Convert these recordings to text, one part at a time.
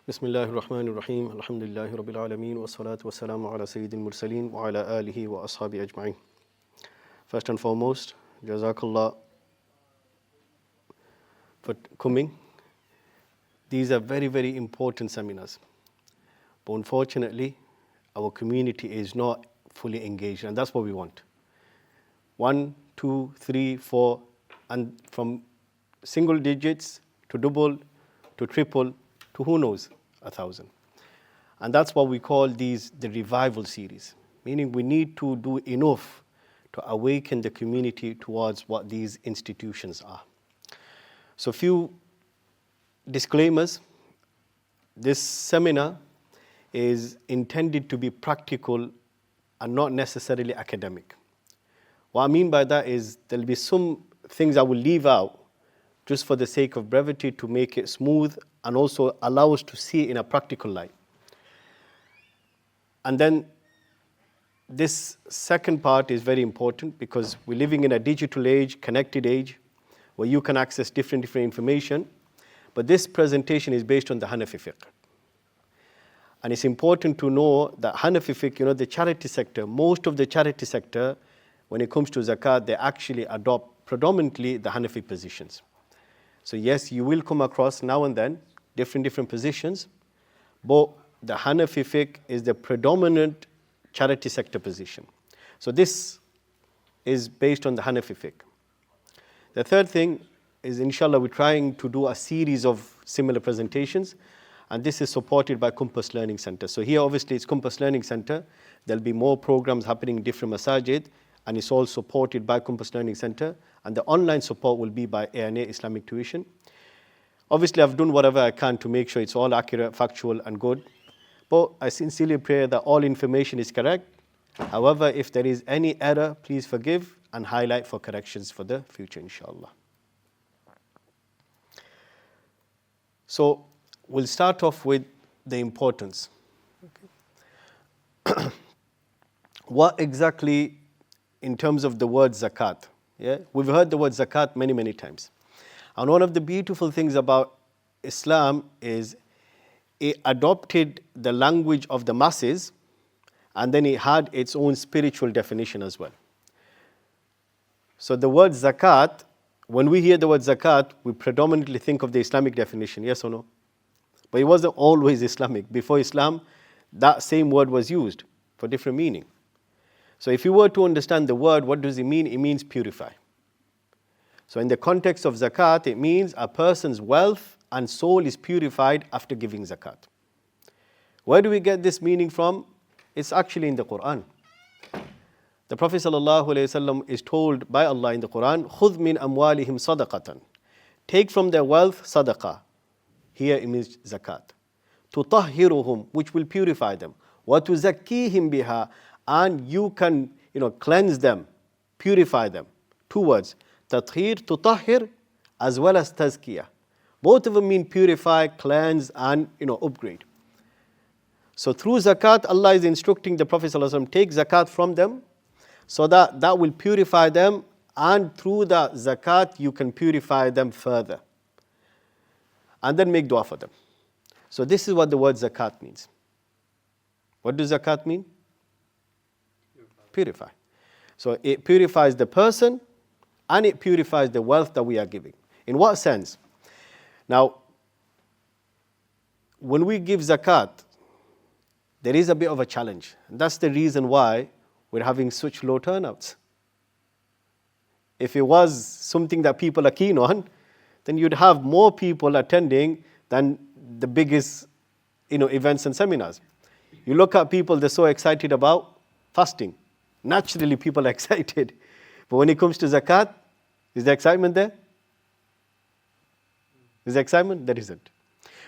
Bismillahir Rahmanir Rahim. Alhamdulillahi Rabbil Alameen. Wa salatu wa salamu ala Sayyidil Mursaleen wa ala alihi wa ashabi ajma'in. First and foremost, Jazakallah for coming. These are very, very important seminars. But unfortunately, our community is not fully engaged, and that's what we want. 1, 2, 3, 4, and from single digits to double to triple to who knows, 1,000. And that's what we call these the revival series, meaning we need to do enough to awaken the community towards what these institutions are. So few disclaimers. This seminar is intended to be practical and not necessarily academic. What I mean by that is there'll be some things I will leave out just for the sake of brevity to make it smooth and also allow us to see it in a practical light. And then this second part is very important because we're living in a digital age, connected age, where you can access different information. But this presentation is based on the Hanafi Fiqh. And it's important to know that Hanafi Fiqh, the charity sector, most of the charity sector, when it comes to Zakat, they actually adopt predominantly the Hanafi positions. So yes, you will come across now and then different positions, but the Hanafi Fiqh is the predominant charity sector position. So this is based on the Hanafi Fiqh. The third thing is, inshallah, we're trying to do a series of similar presentations, and this is supported by Compass Learning Center. So here, obviously, it's Compass Learning Center. There'll be more programs happening in different masajid, and it's all supported by Compass Learning Center, and the online support will be by ANA Islamic Tuition. Obviously, I've done whatever I can to make sure it's all accurate, factual, and good. But I sincerely pray that all information is correct. However, if there is any error, please forgive and highlight for corrections for the future, inshallah. So, we'll start off with the importance. Okay. What exactly, in terms of the word zakat? Yeah? We've heard the word zakat many times. And one of the beautiful things about Islam is it adopted the language of the masses, and then it had its own spiritual definition as well. So the word zakat, when we hear the word zakat, we predominantly think of the Islamic definition, yes or no? But it wasn't always Islamic. Before Islam, that same word was used for different meaning. So if you were to understand the word, what does it mean? It means purify. So in the context of zakat, it means a person's wealth and soul is purified after giving zakat. Where do we get this meaning from? It's actually in the Quran. The Prophet ﷺ is told by Allah in the Quran, خُذْ مِنْ أَمْوَالِهِمْ صَدَقَةً. Take from their wealth sadaqah. Here it means zakat. تُطَهِّرُهُمْ, which will purify them. وَتُزَكِّيهِمْ بِهَا, and you can cleanse them, purify them. 2 words. Tathir, tutahhir, as well as tazkiyah. Both of them mean purify, cleanse, and upgrade. So through zakat, Allah is instructing the Prophet ﷺ, take zakat from them, so that will purify them, and through the zakat you can purify them further. And then make dua for them. So this is what the word zakat means. What does zakat mean? Purify. So it purifies the person, and it purifies the wealth that we are giving. In what sense? Now, when we give zakat, there is a bit of a challenge. And that's the reason why we're having such low turnouts. If it was something that people are keen on, then you'd have more people attending than the biggest events and seminars. You look at people, they're so excited about fasting. Naturally, people are excited. But when it comes to zakat, is the excitement there? Is the excitement? There isn't.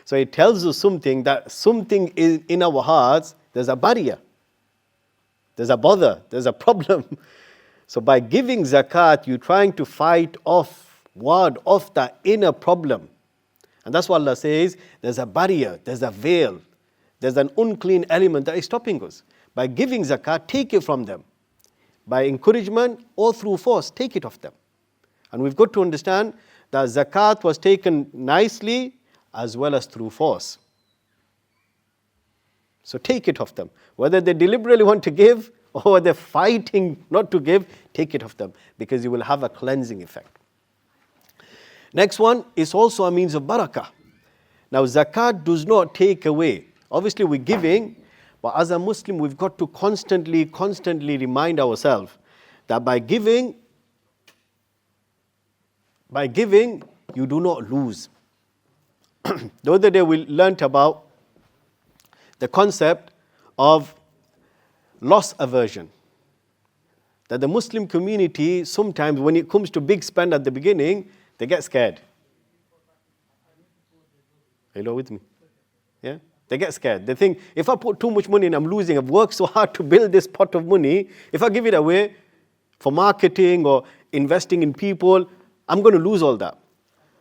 So it tells us something is in our hearts, there's a barrier. There's a bother, there's a problem. So by giving zakat, you're trying to fight off that inner problem. And that's what Allah says, there's a barrier, there's a veil, there's an unclean element that is stopping us. By giving zakat, take it from them. By encouragement or through force, take it off them. And we've got to understand that zakat was taken nicely as well as through force. So take it off them. Whether they deliberately want to give or they're fighting not to give, take it off them, because you will have a cleansing effect. Next one is also a means of barakah. Now, zakat does not take away. Obviously, we're giving, but as a Muslim, we've got to constantly remind ourselves that by giving, you do not lose. The other day, we learnt about the concept of loss aversion. That the Muslim community, sometimes when it comes to big spend at the beginning, they get scared. Hello with me? Yeah? They get scared. They think, if I put too much money in, I'm losing. I've worked so hard to build this pot of money. If I give it away for marketing or investing in people, I'm going to lose all that.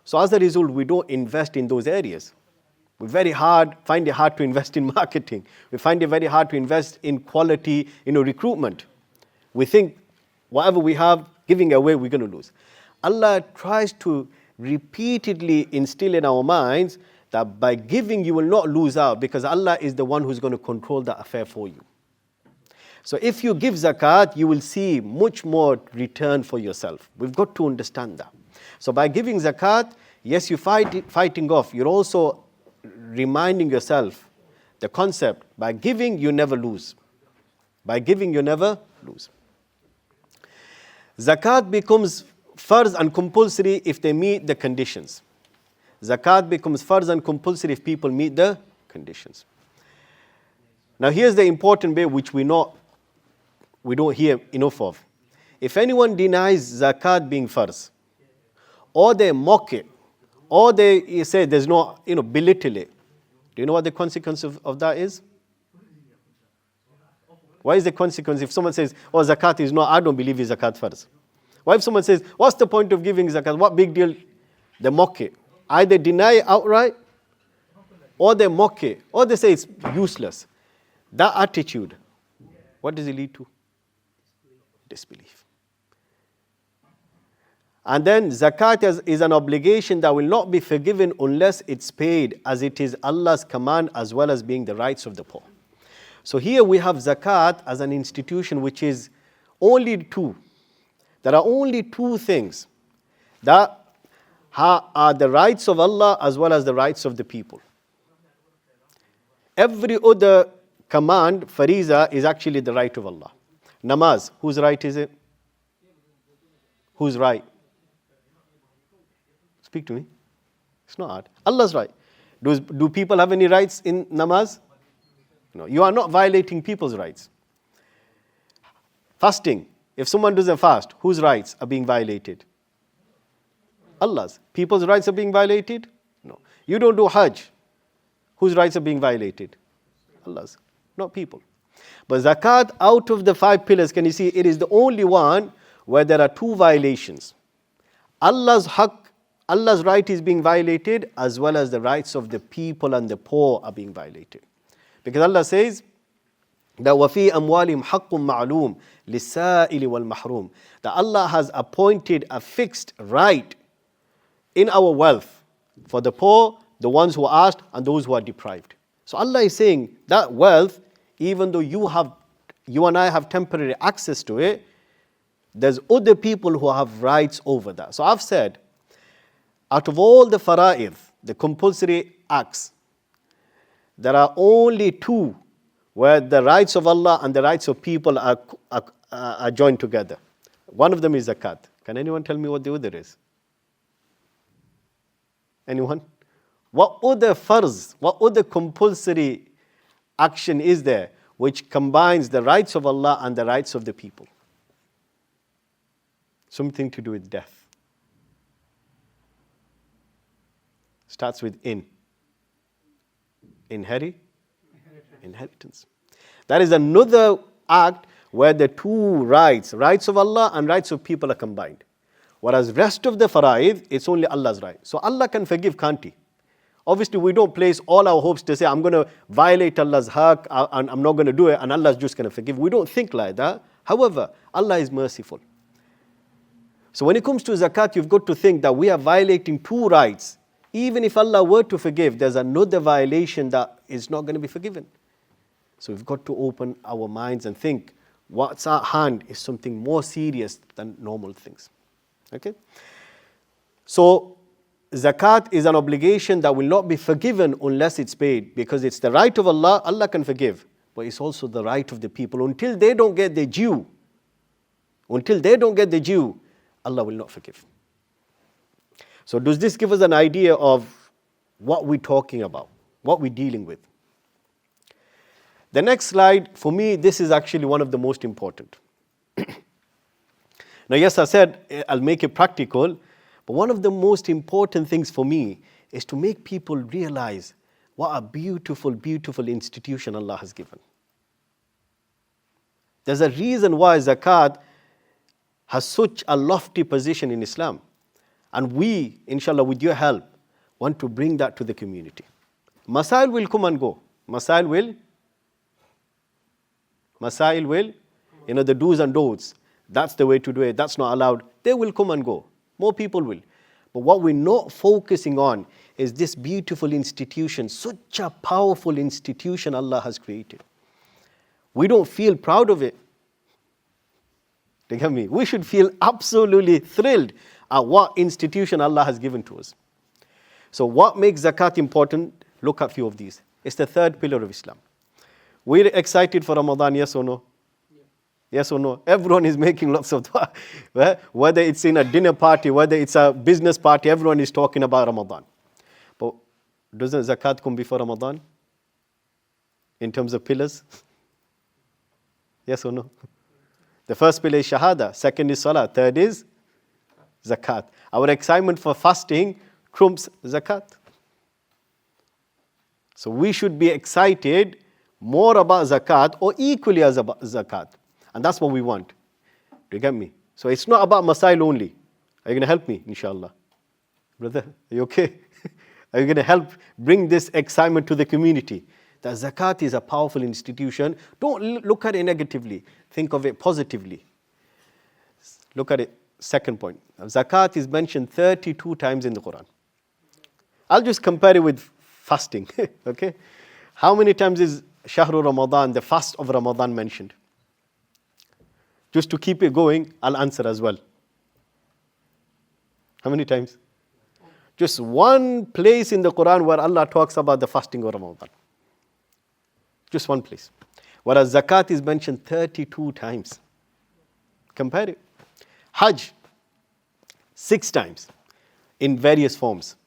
So as a result, we don't invest in those areas. We find it hard to invest in marketing. We find it very hard to invest in quality, recruitment. We think whatever we have, giving away, we're going to lose. Allah tries to repeatedly instill in our minds that by giving you will not lose out, because Allah is the one who's going to control that affair for you. So if you give zakat, you will see much more return for yourself. We've got to understand that. So by giving zakat, yes, you're fighting off. You're also reminding yourself the concept, by giving you never lose. By giving you never lose. Zakat becomes farz and compulsory if they meet the conditions. Zakat becomes farz and compulsory if people meet the conditions. Now here's the important bit which we don't hear enough of. If anyone denies zakat being farz, or they mock it, or they say there's no, belittle it, do you know what the consequence of that is? What is the consequence if someone says, oh, zakat is I don't believe is zakat farz? What if someone says, what's the point of giving zakat? What big deal? They mock it. Either deny it outright, or they mock it, or they say it's useless. That attitude, what does it lead to? Disbelief. And then zakat is an obligation that will not be forgiven unless it's paid, as it is Allah's command as well as being the rights of the poor. So here we have zakat as an institution which is only two. There are only two things that are the rights of Allah as well as the rights of the people. Every other command, fariza, is actually the right of Allah. Namaz, whose right is it? Whose right? Speak to me. It's not hard. Allah's right. Do people have any rights in namaz? No. You are not violating people's rights. Fasting. If someone doesn't fast, whose rights are being violated? Allah's. People's rights are being violated? No. You don't do Hajj. Whose rights are being violated? Allah's. Not people. But zakat, out of the 5 pillars, can you see, it is the only one where there are 2 violations. Allah's right is being violated, as well as the rights of the people and the poor are being violated. Because Allah says that وَفِي أَمْوَالِهِمْ حَقٌّ مَعْلُومٌ لِلسَّائِلِ وَالْمَحْرُومِ, that Allah has appointed a fixed right in our wealth for the poor, the ones who are asked, and those who are deprived. So Allah is saying that wealth, even though you and I have temporary access to it, there's other people who have rights over that. So I've said, out of all the fara'id, the compulsory acts, there are only 2 where the rights of Allah and the rights of people are joined together. One of them is zakat. Can anyone tell me what the other is? Anyone? What other farz, what other compulsory action is there which combines the rights of Allah and the rights of the people? Something to do with death. Starts with in. Inheritance. That is another act where the 2 rights of Allah and rights of people are combined. Whereas rest of the fara'id, it's only Allah's right. So Allah can forgive, can't He? Obviously, we don't place all our hopes to say, I'm going to violate Allah's haqq and I'm not going to do it and Allah's just going to forgive. We don't think like that. However, Allah is merciful. So when it comes to zakat, you've got to think that we are violating 2 rights. Even if Allah were to forgive, there's another violation that is not going to be forgiven. So we've got to open our minds and think what's at hand is something more serious than normal things. Okay? So zakat is an obligation that will not be forgiven unless it's paid, because it's the right of Allah. Allah can forgive, but it's also the right of the people. Until they don't get the due, Allah will not forgive. So does this give us an idea of what we're talking about, what we're dealing with? The next slide, for me, this is actually one of the most important. Now, yes, I said I'll make it practical, but one of the most important things for me is to make people realize what a beautiful, beautiful institution Allah has given. There's a reason why zakat has such a lofty position in Islam. And we, inshallah, with your help, want to bring that to the community. Masail will come and go. Masail will, the do's and don'ts. That's the way to do it. That's not allowed. They will come and go. More people will. But what we're not focusing on is this beautiful institution, such a powerful institution Allah has created. We don't feel proud of it. Do you get me? We should feel absolutely thrilled at what institution Allah has given to us. So what makes zakat important? Look at a few of these. It's the third pillar of Islam. We're excited for Ramadan, yes or no? Yes or no? Everyone is making lots of dua. Whether it's in a dinner party, whether it's a business party, everyone is talking about Ramadan. But doesn't zakat come before Ramadan? In terms of pillars? Yes or no? The first pillar is shahada, second is salah, third is zakat. Our excitement for fasting trumps zakat. So we should be excited more about zakat or equally as about zakat. And that's what we want. Do you get me? So it's not about masail only. Are you going to help me, inshallah? Brother, are you okay? Are you going to help bring this excitement to the community? That zakat is a powerful institution. Don't look at it negatively. Think of it positively. Look at it. Second point. Zakat is mentioned 32 times in the Quran. I'll just compare it with fasting. Okay? How many times is Shahru Ramadan, the fast of Ramadan, mentioned? Just to keep it going, I'll answer as well. How many times? Just one place in the Quran where Allah talks about the fasting of Ramadan. Just one place. Whereas zakat is mentioned 32 times. Compare it. Hajj, 6 times in various forms.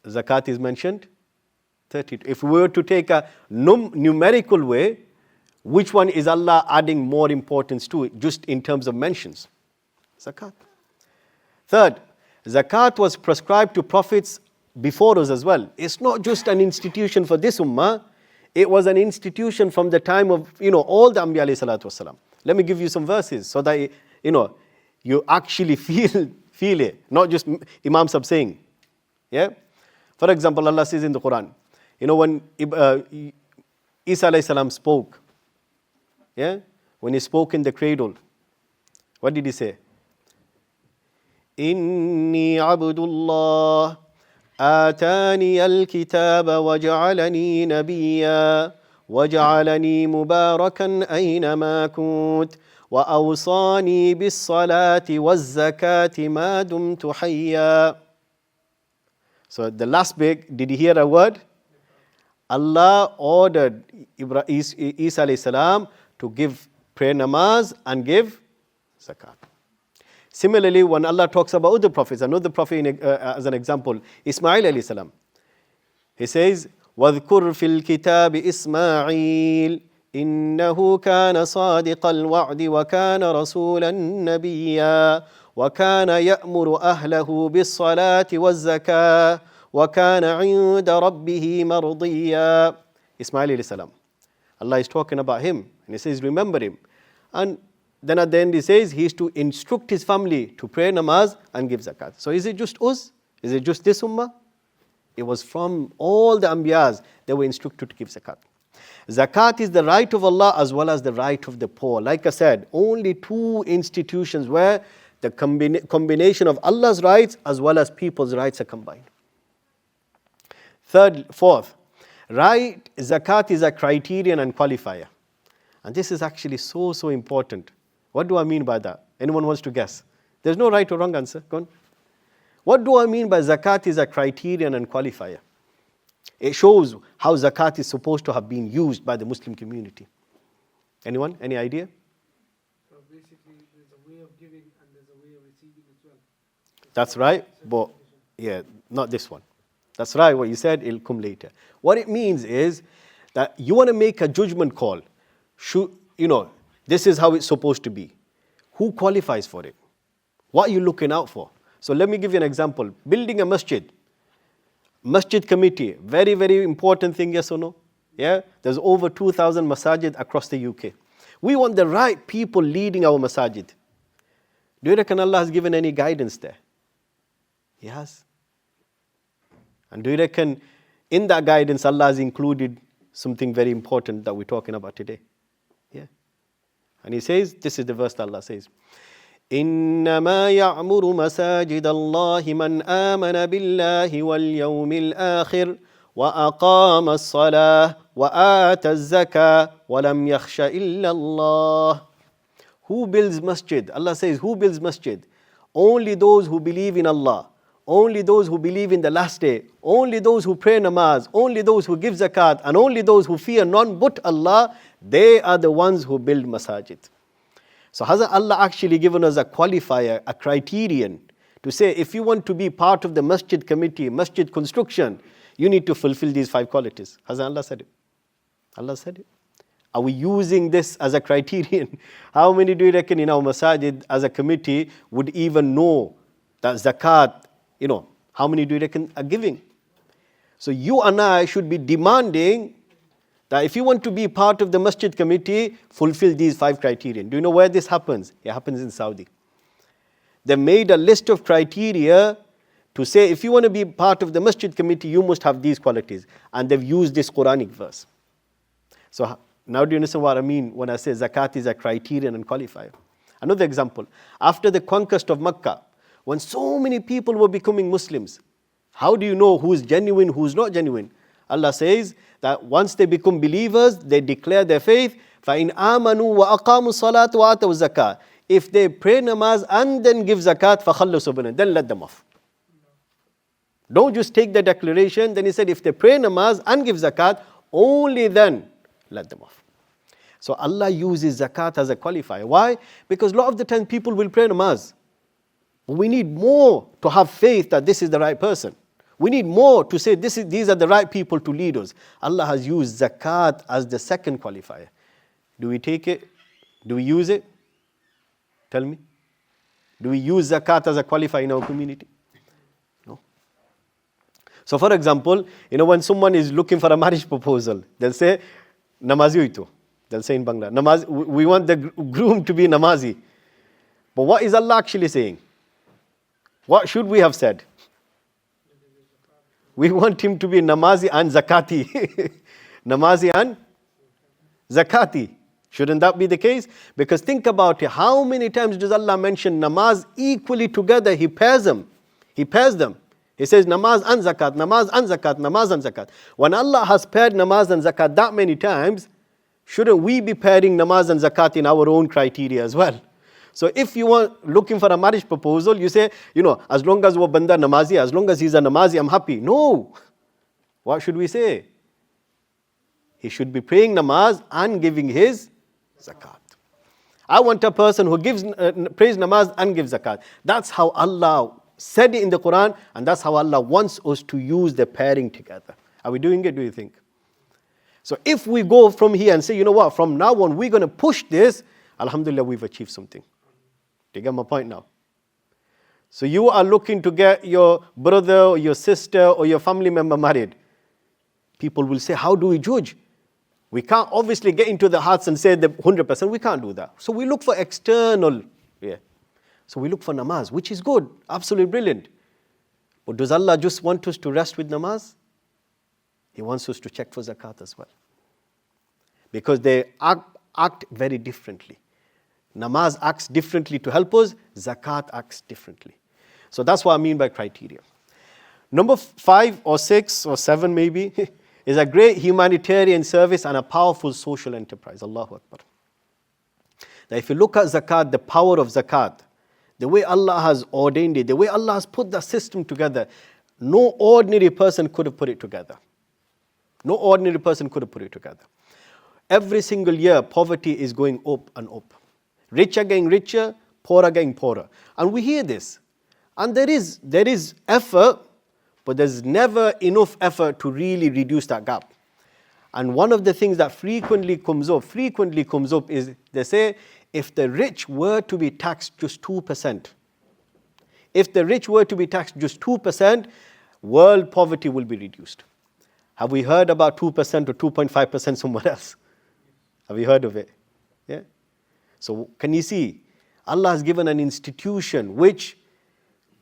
Zakat is mentioned 32. If we were to take a numerical way, which one is Allah adding more importance to it, just in terms of mentions? Zakat. Third, zakat was prescribed to prophets before us as well. It's not just an institution for this ummah. It was an institution from the time of, all the Anbiya alayhi salatu wasalam. Let me give you some verses so that, you actually feel it, not just Imam Sahib saying. Yeah? For example, Allah says in the Quran, when Isa alayhi salam spoke, yeah? When he spoke in the cradle, what did he say? Inni abdullah آتاني الكتاب وجعلني نبيا وجعلني مباركا أينما كنت وأوصاني بالصلاة والزكاة ما دمت حيا. So the last bit, did you hear a word? Allah ordered Isa alayhi salam to give prayer namaz and give zakat. Similarly, when Allah talks about other prophets, another prophet as an example, Ismail alayhi salam, he says, وَاذْكُرْ فِي الْكِتَابِ إِسْمَاعِيلَ إِنَّهُ كَانَ صَادِقَ الْوَعْدِ وَكَانَ رَسُولًا نَبِيًّا وَكَانَ يَأْمُرُ أَهْلَهُ بِالصَّلَاةِ وَالزَّكَاةِ وَكَانَ عِنْدَ رَبِّهِ مَرْضِيًّا. Ismail alayhi salam. Allah is talking about him, and he says, remember him. And then at the end he says he is to instruct his family to pray namaz and give zakat. So is it just us? Is it just this ummah? It was from all the Anbiyas they were instructed to give zakat. Zakat is the right of Allah as well as the right of the poor. Like I said, only 2 institutions where the combination of Allah's rights as well as people's rights are combined. Fourth, Right, zakat is a criterion and qualifier. And this is actually so, so important. What do I mean by that? Anyone wants to guess? There's no right or wrong answer. Go on. What do I mean by zakat is a criterion and qualifier? It shows how zakat is supposed to have been used by the Muslim community. Anyone? Any idea? So basically, there's a way of giving and there's a way of receiving as well. That's right, but yeah, not this one. That's right, what you said, it'll come later. What it means is that you want to make a judgment call. This is how it's supposed to be. Who qualifies for it? What are you looking out for? So let me give you an example. Building a masjid. Masjid committee, very, very important thing, yes or no? Yeah, there's over 2,000 masajid across the UK. We want the right people leading our masajid. Do you reckon Allah has given any guidance there? He has. And do you reckon in that guidance Allah has included something very important that we're talking about today? Yeah. And He says, this is the verse that Allah says, إنما يعمر مساجد الله من آمن بالله واليوم الآخر وأقام الصلاة وآتى الزكاة ولم يخش إلا الله. Who builds masjid? Allah says, who builds masjid? Only those who believe in Allah. Only those who believe in the last day. Only those who pray namaz. Only those who give zakat. And only those who fear none but Allah. They are the ones who build masajid. So has Allah actually given us a qualifier, a criterion to say if you want to be part of the masjid committee, masjid construction, you need to fulfill these 5 qualities. Has Allah said it? Allah said it. Are we using this as a criterion? How many do you reckon in our masajid as a committee would even know that zakat, how many do you reckon are giving? So you and I should be demanding that if you want to be part of the masjid committee, fulfill these 5 criteria. Do you know where this happens? It happens in Saudi. They made a list of criteria to say if you want to be part of the masjid committee, you must have these qualities. And they've used this Quranic verse. So now do you understand what I mean when I say zakat is a criterion and qualifier? Another example. After the conquest of Makkah, when so many people were becoming Muslims, how do you know who's genuine, who's not genuine? Allah says that once they become believers, they declare their faith. فَإِنْ آمَنُوا وَأَقَامُوا الصَّلَاةَ وَآتَوُا الزَّكَاةَ. If they pray namaz and then give zakat, فَخَلُّوا سُبُلًا, then let them off. Don't just take the declaration. Then He said, if they pray namaz and give zakat, only then let them off. So Allah uses zakat as a qualifier. Why? Because a lot of the time people will pray namaz. But we need more to have faith that this is the right person. We need more to say these are the right people to lead us. Allah has used zakat as the second qualifier. Do we take it? Do we use it? Tell me. Do we use zakat as a qualifier in our community? No. So for example, when someone is looking for a marriage proposal, they'll say, Namazi huito. They'll say in Bangla, we want the groom to be namazi. But what is Allah actually saying? What should we have said? We want him to be namazi and zakati. Namazi and zakati. Shouldn't that be the case? Because think about it. How many times does Allah mention namaz equally together? He pairs them. He pairs them. He says namaz and zakat, namaz and zakat, namaz and zakat. When Allah has paired namaz and zakat that many times, shouldn't we be pairing namaz and zakat in our own criteria as well? So if you are looking for a marriage proposal, you say, as long as wo banda namazi, as long as he's a namazi, I'm happy. No. What should we say? He should be praying namaz and giving his zakat. I want a person who prays namaz and gives zakat. That's how Allah said it in the Quran, and that's how Allah wants us to use the pairing together. Are we doing it, do you think? So if we go from here and say, you know what, from now on we're going to push this, alhamdulillah, we've achieved something. Do you get my point now? So you are looking to get your brother or your sister or your family member married. People will say, how do we judge? We can't obviously get into the hearts and say the 100%. We can't do that. So we look for external. Yeah. So we look for namaz, which is good, absolutely brilliant. But does Allah just want us to rest with namaz? He wants us to check for zakat as well. Because they act very differently. Namaz acts differently to help us. Zakat acts differently. So that's what I mean by criteria. Number 5 or 6 or 7 maybe is a great humanitarian service and a powerful social enterprise. Allahu Akbar. Now if you look at zakat, the power of zakat, the way Allah has ordained it, the way Allah has put the system together, no ordinary person could have put it together. No ordinary person could have put it together. Every single year, poverty is going up and up. Rich are getting richer, poor are getting poorer. And we hear this. And there is effort, but there's never enough effort to really reduce that gap. And one of the things that frequently comes up is they say, if the rich were to be taxed just 2%, if the rich were to be taxed just 2%, world poverty will be reduced. Have we heard about 2% or 2.5% somewhere else? Have you heard of it? Yeah. So can you see? Allah has given an institution which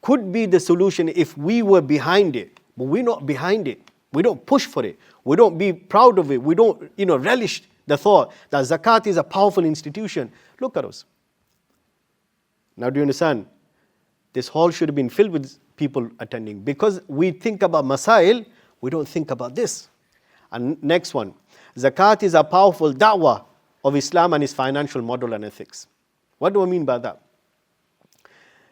could be the solution if we were behind it, but we're not behind it. We don't push for it. We don't be proud of it. We don't, relish the thought that zakat is a powerful institution. Look at us. Now do you understand? This hall should have been filled with people attending. Because we think about masail, we don't think about this. And next one. Zakat is a powerful da'wah of Islam and its financial model and ethics. What do I mean by that?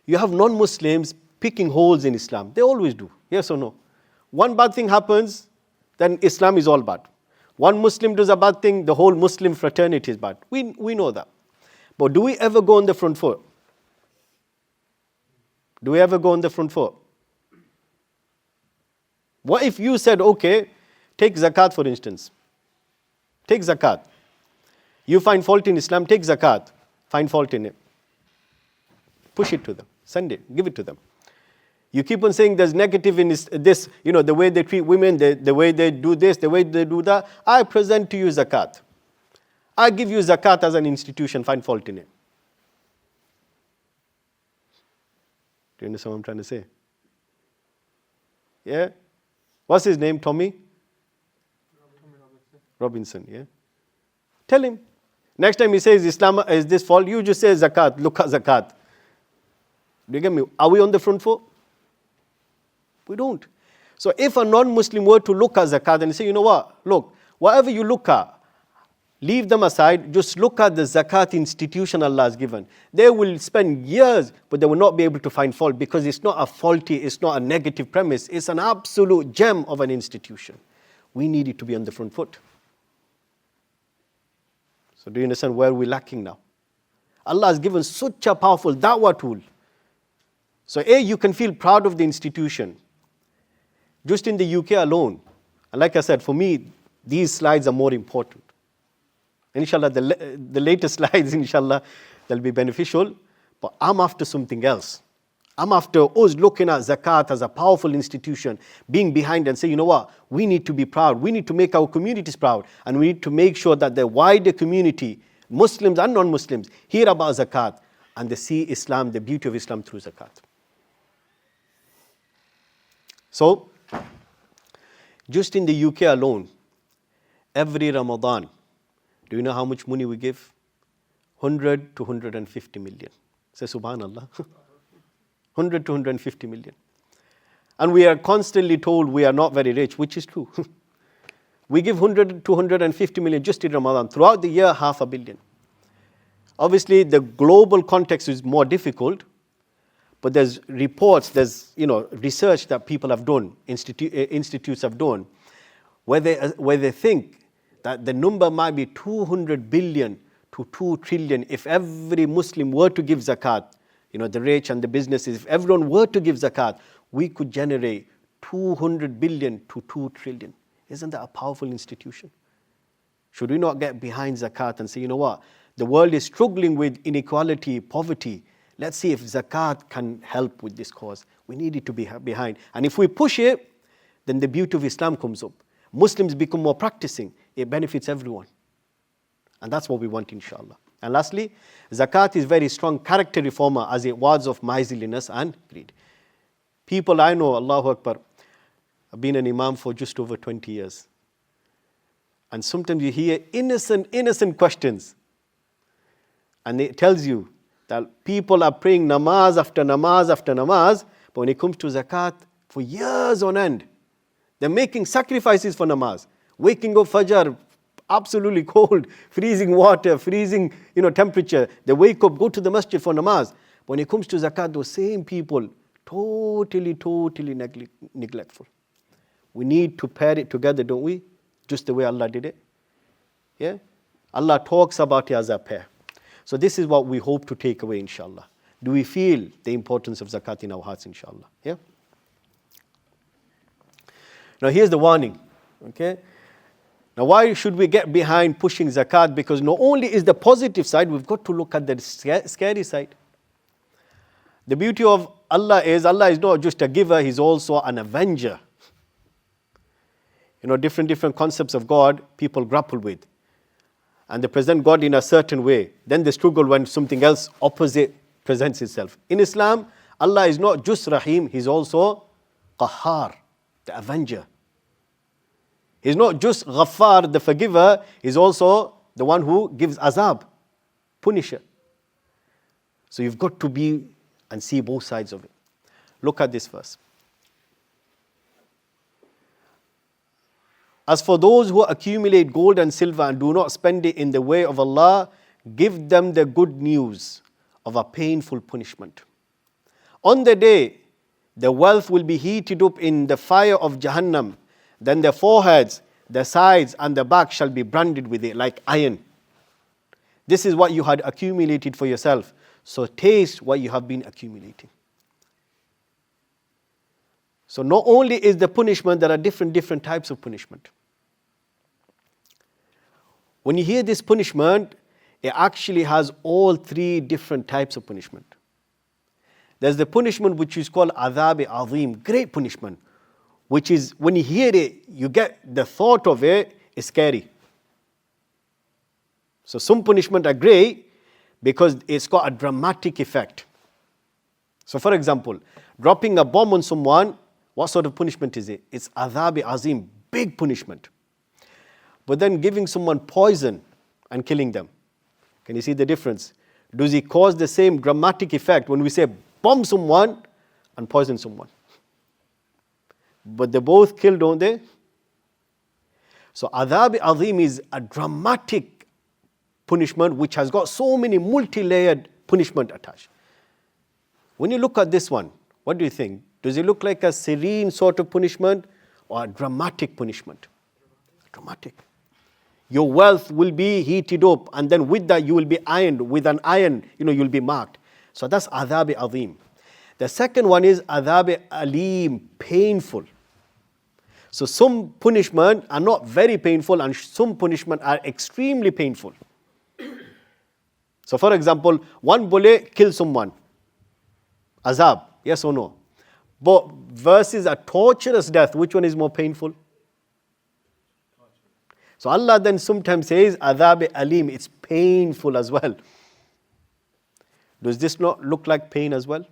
You have non-Muslims picking holes in Islam. They always do. Yes or no? One bad thing happens, then Islam is all bad. One Muslim does a bad thing, the whole Muslim fraternity is bad. We know that. But do we ever go on the front foot? Do we ever go on the front foot? What if you said, okay, take zakat for instance. Take zakat. You find fault in Islam, take zakat. Find fault in it. Push it to them. Send it. Give it to them. You keep on saying there's negative in this, the way they treat women, the way they do this, the way they do that. I present to you zakat. I give you zakat as an institution, find fault in it. Do you understand what I'm trying to say? Yeah? What's his name, Tommy? Robinson, yeah? Tell him. Next time he says Islam is this fault, you just say zakat, look at zakat. Do you get me? Are we on the front foot? We don't. So if a non-Muslim were to look at zakat and say, you know what, look, whatever you look at, leave them aside, just look at the zakat institution Allah has given. They will spend years, but they will not be able to find fault because it's not a faulty, it's not a negative premise, it's an absolute gem of an institution. We need it to be on the front foot. So do you understand where we're lacking now? Allah has given such a powerful da'wah tool. So you can feel proud of the institution. Just in the UK alone, and like I said, for me, these slides are more important. Inshallah, the later slides, inshallah, they'll be beneficial. But I'm after something else. I'm after us looking at zakat as a powerful institution, being behind and say, you know what, we need to be proud. We need to make our communities proud. And we need to make sure that the wider community, Muslims and non-Muslims, hear about zakat and they see Islam, the beauty of Islam through zakat. So, just in the UK alone, every Ramadan, do you know how much money we give? 100 to 150 million. Say subhanallah. 100 to 150 million. And we are constantly told we are not very rich, which is true. We give 100 to 150 million just in Ramadan. Throughout the year, 500 million. Obviously, the global context is more difficult, but there's reports, there's research that people have done, institutes have done, where they think that the number might be 200 billion to 2 trillion if every Muslim were to give zakat. The rich and the businesses, if everyone were to give zakat, we could generate 200 billion to 2 trillion. Isn't that a powerful institution? Should we not get behind zakat and say, you know what, the world is struggling with inequality, poverty. Let's see if zakat can help with this cause. We need it to be behind. And if we push it, then the beauty of Islam comes up. Muslims become more practicing. It benefits everyone. And that's what we want, inshallah. And lastly, zakat is very strong character reformer as it wards off miserliness and greed. People I know, Allahu Akbar, I've been an imam for just over 20 years. And sometimes you hear innocent questions. And it tells you that people are praying namaz after namaz after namaz, but when it comes to zakat, for years on end, they're making sacrifices for namaz. waking up Fajr, absolutely cold, freezing water, freezing temperature. They wake up, go to the masjid for namaz. When it comes to zakat, those same people, totally neglectful. We need to pair it together, don't we? Just the way Allah did it. Yeah? Allah talks about it as a pair. So this is what we hope to take away, inshallah. Do we feel the importance of zakat in our hearts, inshallah? Yeah? Now here's the warning. Okay? Now why should we get behind pushing zakat? Because not only is the positive side, we've got to look at the scary side. The beauty of Allah is not just a giver, He's also an avenger. Different concepts of God people grapple with. And they present God in a certain way. Then they struggle when something else opposite presents itself. In Islam, Allah is not just Rahim, He's also Qahhar, the avenger. He's not just Ghaffar, the forgiver, He's also the one who gives azab, punisher. So you've got to be and see both sides of it. Look at this verse. As for those who accumulate gold and silver and do not spend it in the way of Allah, give them the good news of a painful punishment. On the day, the wealth will be heated up in the fire of Jahannam. Then their foreheads, their sides and the back shall be branded with it like iron. This is what you had accumulated for yourself. So taste what you have been accumulating. So not only is the punishment, there are different types of punishment. When you hear this punishment, it actually has all three different types of punishment. There's the punishment which is called adhab azim, great punishment, which is when you hear it, you get the thought of it is scary. So some punishment are great because it's got a dramatic effect. So for example, dropping a bomb on someone, what sort of punishment is it? It's adhab azim, big punishment. But then giving someone poison and killing them. Can you see the difference? Does it cause the same dramatic effect when we say bomb someone and poison someone? But they both kill, don't they? So adhab azim is a dramatic punishment which has got so many multi-layered punishment attached. When you look at this one, what do you think? Does it look like a serene sort of punishment or a dramatic punishment? Dramatic. Your wealth will be heated up and then with that you will be ironed with an iron, you'll be marked. So that's adhab azim. The second one is adhab alim, painful. So some punishment are not very painful and some punishment are extremely painful. So for example, one bullet kills someone. Azab, yes or no? But versus a torturous death, which one is more painful? So Allah then sometimes says, adhab alim, it's painful as well. Does this not look like pain as well?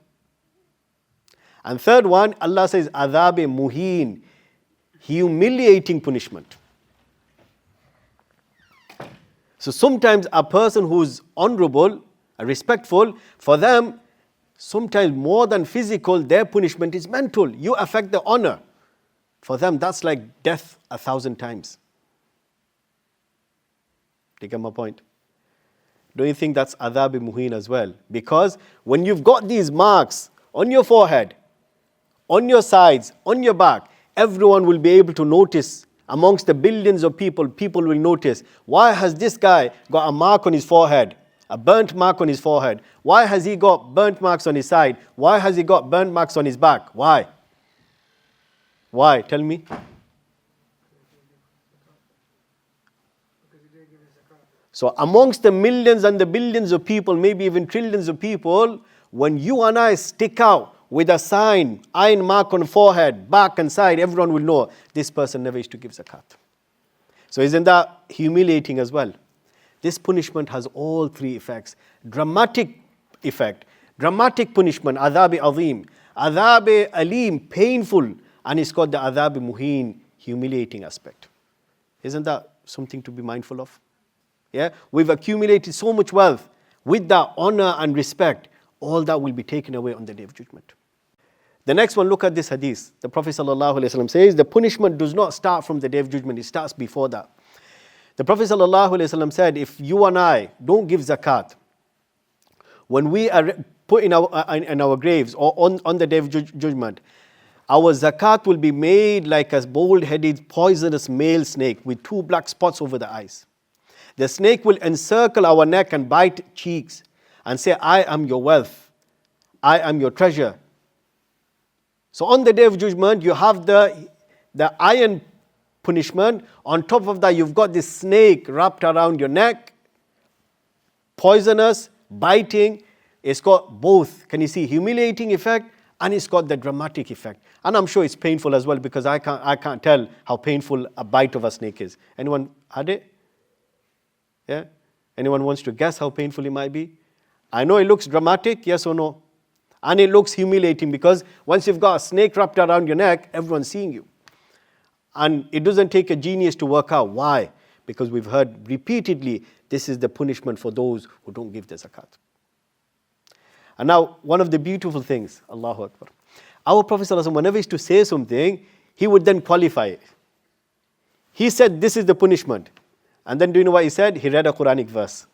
And third one, Allah says, adhab muheen, humiliating punishment. So sometimes a person who's honorable, respectful, for them, sometimes more than physical, their punishment is mental. You affect the honor. For them, that's like death 1,000 times. Do you get my point? Don't you think that's adhab muheen as well? Because when you've got these marks on your forehead, on your sides, on your back, everyone will be able to notice. Amongst the billions of people, people will notice, why has this guy got a mark on his forehead? A burnt mark on his forehead. Why has he got burnt marks on his side? Why has he got burnt marks on his back? Why? Why? Tell me. So amongst the millions and the billions of people, maybe even trillions of people, when you and I stick out with a sign, iron mark on forehead, back and side, everyone will know this person never used to give zakat. So isn't that humiliating as well? This punishment has all three effects. Dramatic effect, dramatic punishment, adhab azim, adhab alim, painful, and it's called the adhab muheen, humiliating aspect. Isn't that something to be mindful of? Yeah, we've accumulated so much wealth. With that honor and respect, all that will be taken away on the Day of Judgment. The next one, look at this hadith. The Prophet ﷺ says, the punishment does not start from the day of judgment, it starts before that. The Prophet ﷺ said, if you and I don't give zakat, when we are put in our graves or on the day of judgment, our zakat will be made like a bald-headed poisonous male snake with 2 black spots over the eyes. The snake will encircle our neck and bite cheeks and say, I am your wealth, I am your treasure. So on the day of judgment, you have the iron punishment. On top of that, you've got this snake wrapped around your neck, poisonous, biting. It's got both, can you see, humiliating effect, and it's got the dramatic effect. And I'm sure it's painful as well, because I can't tell how painful a bite of a snake is. Anyone had it? Yeah? Anyone wants to guess how painful it might be? I know it looks dramatic, yes or no? And it looks humiliating, because once you've got a snake wrapped around your neck, everyone's seeing you. And it doesn't take a genius to work out why. Because we've heard repeatedly, this is the punishment for those who don't give the zakat. And now, one of the beautiful things, Allahu Akbar. Our Prophet ﷺ, whenever he used to say something, he would then qualify it. He said, this is the punishment. And then do you know what he said? He read a Quranic verse.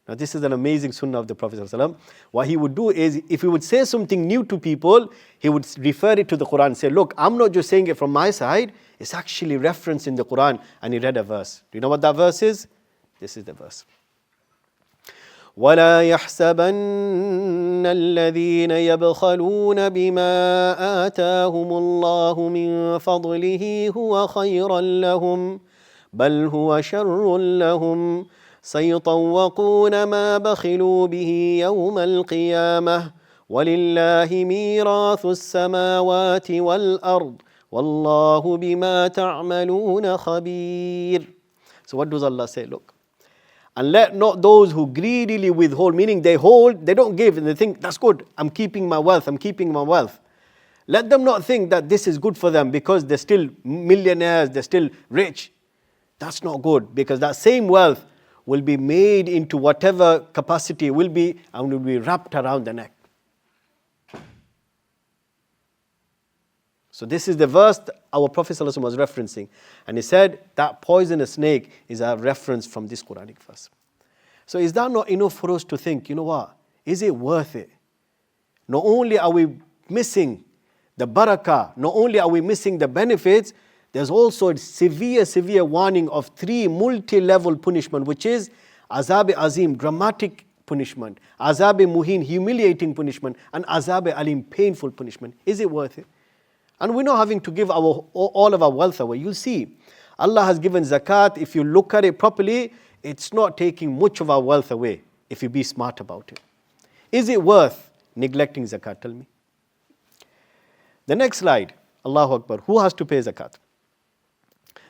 Now this is an amazing sunnah of the Prophet ﷺ. What he would do is, if he would say something new to people, he would refer it to the Quran and say, look, I'm not just saying it from my side, it's actually referenced in the Quran. And he read a verse. Do you know what that verse is? This is the verse. وَلَا يَحْسَبَنَّ الَّذِينَ يَبْخَلُونَ بِمَا آتَاهُمُ اللَّهُ مِنْ فَضْلِهِ هُوَ خَيْرًا لَهُمْ بَلْ هُوَ شَرٌّ لَهُمْ سَيُطَوَّقُونَ مَا بَخِلُوا بِهِ يَوْمَ الْقِيَامَةِ وَلِلَّهِ مِيرَاثُ السَّمَاوَاتِ وَالْأَرْضِ وَاللَّهُ بِمَا تَعْمَلُونَ خَبِيرٌ. So what does Allah say? Look. And let not those who greedily withhold, meaning they hold, they don't give, and they think, that's good, I'm keeping my wealth, I'm keeping my wealth. Let them not think that this is good for them because they're still millionaires, they're still rich. That's not good, because that same wealth will be made into whatever capacity it will be, and will be wrapped around the neck. So this is the verse that our Prophet ﷺ was referencing. And he said that poisonous snake is a reference from this Quranic verse. So is that not enough for us to think, you know what, is it worth it? Not only are we missing the barakah, not only are we missing the benefits, there's also a severe warning of 3 multi-level punishment, which is azab azim, dramatic punishment, azab muhin, humiliating punishment, and azab alim, painful punishment. Is it worth it? And we're not having to give all of our wealth away. You'll see, Allah has given zakat. If you look at it properly, it's not taking much of our wealth away, if you be smart about it. Is it worth neglecting zakat? Tell me. The next slide, Allahu Akbar. Who has to pay zakat?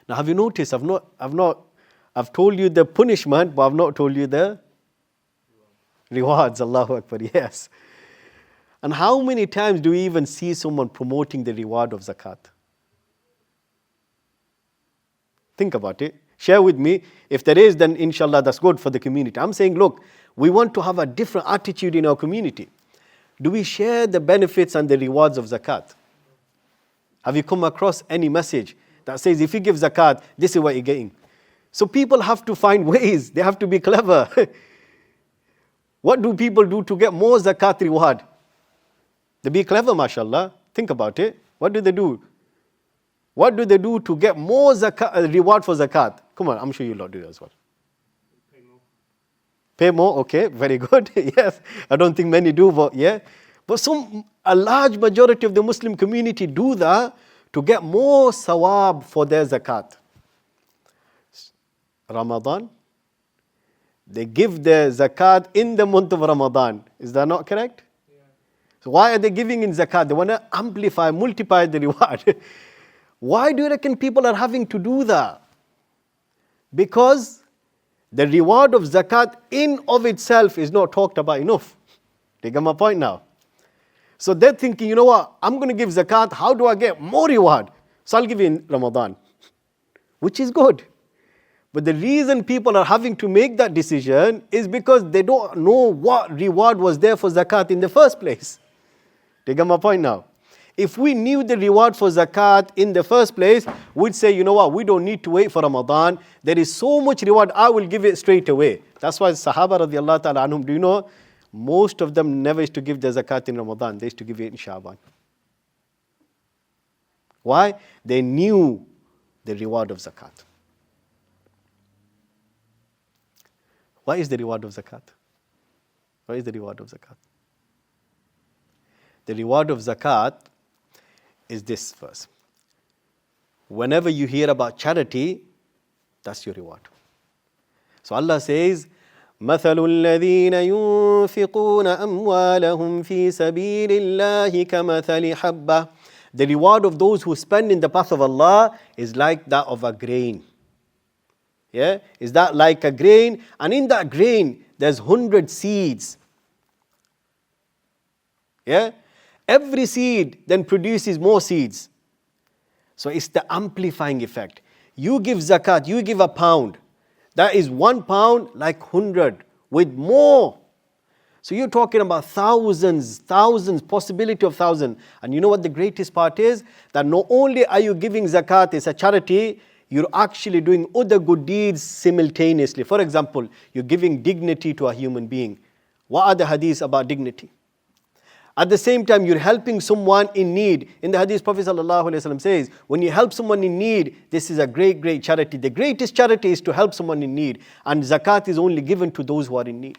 Now have you noticed, I've told you the punishment, but I've not told you the rewards. Allahu Akbar, yes. And how many times do we even see someone promoting the reward of zakat? Think about it. Share with me. If there is, then inshallah that's good for the community. I'm saying, look, we want to have a different attitude in our community. Do we share the benefits and the rewards of zakat? Have you come across any message that says, if you give zakat, this is what you're getting? So people have to find ways. They have to be clever. What do people do to get more zakat reward? They be clever, mashallah. Think about it. What do they do? What do they do to get more reward for zakat? Come on, I'm sure you lot do as well. Pay more. Pay more, okay, very good. Yes, I don't think many do, but yeah. But a large majority of the Muslim community do that to get more sawab for their zakat. Ramadan, they give their zakat in the month of Ramadan. Is that not correct? So why are they giving in zakat? They want to amplify, multiply the reward. Why do you reckon people are having to do that? Because the reward of zakat in of itself is not talked about enough. Do you get my point now? So they're thinking, you know what, I'm going to give zakat, how do I get more reward? So I'll give you in Ramadan, which is good. But the reason people are having to make that decision is because they don't know what reward was there for zakat in the first place. Do you get my point now? If we knew the reward for zakat in the first place, we'd say, you know what, we don't need to wait for Ramadan. There is so much reward, I will give it straight away. That's why Sahaba radiallahu ta'ala anhum, do you know, most of them never used to give the zakat in Ramadan. They used to give it in Shaban. Why? They knew the reward of zakat. What is the reward of zakat? What is the reward of zakat? The reward of zakat is this verse. Whenever you hear about charity, that's your reward. So Allah says, مثل الذين ينفقون أموالهم في سبيل الله كمثل حبة. The reward of those who spend in the path of Allah is like that of a grain. Yeah? Is that like a grain? And in that grain, there's 100 seeds. Yeah? Every seed then produces more seeds. So it's the amplifying effect. You give zakat, you give a pound. That is 1 pound like 100 with more. So you're talking about thousands, possibility of thousands. And you know what the greatest part is? That not only are you giving zakat, it's a charity, you're actually doing other good deeds simultaneously. For example, you're giving dignity to a human being. What are the hadiths about dignity? At the same time, you're helping someone in need. In the hadith, Prophet ﷺ says, when you help someone in need, this is a great, great charity. The greatest charity is to help someone in need. And zakat is only given to those who are in need.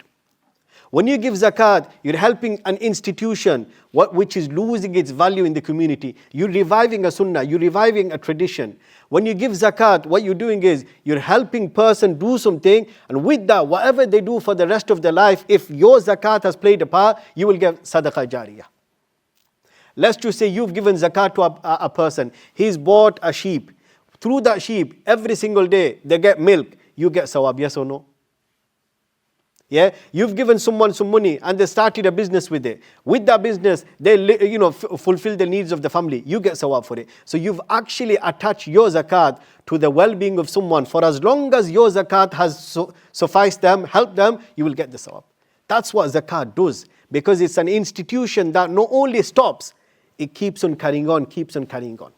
When you give zakat, you're helping an institution which is losing its value in the community. You're reviving a sunnah, you're reviving a tradition. When you give zakat, what you're doing is you're helping person do something, and with that, whatever they do for the rest of their life, if your zakat has played a part, you will get sadaqah jariyah. Let's just say you've given zakat to a person. He's bought a sheep. Through that sheep, every single day, they get milk. You get sawab, yes or no? Yeah, you've given someone some money and they started a business with it. With that business, they fulfill the needs of the family. You get sawab for it. So you've actually attached your zakat to the well-being of someone. For as long as your zakat has sufficed them, helped them, you will get the sawab. That's what zakat does, because it's an institution that not only stops, it keeps on carrying on, keeps on carrying on.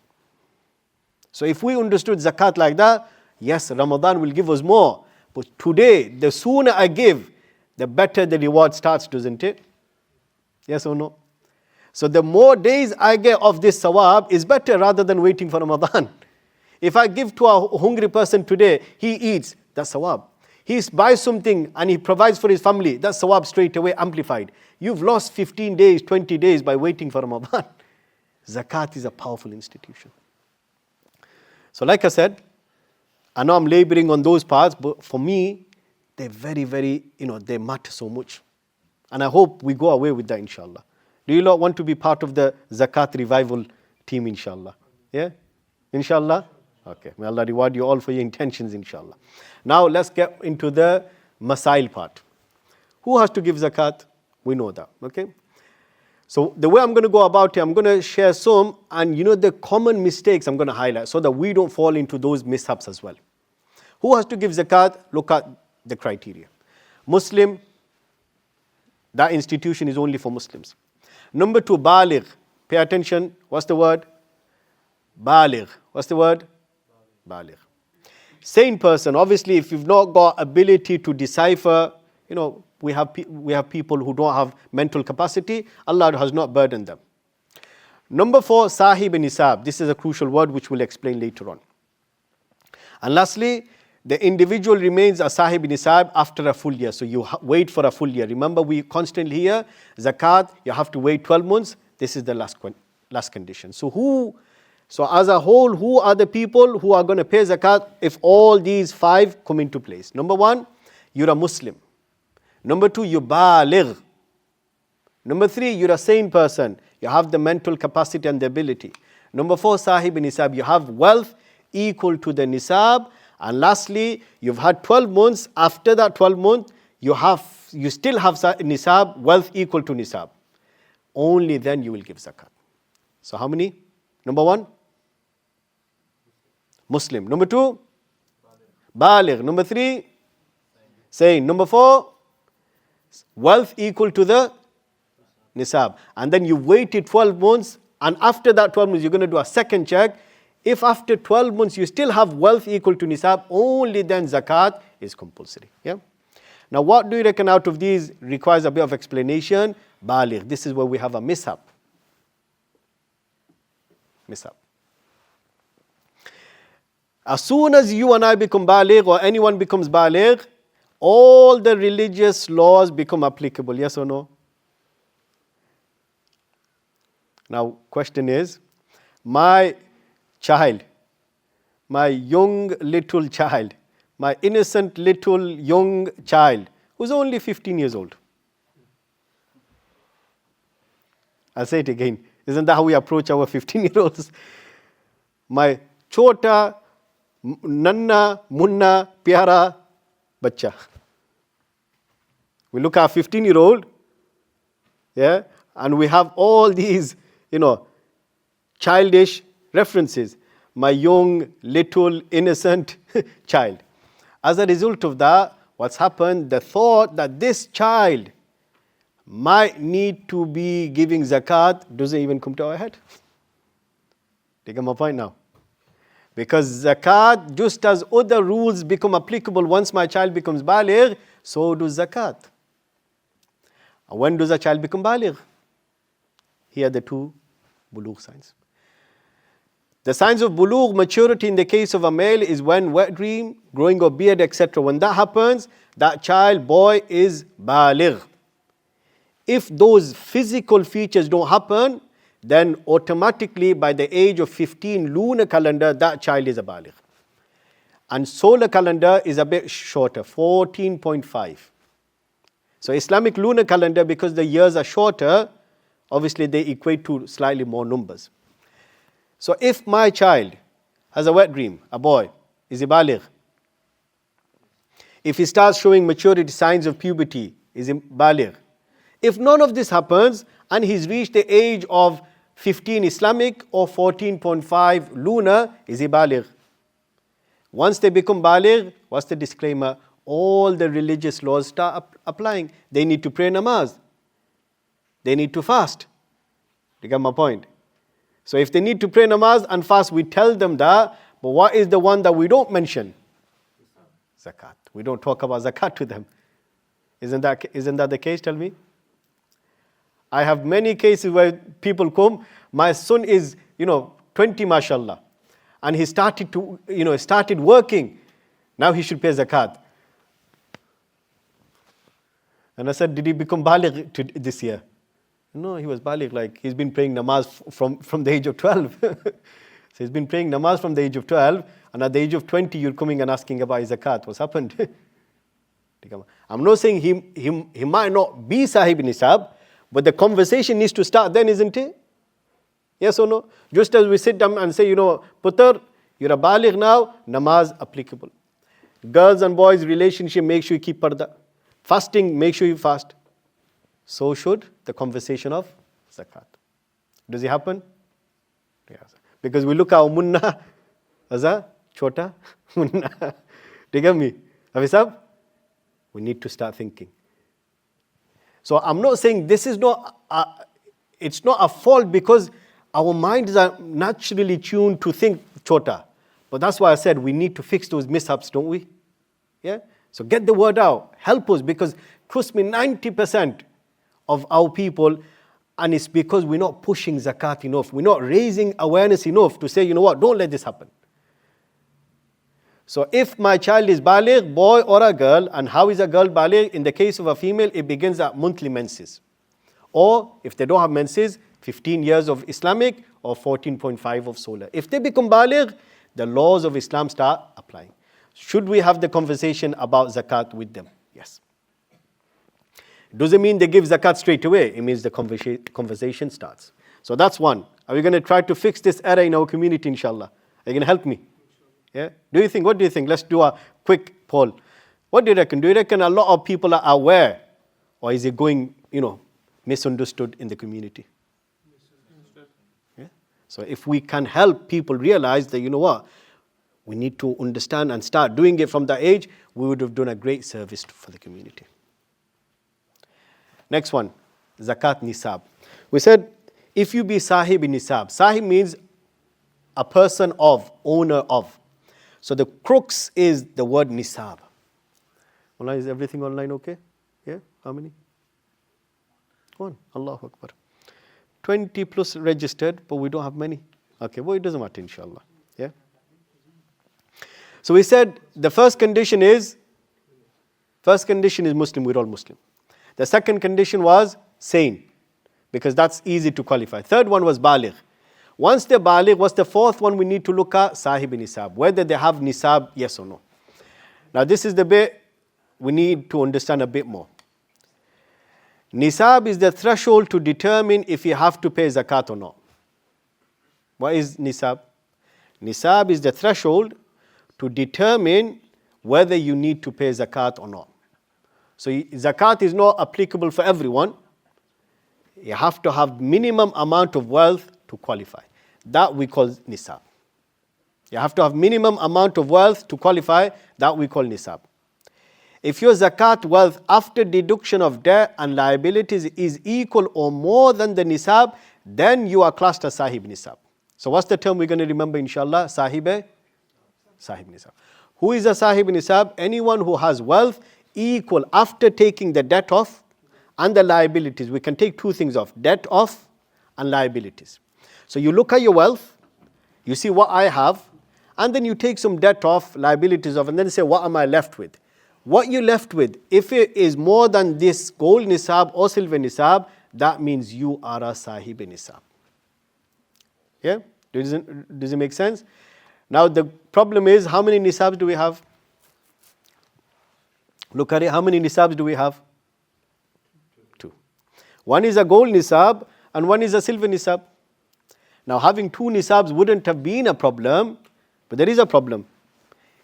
So if we understood zakat like that, yes, Ramadan will give us more. But today, the sooner I give, the better the reward starts, doesn't it? Yes or no? So the more days I get of this sawab is better rather than waiting for Ramadan. If I give to a hungry person today, he eats, that's sawab. He buys something and he provides for his family, that's sawab straight away amplified. You've lost 15 days, 20 days by waiting for Ramadan. Zakat is a powerful institution. So like I said, I know I'm laboring on those parts, but for me, they're very, very, they matter so much. And I hope we go away with that, inshallah. Do you lot want to be part of the zakat revival team, inshallah? Yeah? Inshallah? Okay. May Allah reward you all for your intentions, inshallah. Now let's get into the masail part. Who has to give zakat? We know that, okay? So the way I'm going to go about it, I'm going to share some, and the common mistakes I'm going to highlight so that we don't fall into those mishaps as well. Who has to give zakat? Look at the criteria. Muslim, that institution is only for Muslims. Number 2, baligh. Pay attention. What's the word? Baligh. What's the word? Baligh. Sane person. Obviously, if you've not got ability to decipher, we have people who don't have mental capacity. Allah has not burdened them. Number 4, sahib nisab. This is a crucial word which we'll explain later on. And lastly, the individual remains a sahib nisab after a full year. So you wait for a full year. Remember, we constantly hear zakat, you have to wait 12 months. This is the last condition. So as a whole, who are the people who are going to pay zakat if all these 5 come into place? Number 1, you're a Muslim. Number 2, you're baligh. Number 3, you're a sane person. You have the mental capacity and the ability. Number 4, sahib nisab. You have wealth equal to the nisab. And lastly, you've had 12 months. After that 12 months, you still have nisab, wealth equal to nisab. Only then you will give zakat. So how many? Number 1, Muslim. Number 2, baligh. Number 3, sane. Number 4, wealth equal to the nisab. And then you waited 12 months, and after that 12 months, you're going to do a second check. If after 12 months you still have wealth equal to nisab, only then zakat is compulsory. Yeah. Now, what do you reckon out of these requires a bit of explanation? Baligh. This is where we have a mishap. Mishap. As soon as you and I become baligh, or anyone becomes baligh, all the religious laws become applicable. Yes or no? Now, question is, my child, my young little child, my innocent little young child, who's only 15 years old. I'll say it again. Isn't that how we approach our 15-year-olds? My chota, nanna, munna, pyara, bacha. We look at a 15-year-old, yeah, and we have all these, childish references. My young, little, innocent child. As a result of that, what's happened, the thought that this child might need to be giving zakat doesn't even come to our head. Do you get my point now? Because zakat, just as other rules become applicable once my child becomes baligh, so does zakat. And when does a child become baligh? Here are the two bulugh signs. The signs of bulugh, maturity in the case of a male, is when wet dream, growing of beard, etc. When that happens, that child, boy, is baligh. If those physical features don't happen, then automatically by the age of 15 lunar calendar, that child is a baligh. And solar calendar is a bit shorter, 14.5. So Islamic lunar calendar, because the years are shorter, obviously they equate to slightly more numbers. So if my child has a wet dream, a boy, is he baligh? If he starts showing maturity signs of puberty, is he baligh? If none of this happens and he's reached the age of 15 Islamic or 14.5 lunar, is he baligh? Once they become baligh, what's the disclaimer? All the religious laws start applying. They need to pray namaz. They need to fast. You get my point? So if they need to pray namaz and fast, we tell them that. But what is the one that we don't mention? Zakat. We don't talk about zakat to them. Isn't that the case? Tell me. I have many cases where people come, my son is, 20 mashallah. And he started working. Now he should pay zakat. And I said, did he become baligh this year? No, he was baligh, like he's been praying namaz from the age of 12. So he's been praying namaz from the age of 12, and at the age of 20, you're coming and asking about his zakat. What's happened? I'm not saying he might not be sahib nisab, but the conversation needs to start then, isn't it? Yes or no? Just as we sit down and say, putar, you're a baligh now, namaz applicable. Girls and boys relationship, make sure you keep parda. Fasting, make sure you fast. So should the conversation of zakat. Does it happen? Yes. Because we look at munna as a chota munna. Do you get me? Afisab? We need to start thinking. So I'm not saying this is it's not a fault, because our minds are naturally tuned to think chota. But that's why I said we need to fix those mishaps, don't we? Yeah? So get the word out. Help us, because trust me, 90% of our people, and it's because we're not pushing zakat enough. We're not raising awareness enough to say, don't let this happen. So if my child is baligh, boy or a girl, and how is a girl baligh? In the case of a female, it begins at monthly menses. Or if they don't have menses, 15 years of Islamic or 14.5 of solar. If they become baligh, the laws of Islam start applying. Should we have the conversation about zakat with them? Yes. Doesn't mean they give zakat straight away. It means the conversation starts. So that's one. Are we going to try to fix this error in our community, inshallah? Are you going to help me? Yeah? What do you think? Let's do a quick poll. What do you reckon? Do you reckon a lot of people are aware? Or is it going, misunderstood in the community? Yeah? So if we can help people realize that, we need to understand and start doing it from that age, we would have done a great service for the community. Next one, zakat nisab. We said, if you be sahib nisab, sahib means a person of, owner of. So the crux is the word nisab. Mullah, is everything online okay? Yeah? How many? One. Allahu Akbar. 20 plus registered, but we don't have many. Okay, well, it doesn't matter, inshallah. Yeah? So we said the first condition is Muslim, we're all Muslim. The second condition was sane, because that's easy to qualify. Third one was baligh. Once they're baligh, what's the fourth one we need to look at? Sahib nisab, whether they have nisab, yes or no. Now this is the bit we need to understand a bit more. Nisab is the threshold to determine if you have to pay zakat or not. What is nisab? Nisab is the threshold to determine whether you need to pay zakat or not. So zakat is not applicable for everyone. You have to have minimum amount of wealth to qualify. That we call nisab. You have to have minimum amount of wealth to qualify. That we call nisab. If your zakat wealth after deduction of debt and liabilities is equal or more than the nisab, then you are classed as sahib nisab. So what's the term we're going to remember, inshallah? Sahib nisab. Who is a sahib nisab? Anyone who has wealth equal after taking the debt off and the liabilities. We can take two things off, debt off and liabilities. So you look at your wealth, you see what I have, and then you take some debt off, liabilities off, and then say, what am I left with? What you're left with, if it is more than this gold nisab or silver nisab, that means you are a sahib nisab. Yeah? Does it make sense? Now the problem is, how many nisabs do we have? Look at it, how many nisabs do we have? Two. One is a gold nisab and one is a silver nisab. Now having two nisabs wouldn't have been a problem, but there is a problem.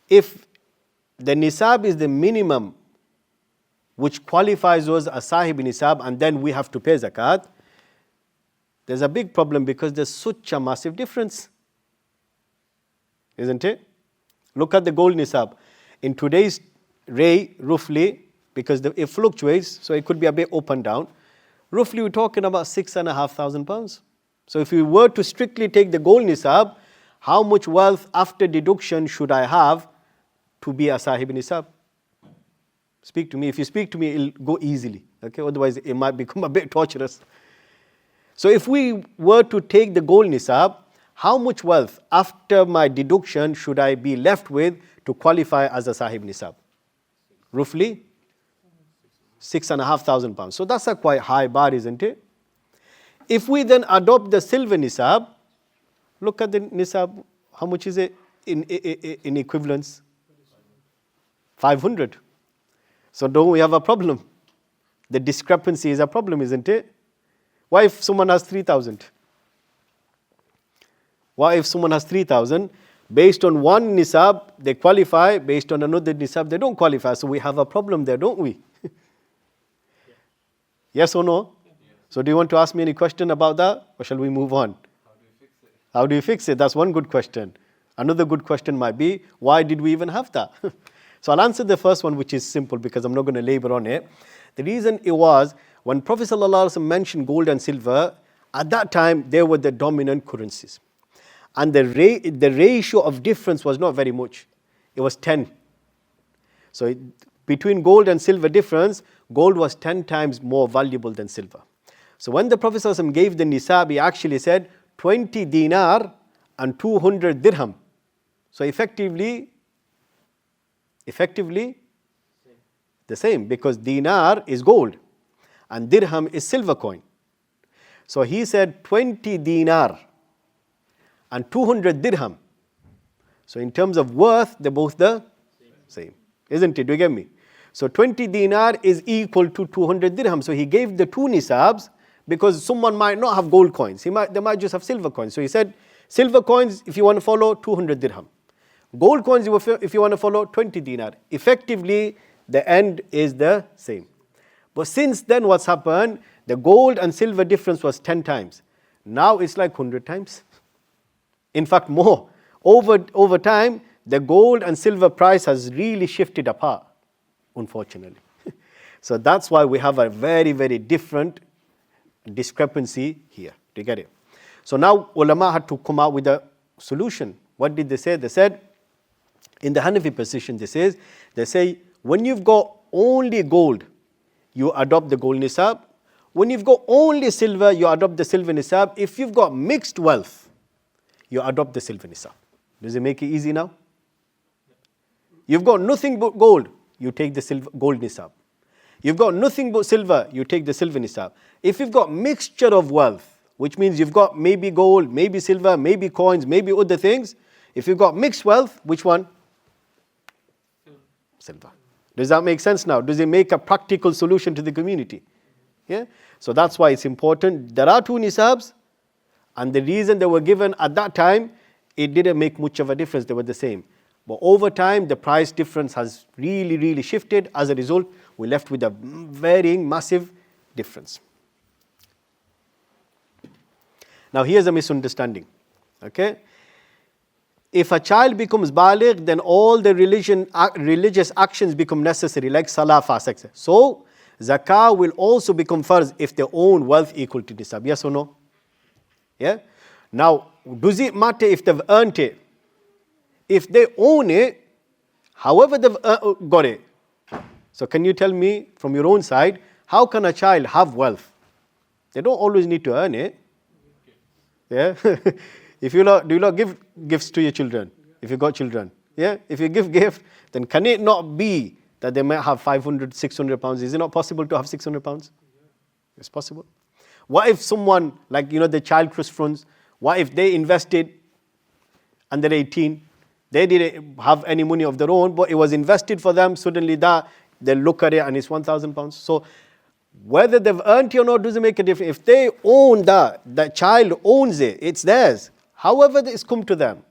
If the nisab is the minimum which qualifies us as sahib nisab, and then we have to pay zakat, there's a big problem because there's such a massive difference. Isn't it? Look at the gold nisab. In today's rate, roughly, because it fluctuates, so it could be a bit up and down, roughly we're talking about £6,500. So if we were to strictly take the gold nisab, how much wealth after deduction should I have to be a sahib nisab? Speak to me. If you speak to me, it'll go easily. Okay, otherwise it might become a bit torturous. So if we were to take the gold nisab, how much wealth after my deduction should I be left with to qualify as a sahib nisab? Roughly £6,500. So that's a quite high bar, isn't it? If we then adopt the silver nisab, look at the nisab, how much is it in equivalence? 500. So don't we have a problem? The discrepancy is a problem, isn't it? What if someone has 3,000? What if someone has 3,000? Based on one nisab, they qualify. Based on another nisab, they don't qualify. So we have a problem there, don't we? Yes or no? So do you want to ask me any question about that? Or shall we move on? How do you fix it? That's one good question. Another good question might be, why did we even have that? So I'll answer the first one, which is simple because I'm not going to labor on it. The reason it was, when Prophet ﷺ mentioned gold and silver, at that time they were the dominant currencies. And the ratio of difference was not very much. It was 10. So between gold and silver difference, gold was 10 times more valuable than silver. So when the Prophet ﷺ gave the nisab, he actually said 20 dinar and 200 dirham. So effectively the same, because dinar is gold and dirham is silver coin. So he said 20 dinar and 200 dirham. So in terms of worth, they're both the same. Isn't it? Do you get me? So 20 dinar is equal to 200 dirham. So he gave the two nisabs because someone might not have gold coins. They might just have silver coins. So he said, silver coins, if you want to follow, 200 dirham. Gold coins, if you want to follow, 20 dinar. Effectively, the end is the same. But since then, what's happened? The gold and silver difference was 10 times. Now it's like 100 times. In fact, more. Over time, the gold and silver price has really shifted apart, unfortunately. So that's why we have a very, very different discrepancy here. Do you get it? So now ulama had to come out with a solution. What did they say? They said, in the Hanafi position, they say, when you've got only gold, you adopt the gold nisab. When you've got only silver, you adopt the silver nisab. If you've got mixed wealth, you adopt the silver nisab. Does it make it easy now? You've got nothing but gold, you take the silver, gold nisab. You've got nothing but silver, you take the silver nisab. If you've got mixture of wealth, which means you've got maybe gold, maybe silver, maybe coins, maybe other things. If you've got mixed wealth, which one? Silver. Does that make sense now? Does it make a practical solution to the community? Yeah? So that's why it's important. There are two nisabs, and the reason they were given at that time, it didn't make much of a difference. They were the same. But over time, the price difference has really, really shifted. As a result, we're left with a varying, massive difference. Now, here's a misunderstanding. Okay? If a child becomes baligh, then all the religious actions become necessary, like salah, fast, etc. So, zakah will also become farz if they own wealth equal to nisab. Yes or no? Yeah? Now, does it matter if they've earned it? If they own it, however they've got it. So can you tell me from your own side, how can a child have wealth? They don't always need to earn it. Yeah? If do you not give gifts to your children? If you've got children. Yeah? If you give gift, then can it not be that they might have 500, 600 pounds? Is it not possible to have 600 pounds? It's possible. What if someone, like, the child trust funds, what if they invested under 18, they didn't have any money of their own, but it was invested for them, suddenly they look at it and it's 1,000 pounds. So whether they've earned it or not doesn't make a difference. If they own that child owns it, it's theirs. However it's come to them,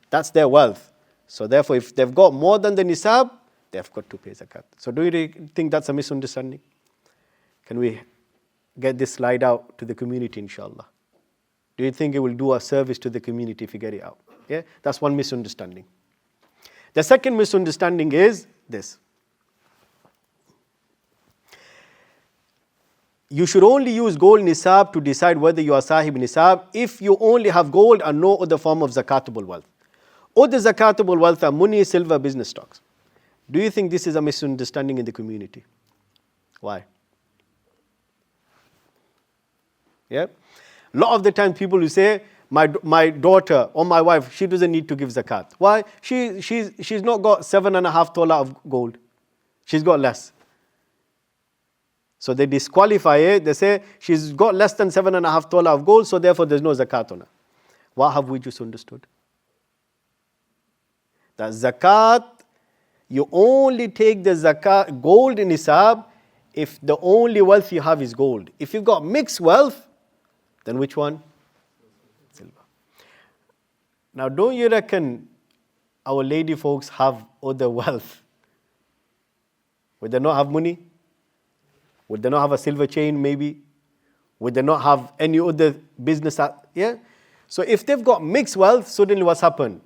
that's their wealth. So therefore, if they've got more than the nisab, they've got to pay zakat. So do you think that's a misunderstanding? Can we get this slide out to the community, inshallah? Do you think it will do a service to the community if you get it out? Yeah, that's one misunderstanding. The second misunderstanding is this. You should only use gold nisab to decide whether you are sahib nisab if you only have gold and no other form of zakatable wealth. Other zakatable wealth are money, silver, business stocks. Do you think this is a misunderstanding in the community? Why? Yeah? A lot of the time people will say, my daughter or my wife, she doesn't need to give zakat. Why? She's not got 7.5 tola of gold. She's got less. So they disqualify it. They say she's got less than 7.5 tola of gold, so therefore there's no zakat on her. What have we just understood? That zakat, you only take the zakat, gold in nisab, if the only wealth you have is gold. If you've got mixed wealth, then which one? Silver. Now, don't you reckon our lady folks have other wealth? Would they not have money? Would they not have a silver chain maybe? Would they not have any other business? Yeah? So if they've got mixed wealth, suddenly what's happened?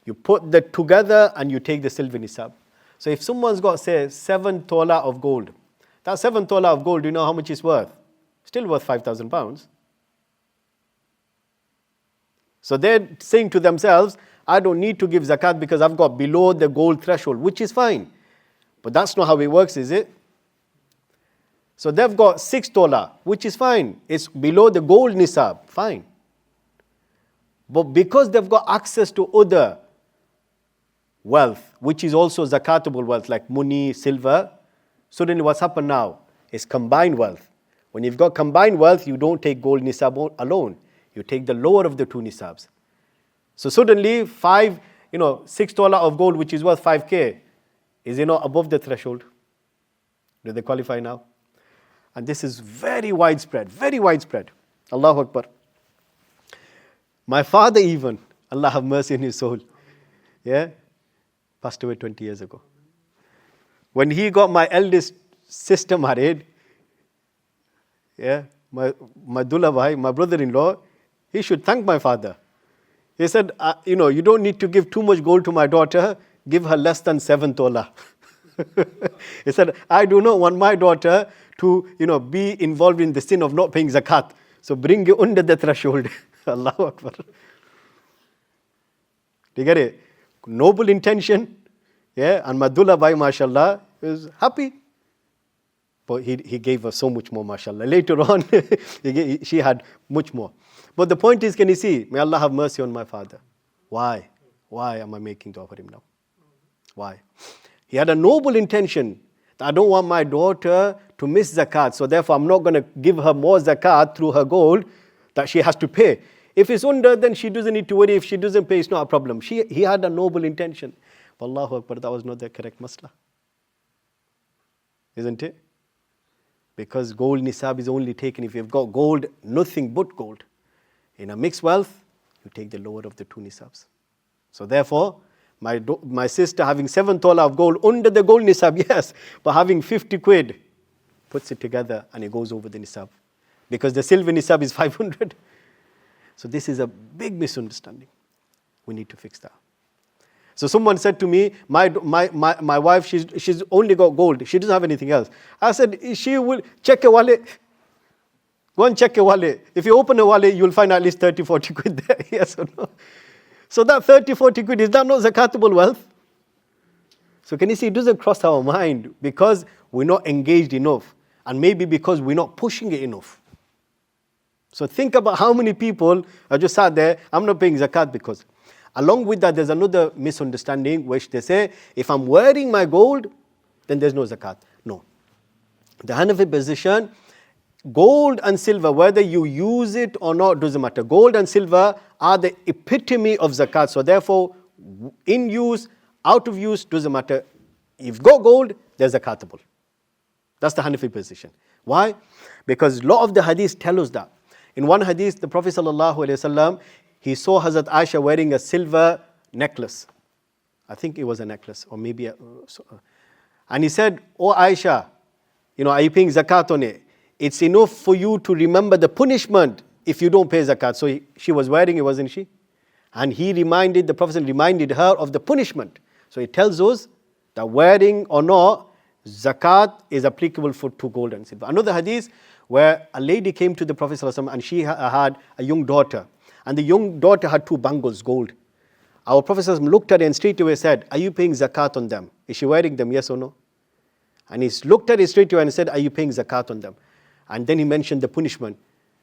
You put that together and you take the silver nisab. So if someone's got, say, 7 tola of gold, that 7 tola of gold, do you know how much it's worth? Still worth 5,000 pounds. So they're saying to themselves, I don't need to give zakat because I've got below the gold threshold, which is fine. But that's not how it works, is it? So they've got 6 tola, which is fine. It's below the gold nisab, fine. But because they've got access to other wealth, which is also zakatable wealth, like money, silver, suddenly what's happened now is combined wealth. When you've got combined wealth, you don't take gold nisab alone. You take the lower of the 2 nisabs. So suddenly 6 tola of gold, which is worth 5k, is above the threshold? Do they qualify now? And this is very widespread, very widespread. Allahu Akbar. My father even, Allah have mercy on his soul, passed away 20 years ago. When he got my eldest sister married, my Dullah Bhai, my brother-in-law, he should thank my father. He said, you don't need to give too much gold to my daughter, give her less than 7 tola. He said, I do not want my daughter to, be involved in the sin of not paying zakat. So bring you under the threshold. Allahu Akbar. Do you get it? Noble intention. Yeah, and Madullah Bhai, mashallah, was happy. But he gave her so much more, mashallah. Later on, she had much more. But the point is, can you see? May Allah have mercy on my father. Why? Why am I making dua for him now? Why? He had a noble intention. That I don't want my daughter to miss zakat. So therefore, I'm not going to give her more zakat through her gold that she has to pay. If it's under, then she doesn't need to worry. If she doesn't pay, it's not a problem. He had a noble intention. But Allahu Akbar, that was not the correct masla. Isn't it? Because gold nisab is only taken if you've got gold, nothing but gold. In a mixed wealth, you take the lower of the two nisabs. So therefore, my sister having 7 tola of gold under the gold nisab, yes, but having 50 quid, puts it together and it goes over the nisab. Because the silver nisab is 500. So this is a big misunderstanding. We need to fix that. So someone said to me, my wife, she's only got gold. She doesn't have anything else. I said, she will check a wallet. Go and check a wallet. If you open a wallet, you'll find at least 30, 40 quid there. Yes or no? So that 30, 40 quid, is that not zakatable wealth? So can you see, it doesn't cross our mind because we're not engaged enough. And maybe because we're not pushing it enough. So think about how many people are just sat there, I'm not paying zakat because. Along with that, there's another misunderstanding which they say, if I'm wearing my gold, then there's no zakat. No. The Hanafi position, gold and silver, whether you use it or not, doesn't matter. Gold and silver are the epitome of zakat. So therefore, in use, out of use, doesn't matter. If you've got gold, there's zakatable. That's the Hanafi position. Why? Because a lot of the hadiths tell us that. In one hadith, the Prophet ﷺ, he saw Hazrat Aisha wearing a silver necklace. I think it was a necklace, or maybe and he said, "Oh Aisha, are you paying zakat on it? It's enough for you to remember the punishment if you don't pay zakat." So she was wearing it, wasn't she? And the Prophet reminded her of the punishment. So it tells us that wearing or not, zakat is applicable to gold and silver. Another hadith where a lady came to the Prophet ﷺ and she had a young daughter. And the young daughter had 2 bangles, gold. Our Prophet ﷺ looked at her and straight away said, "Are you paying zakat on them? Is she wearing them, yes or no?" And he looked at her straight away and said, "Are you paying zakat on them?" And then he mentioned the punishment.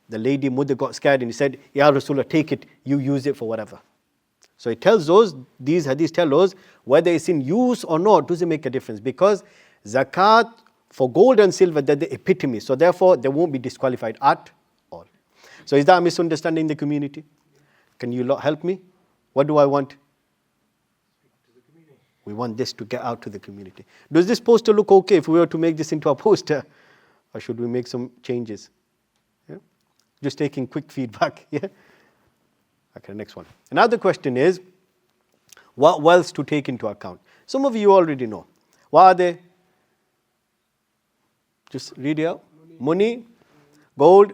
The lady mother got scared and he said, "Ya Rasulullah, take it, you use it for whatever." So it tells us, these hadiths tell us, whether it's in use or not, doesn't make a difference. Because zakat for gold and silver, they're the epitome. So therefore, they won't be disqualified at all. So is that a misunderstanding in the community? Can you lot help me? What do I want? We want this to get out to the community. Does this poster look okay if we were to make this into a poster? Or should we make some changes? Yeah? Just taking quick feedback. Yeah? Okay, next one. Another question is, what wealth to take into account? Some of you already know. What are they? Just read it out. Money, gold.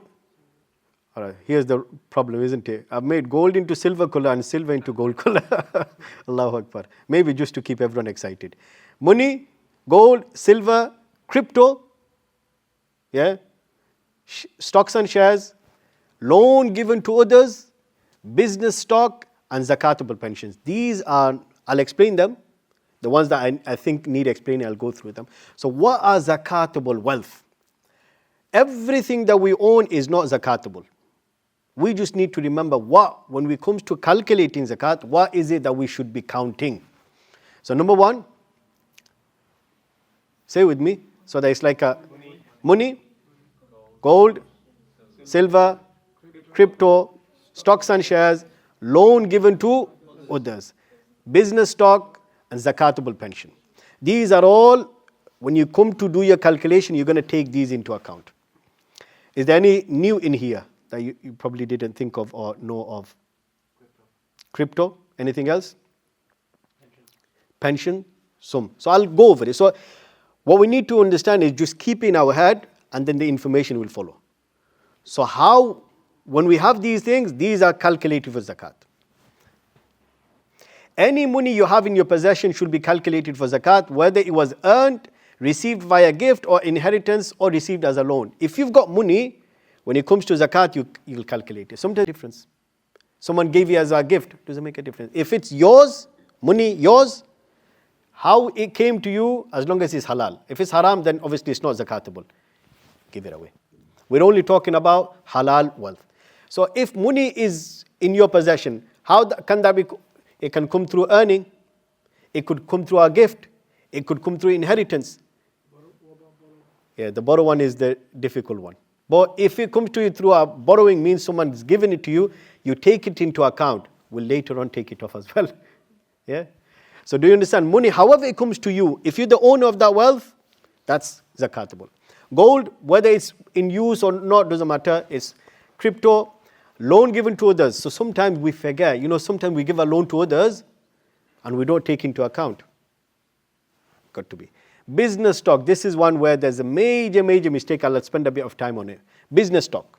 All right, here's the problem, isn't it? I've made gold into silver color and silver into gold color. Allahu Akbar. Maybe just to keep everyone excited. Money, gold, silver, crypto, yeah, stocks and shares, loan given to others, business stock, and zakatable pensions. These are, I'll explain them. The ones that I think need explaining, I'll go through them. So what are zakatable wealth? Everything that we own is not zakatable. We just need to remember when it comes to calculating zakat, what is it that we should be counting? So number 1, say with me, so that it's like a money, gold, silver, crypto, stocks and shares, loan given to others, business stock, and zakatable pension. These are all, when you come to do your calculation, you're going to take these into account. Is there any new in here that you probably didn't think of or know of? Crypto. Anything else? Pension. Some. So I'll go over it. So what we need to understand is just keep in our head and then the information will follow. So when we have these things, these are calculated for zakat. Any money you have in your possession should be calculated for zakat, whether it was earned, received via gift or inheritance, or received as a loan. If you've got money, when it comes to zakat, you'll calculate it. Sometimes difference. Someone gave you as a gift, doesn't make a difference. If it's yours, money yours, how it came to you, as long as it's halal. If it's haram, then obviously it's not zakatable. Give it away. We're only talking about halal wealth. So if money is in your possession, how can that be? It can come through earning. It could come through a gift. It could come through inheritance. Yeah, the borrow one is the difficult one. But if it comes to you through a borrowing, means someone's given it to you, you take it into account. We'll later on take it off as well. Yeah. So do you understand? Money, however it comes to you, if you're the owner of that wealth, that's zakatable. Gold, whether it's in use or not, doesn't matter. It's crypto, loan given to others. So sometimes we forget. Sometimes we give a loan to others and we don't take into account. Got to be. Business stock, this is one where there's a major mistake. I'll spend a bit of time on it. Business stock,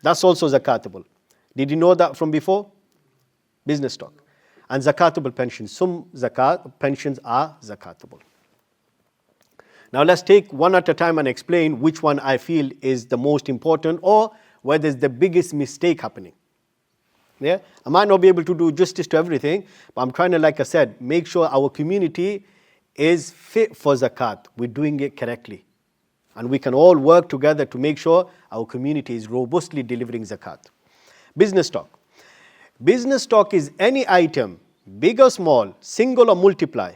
that's also zakatable. Did you know that from before? Business stock. And zakatable pensions. Some zakat pensions are zakatable. Now let's take one at a time and explain which one I feel is the most important, or where there's the biggest mistake happening. Yeah, I might not be able to do justice to everything, but I'm trying to, like I said, make sure our community is fit for zakat. We're doing it correctly. And we can all work together to make sure our community is robustly delivering zakat. Business stock. Business stock is any item, big or small, single or multiply,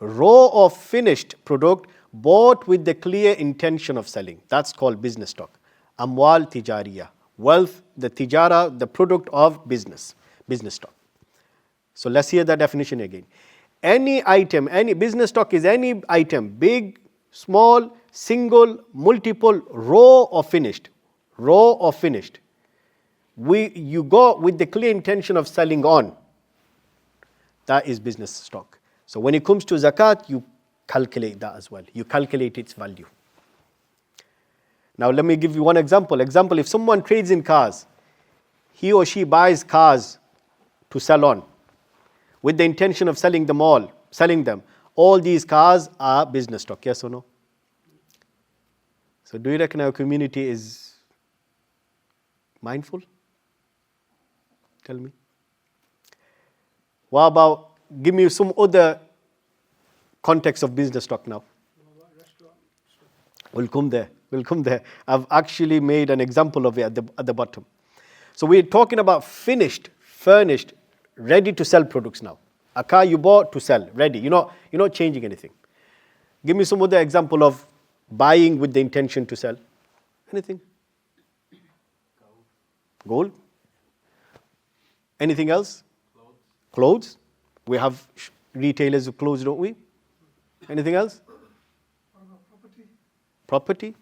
raw or finished product bought with the clear intention of selling. That's called business stock. Amwal tijariya. Wealth, the tijara, the product of business. Business stock. So let's hear that definition again. Any item, any business stock is any item, big, small, single, multiple, raw or finished. Raw or finished. You go with the clear intention of selling on. That is business stock. So when it comes to zakat, you calculate that as well. You calculate its value. Now let me give you one example. If someone trades in cars, he or she buys cars to sell on with the intention of selling them. All these cars are business stock, yes or no? So do you reckon our community is mindful? Tell me. What about, give me some other context of business stock now. We'll come there. I've actually made an example of it at the bottom. So we're talking about finished, furnished, ready to sell products now. A car you bought to sell, ready. You're not changing anything. Give me some other example of buying with the intention to sell. Anything? Gold. Anything else? Clothes. We have retailers of clothes, don't we? Anything else? Property.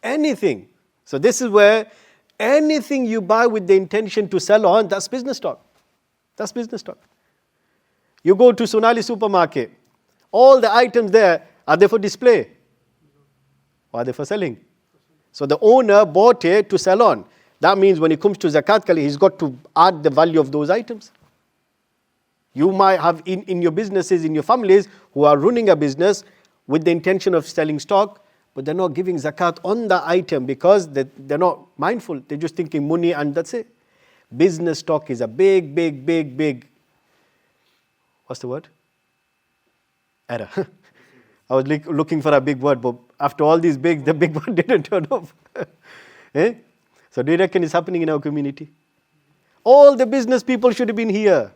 Anything. So this is where anything you buy with the intention to sell on, that's business stock. That's business stock. You go to Sonali supermarket, all the items there, are they for display? Or are they for selling? So the owner bought it to sell on. That means when it comes to zakat, he's got to add the value of those items. You might have in your businesses, in your families, who are running a business with the intention of selling stock, but they're not giving zakat on the item because they're not mindful. They're just thinking money and that's it. Business stock is a big, what's the word? Error. I was looking for a big word, but after all these big, the big one didn't turn up. Eh? So do you reckon it's happening in our community? All the business people should have been here.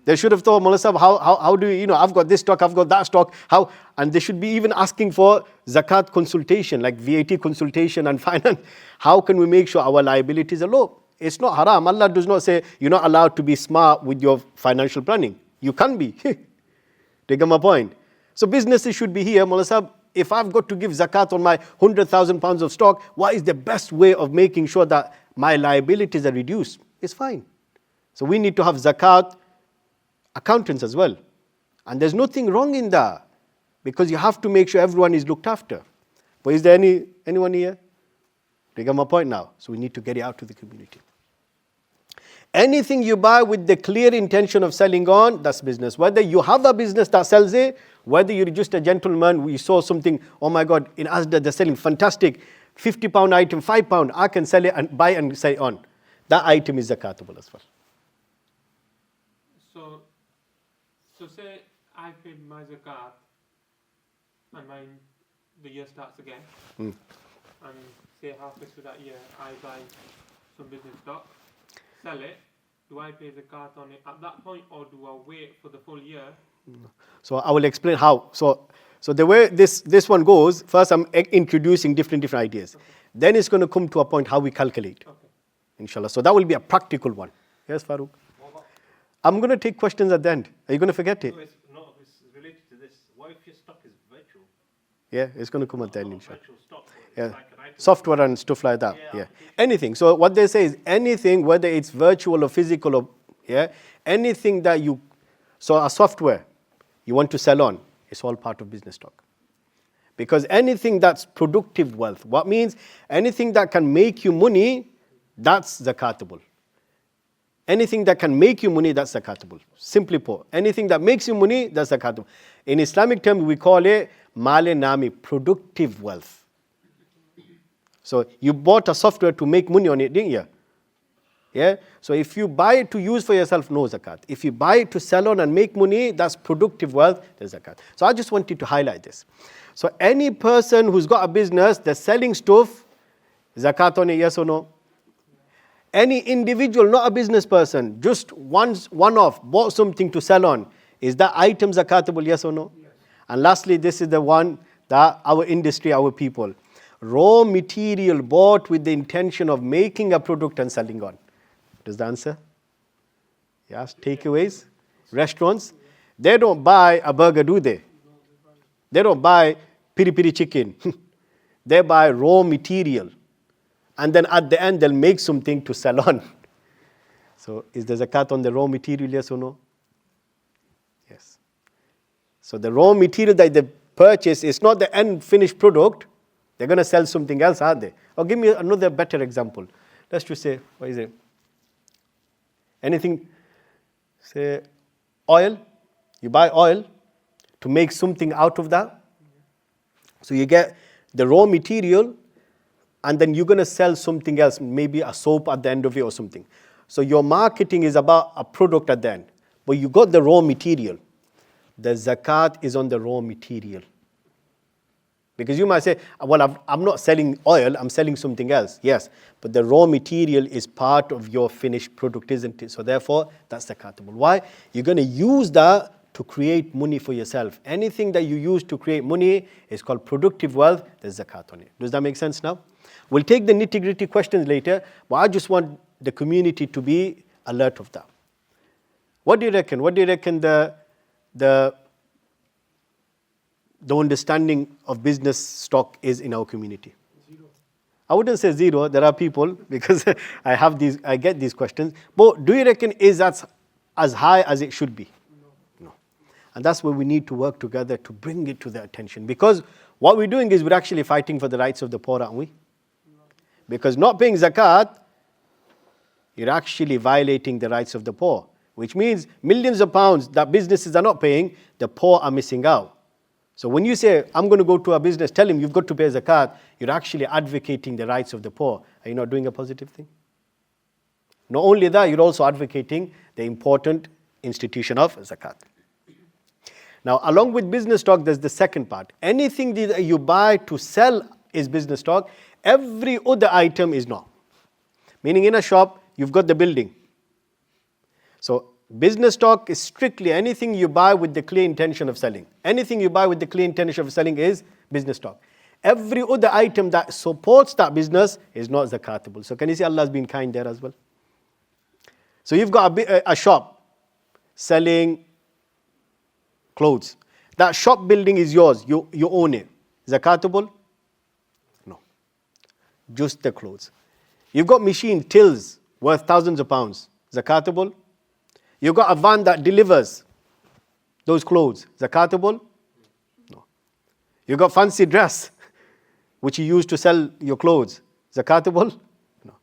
They should have thought, Mullah Sahib, how do you, I've got this stock, I've got that stock, how? And they should be even asking for zakat consultation, like VAT consultation and finance. How can we make sure our liabilities are low? It's not haram. Allah does not say you're not allowed to be smart with your financial planning. You can be. Take my point. So businesses should be here, Mullah Sahib, if I've got to give zakat on my 100,000 pounds of stock, what is the best way of making sure that my liabilities are reduced? It's fine. So we need to have zakat accountants as well. And there's nothing wrong in that, because you have to make sure everyone is looked after. But is there anyone here? You get my point now. So we need to get it out to the community. Anything you buy with the clear intention of selling on, that's business. Whether you have a business that sells it, whether you're just a gentleman, we saw something, oh my God, in Asda they're selling fantastic, £50 item, £5, I can sell it and buy and sell it on. That item is zakatable as well. So say I paid my zakat and the year starts again, and say halfway through that year I buy some business stock, sell it. Do I pay zakat on it at that point, or do I wait for the full year? So I will explain how. So the way this one goes, first I'm introducing different ideas. Okay. Then it's going to come to a point how we calculate. Okay. Inshallah. So that will be a practical one. Yes, Farooq? I'm going to take questions at the end. Are you going to forget it? No, it's related to this. What if your stock is virtual? Yeah, it's going to come at the end, inshallah. Virtual stock. Yeah. Like an item. Software and stuff like that. Yeah. Yeah. Anything. So what they say is anything, whether it's virtual or physical, or anything that so a software you want to sell on, it's all part of business stock. Because anything that's productive wealth, what means anything that can make you money, that's zakatable. Anything that can make you money, that's zakatable. Simply put, anything that makes you money, that's zakatable. In Islamic terms, we call it male nami, productive wealth. So you bought a software to make money on it, didn't you? Yeah. So if you buy it to use for yourself, no zakat. If you buy it to sell on and make money, that's productive wealth, there's zakat. So I just wanted to highlight this. So any person who's got a business, they're selling stuff, zakat on it, yes or no? Any individual, not a business person, just one-off, bought something to sell on, is that item zakatable, yes or no? Yes. And lastly, this is the one that our industry, our people, raw material bought with the intention of making a product and selling on. Does the answer? Yes, takeaways, restaurants, they don't buy a burger, do they? They don't buy piri piri chicken. They buy raw material. And then at the end, they'll make something to sell on. So is the zakat on the raw material, yes or no? Yes. So the raw material that they purchase is not the end finished product. They're going to sell something else, aren't they? Or give me another better example. Let's just say, what is it? Anything, say oil. You buy oil to make something out of that. So you get the raw material, and then you're going to sell something else, maybe a soap at the end of it or something. So your marketing is about a product at the end. But you got the raw material. The zakat is on the raw material. Because you might say, well, I'm not selling oil, I'm selling something else. Yes, but the raw material is part of your finished product, isn't it? So therefore, that's zakatable. Why? You're going to use that to create money for yourself. Anything that you use to create money is called productive wealth. There's zakat on it. Does that make sense now? We'll take the nitty-gritty questions later, but I just want the community to be alert of that. What do you reckon? What do you reckon the understanding of business stock is in our community? Zero. I wouldn't say zero. There are people, because I get these questions. But do you reckon is that as high as it should be? No. And that's where we need to work together to bring it to their attention. Because what we're doing is we're actually fighting for the rights of the poor, aren't we? Because not paying zakat, you're actually violating the rights of the poor. Which means millions of pounds that businesses are not paying, the poor are missing out. So when you say, I'm going to go to a business, tell him you've got to pay zakat, you're actually advocating the rights of the poor. Are you not doing a positive thing? Not only that, you're also advocating the important institution of zakat. Now, along with business stock, there's the second part. Anything that you buy to sell is business stock. Every other item is not. Meaning in a shop, you've got the building. So business stock is strictly anything you buy with the clear intention of selling. Anything you buy with the clear intention of selling is business stock. Every other item that supports that business is not zakatable. So can you see Allah's been kind there as well? So you've got a shop selling clothes. That shop building is yours. You own it. Zakatable? No. Just the clothes. You've got machine, tills, worth thousands of pounds. Zakatable? You've got a van that delivers those clothes. Zakatable? No. You've got fancy dress, which you use to sell your clothes. Zakatable? No.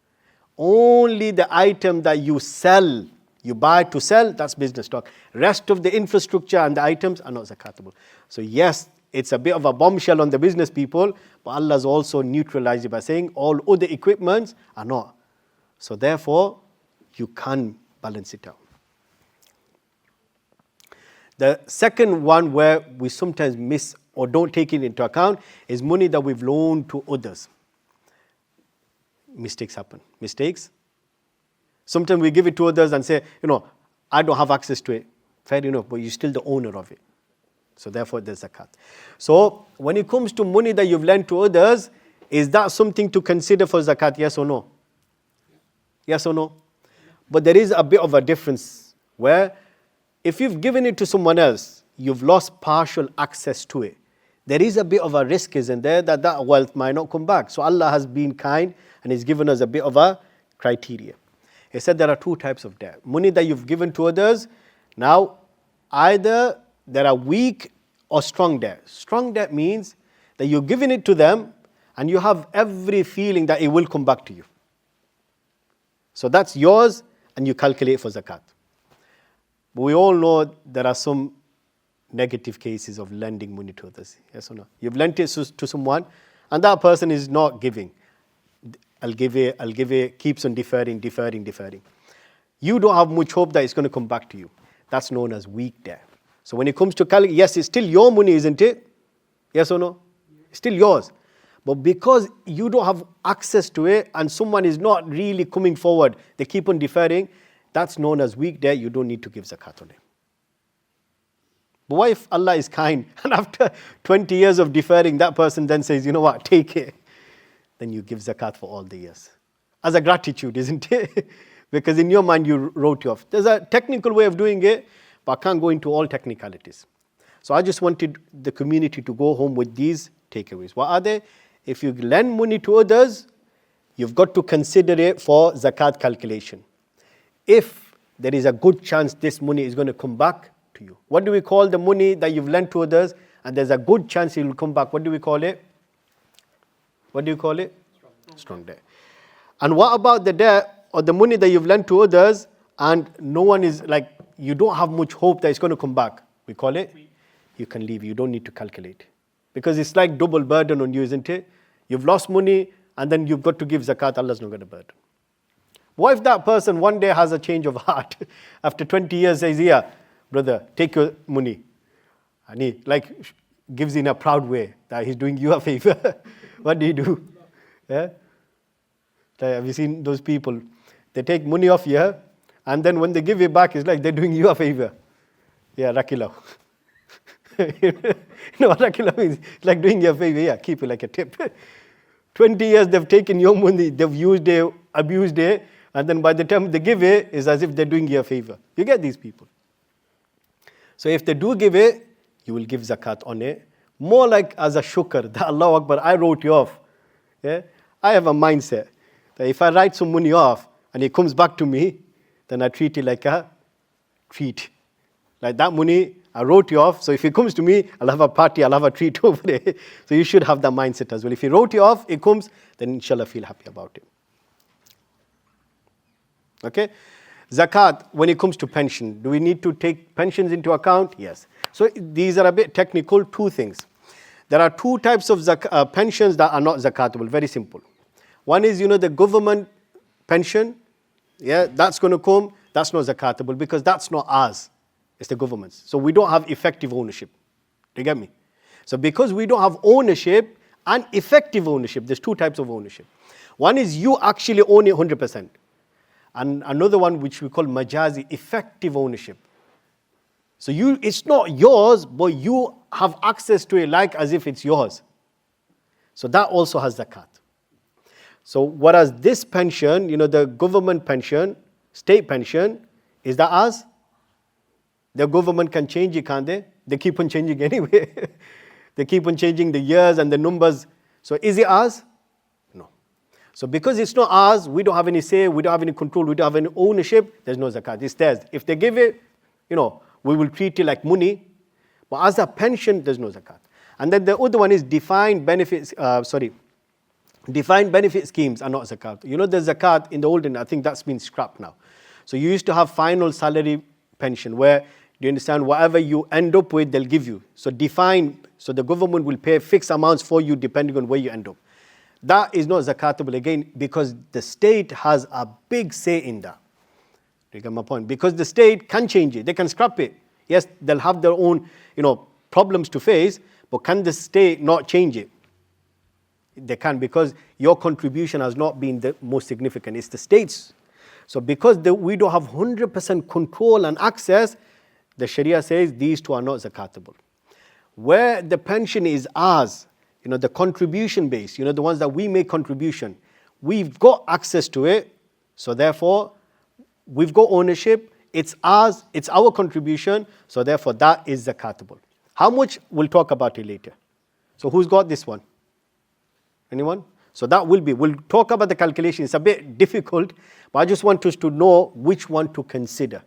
Only the item that you sell, you buy to sell, that's business stock. Rest of the infrastructure and the items are not zakatable. So yes, it's a bit of a bombshell on the business people, but Allah's also neutralized it by saying all other equipments are not. So therefore, you can balance it out. The second one where we sometimes miss or don't take it into account is money that we've loaned to others. Mistakes happen. Mistakes. Sometimes we give it to others and say, I don't have access to it. Fair enough, but you're still the owner of it. So therefore there's zakat. So when it comes to money that you've lent to others, is that something to consider for zakat, yes or no? Yes or no? But there is a bit of a difference where if you've given it to someone else, you've lost partial access to it. There is a bit of a risk, isn't there, that that wealth might not come back. So Allah has been kind and He's given us a bit of a criteria. He said there are two types of debt. Money that you've given to others. Now, either there are weak or strong debt. Strong debt means that you're giving it to them and you have every feeling that it will come back to you. So that's yours and you calculate for zakat. But we all know there are some negative cases of lending money to others. Yes or no? You've lent it to someone and that person is not giving. I'll give it, keeps on deferring. You don't have much hope that it's going to come back to you. That's known as weak debt. So when it comes to calculate, yes, it's still your money, isn't it? Yes or no? It's still yours. But because you don't have access to it and someone is not really coming forward, they keep on deferring, that's known as weak debt. You don't need to give zakat on it. But what if Allah is kind and after 20 years of deferring, that person then says, you know what, take it. Then you give zakat for all the years. As a gratitude, isn't it? Because in your mind you wrote it off. There's a technical way of doing it, but I can't go into all technicalities. So I just wanted the community to go home with these takeaways. What are they? If you lend money to others, you've got to consider it for zakat calculation. If there is a good chance this money is going to come back to you. What do we call the money that you've lent to others and there's a good chance it will come back? What do we call it? What do you call it? Strong debt. And what about the debt or the money that you've lent to others and no one is like, you don't have much hope that it's going to come back? We call it? You can leave. You don't need to calculate. Because it's like double burden on you, isn't it? You've lost money and then you've got to give zakat. Allah's not going to burden. What if that person one day has a change of heart? After 20 years says, yeah, brother, take your money. And he gives in a proud way that he's doing you a favor. What do you do? Yeah? Have you seen those people? They take money off you and then when they give it back, it's like they're doing you a favor. Yeah, Rakila. You know what Rakila means? It's like doing you a favor. Yeah, keep it like a tip. 20 years they've taken your money, they've used it, abused it, and then by the time they give it, it's as if they're doing you a favor. You get these people. So if they do give it, you will give zakat on it. More like as a shukr, that Allahu Akbar, I wrote you off. Yeah? I have a mindset that if I write some money off and it comes back to me, then I treat it like a treat. Like that money, I wrote you off, so if it comes to me, I'll have a party, I'll have a treat over there. So you should have that mindset as well. If he wrote you off, it comes, then inshallah feel happy about it. Okay? Zakat, when it comes to pension, do we need to take pensions into account? Yes. So these are a bit technical, two things. There are two types of pensions that are not zakatable, very simple. One is, the government pension, yeah, that's going to come, that's not zakatable because that's not ours, it's the government's. So we don't have effective ownership. Do you get me? So because we don't have ownership and effective ownership, there's two types of ownership. One is you actually own it 100%. And another one which we call majazi, effective ownership. So it's not yours, but you have access to it like as if it's yours. So that also has zakat. So whereas this pension, the government pension, state pension, is that ours? The government can change it, can't they? They keep on changing anyway. They keep on changing the years and the numbers. So is it ours? No. So because it's not ours, we don't have any say, we don't have any control, we don't have any ownership, there's no zakat. It's theirs. If they give it, we will treat it like money. But as a pension, there's no zakat. And then the other one is defined benefits, Defined benefit schemes are not zakat. You know the zakat in the olden, I think that's been scrapped now. So you used to have final salary pension where, do you understand, whatever you end up with, they'll give you. So defined, so the government will pay fixed amounts for you depending on where you end up. That is not zakatable again because the state has a big say in that. You get my point? Because the state can change it, they can scrap it. Yes, they'll have their own, problems to face, but can the state not change it? They can, because your contribution has not been the most significant. It's the state's. So because we don't have 100% control and access, the Sharia says these two are not zakatable. Where the pension is ours, the contribution base, the ones that we make contribution, we've got access to it. So therefore, we've got ownership. It's ours. It's our contribution. So therefore, that is zakatable. How much? We'll talk about it later. So who's got this one? Anyone? So that we'll talk about the calculation. It's a bit difficult, but I just want us to know which one to consider.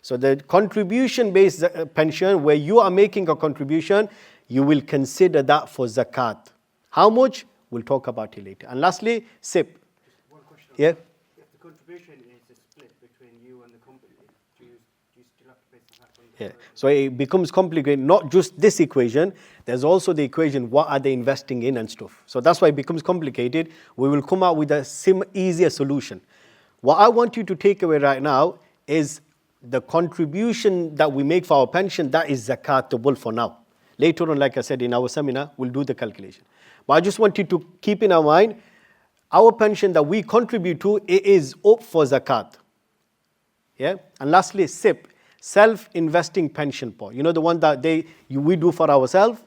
So the contribution-based pension, where you are making a contribution, you will consider that for zakat. How much? We'll talk about it later. And lastly, SIP. Just one question. Yeah? If the contribution is a split between you and the company, do you still have to pay zakat on Yeah. So it becomes complicated, not just this equation, there's also the equation, what are they investing in and stuff. So that's why it becomes complicated. We will come out with a easier solution. What I want you to take away right now is the contribution that we make for our pension, that is zakatable for now. Later on, like I said, in our seminar, we'll do the calculation. But I just want you to keep in our mind, our pension that we contribute to, it is up for zakat. Yeah? And lastly, SIP, self-investing pension pot. The one that we do for ourselves.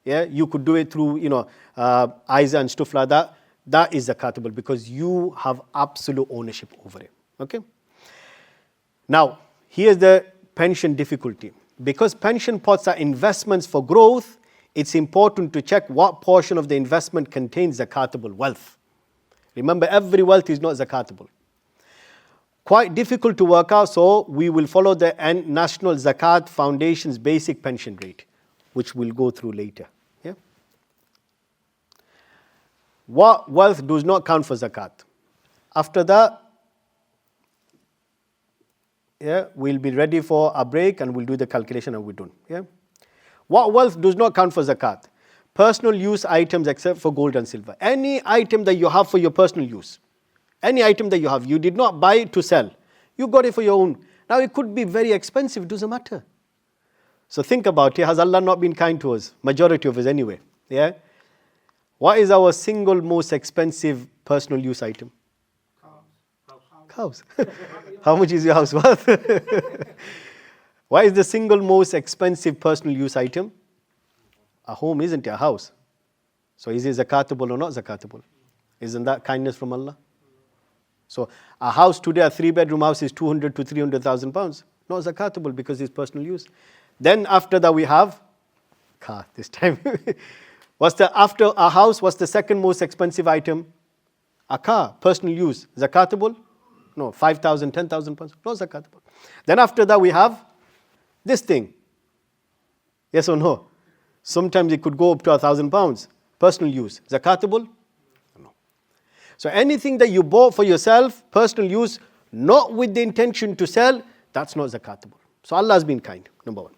Yeah? You could do it through, ISA and stuff like that. That is zakatable because you have absolute ownership over it. Okay? Now, here's the pension difficulty. Because pension pots are investments for growth, it's important to check what portion of the investment contains zakatable wealth. Remember, every wealth is not zakatable. Quite difficult to work out, so we will follow the National Zakat Foundation's basic pension rate, which we'll go through later. Yeah? What wealth does not count for zakat? After that, we'll be ready for a break and we'll do the calculation and we're done. Yeah? What wealth does not count for zakat? Personal use items except for gold and silver. Any item that you have for your personal use. Any item that you have, you did not buy it to sell. You got it for your own. Now it could be very expensive, it doesn't matter. So think about it, has Allah not been kind to us? Majority of us anyway. Yeah? What is our single most expensive personal use item? House. How much is your house worth? What is the single most expensive personal use item? A home, isn't it? A house. So is it zakatable or not zakatable? Isn't that kindness from Allah? So a house today, a 3-bedroom house is 200 to 300,000 pounds. Not zakatable because it's personal use. Then after that we have car this time. After a house, what's the second most expensive item? A car, personal use. Zakatable? No, 5,000, 10,000 pounds. No zakatable. Then after that we have this thing. Yes or no? Sometimes it could go up to 1,000 pounds. Personal use. Zakatable? No. So anything that you bought for yourself, personal use, not with the intention to sell, that's not zakatable. So Allah has been kind, number one.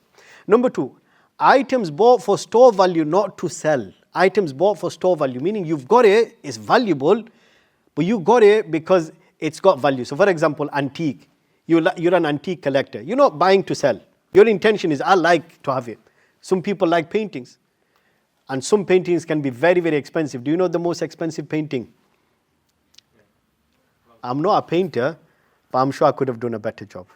Number two, items bought for store value, not to sell. Items bought for store value, meaning you've got it, it's valuable, but you got it because it's got value. So for example, antique. You're an antique collector. You're not buying to sell. Your intention is, I like to have it. Some people like paintings. And some paintings can be very, very expensive. Do you know the most expensive painting? I'm not a painter, but I'm sure I could have done a better job.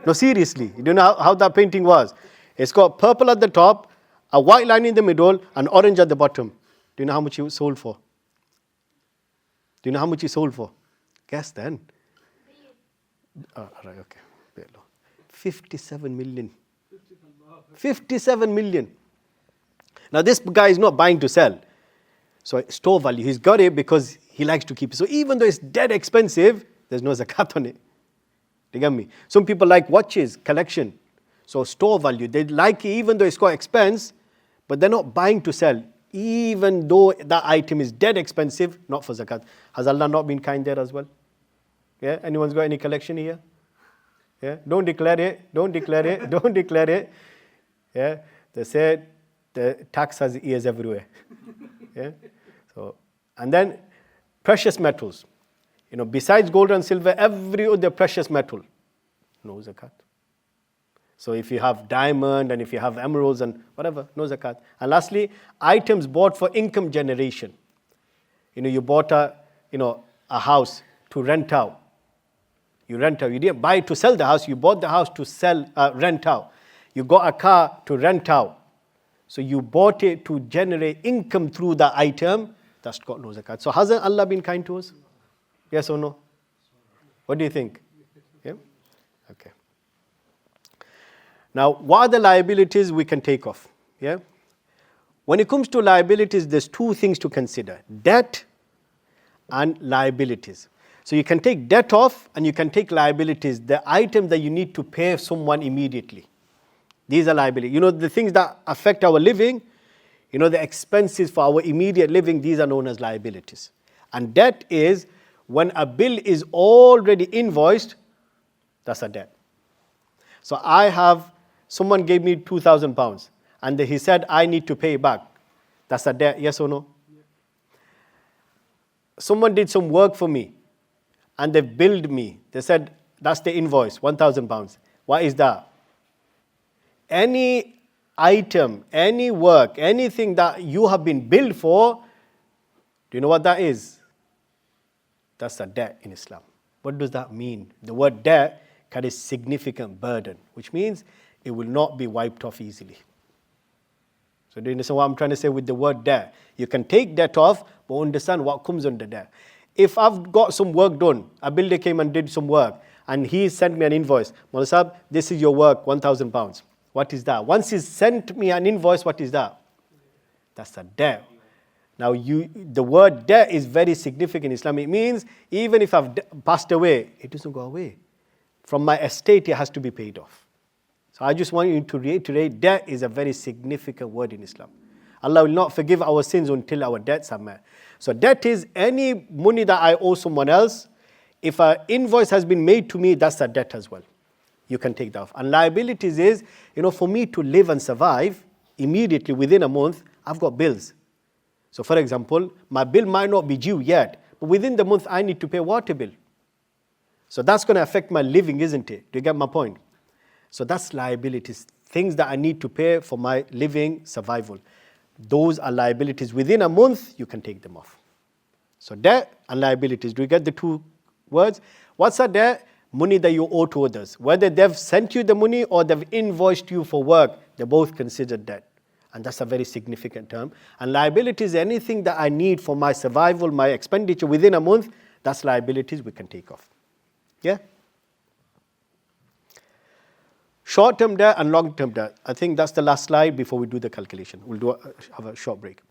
No, seriously. You don't know how that painting was. It's got purple at the top, a white line in the middle, and orange at the bottom. Do you know how much it sold for? Do you know how much it sold for? Guess then. Right, okay. 57 million. 57 million. Now this guy is not buying to sell. So store value, he's got it because he likes to keep it. So even though it's dead expensive, there's no zakat on it. Do you get me? Some people like watches, collection. So store value, they like it even though it's got expense, but they're not buying to sell. even though that item is dead expensive, not for zakat. Has Allah not been kind there as well? Yeah, anyone's got any collection here? Yeah, don't declare it, don't declare it, don't declare it. Yeah, they said the tax has ears everywhere. Yeah, so, and then precious metals. You know, besides gold and silver, every other precious metal, no zakat. So if you have diamond and if you have emeralds and whatever, no zakat. And lastly, items bought for income generation. You know, you bought a house to rent out. You rent out. You didn't buy it to sell the house. You bought the house to rent out. You got a car to rent out. So you bought it to generate income through the item. That's got no zakat. So hasn't Allah been kind to us? Yes or no? What do you think? Yeah? Okay. Now, what are the liabilities we can take off? Yeah? When it comes to liabilities, there's two things to consider. Debt and liabilities. So you can take debt off and you can take liabilities, the item that you need to pay someone immediately. These are liabilities. You know, the things that affect our living, you know, the expenses for our immediate living, these are known as liabilities. And debt is when a bill is already invoiced, that's a debt. So someone gave me £2,000 and he said I need to pay back. That's a debt, yes or no? Yeah. Someone did some work for me and they billed me. They said that's the invoice, £1,000. What is that? Any item, any work, anything that you have been billed for, do you know what that is? That's a debt in Islam. What does that mean? The word debt carries significant burden, which means it will not be wiped off easily. So do you understand what I'm trying to say with the word debt? You can take debt off, but understand what comes under debt. If I've got some work done, a builder came and did some work, and he sent me an invoice. Maulana Sahab, this is your work, £1,000. What is that? Once he sent me an invoice, what is that? That's a debt. Now, the word debt is very significant in Islam. It means even if I've passed away, it doesn't go away. From my estate, it has to be paid off. So I just want you to reiterate, debt is a very significant word in Islam. Allah will not forgive our sins until our debts are met. So debt is any money that I owe someone else. If an invoice has been made to me, that's a debt as well. You can take that off. And liabilities is, you know, for me to live and survive, immediately within a month, I've got bills. So for example, my bill might not be due yet, but within the month I need to pay water bill. So that's going to affect my living, isn't it? Do you get my point? So that's liabilities, things that I need to pay for my living survival. Those are liabilities. Within a month, you can take them off. So debt and liabilities. Do you get the two words? What's a debt? Money that you owe to others. Whether they've sent you the money or they've invoiced you for work, they're both considered debt. And that's a very significant term. And liability is anything that I need for my survival, my expenditure within a month. That's liabilities we can take off. Yeah? Short-term debt and long-term debt. I think that's the last slide before we do the calculation. We'll have a short break.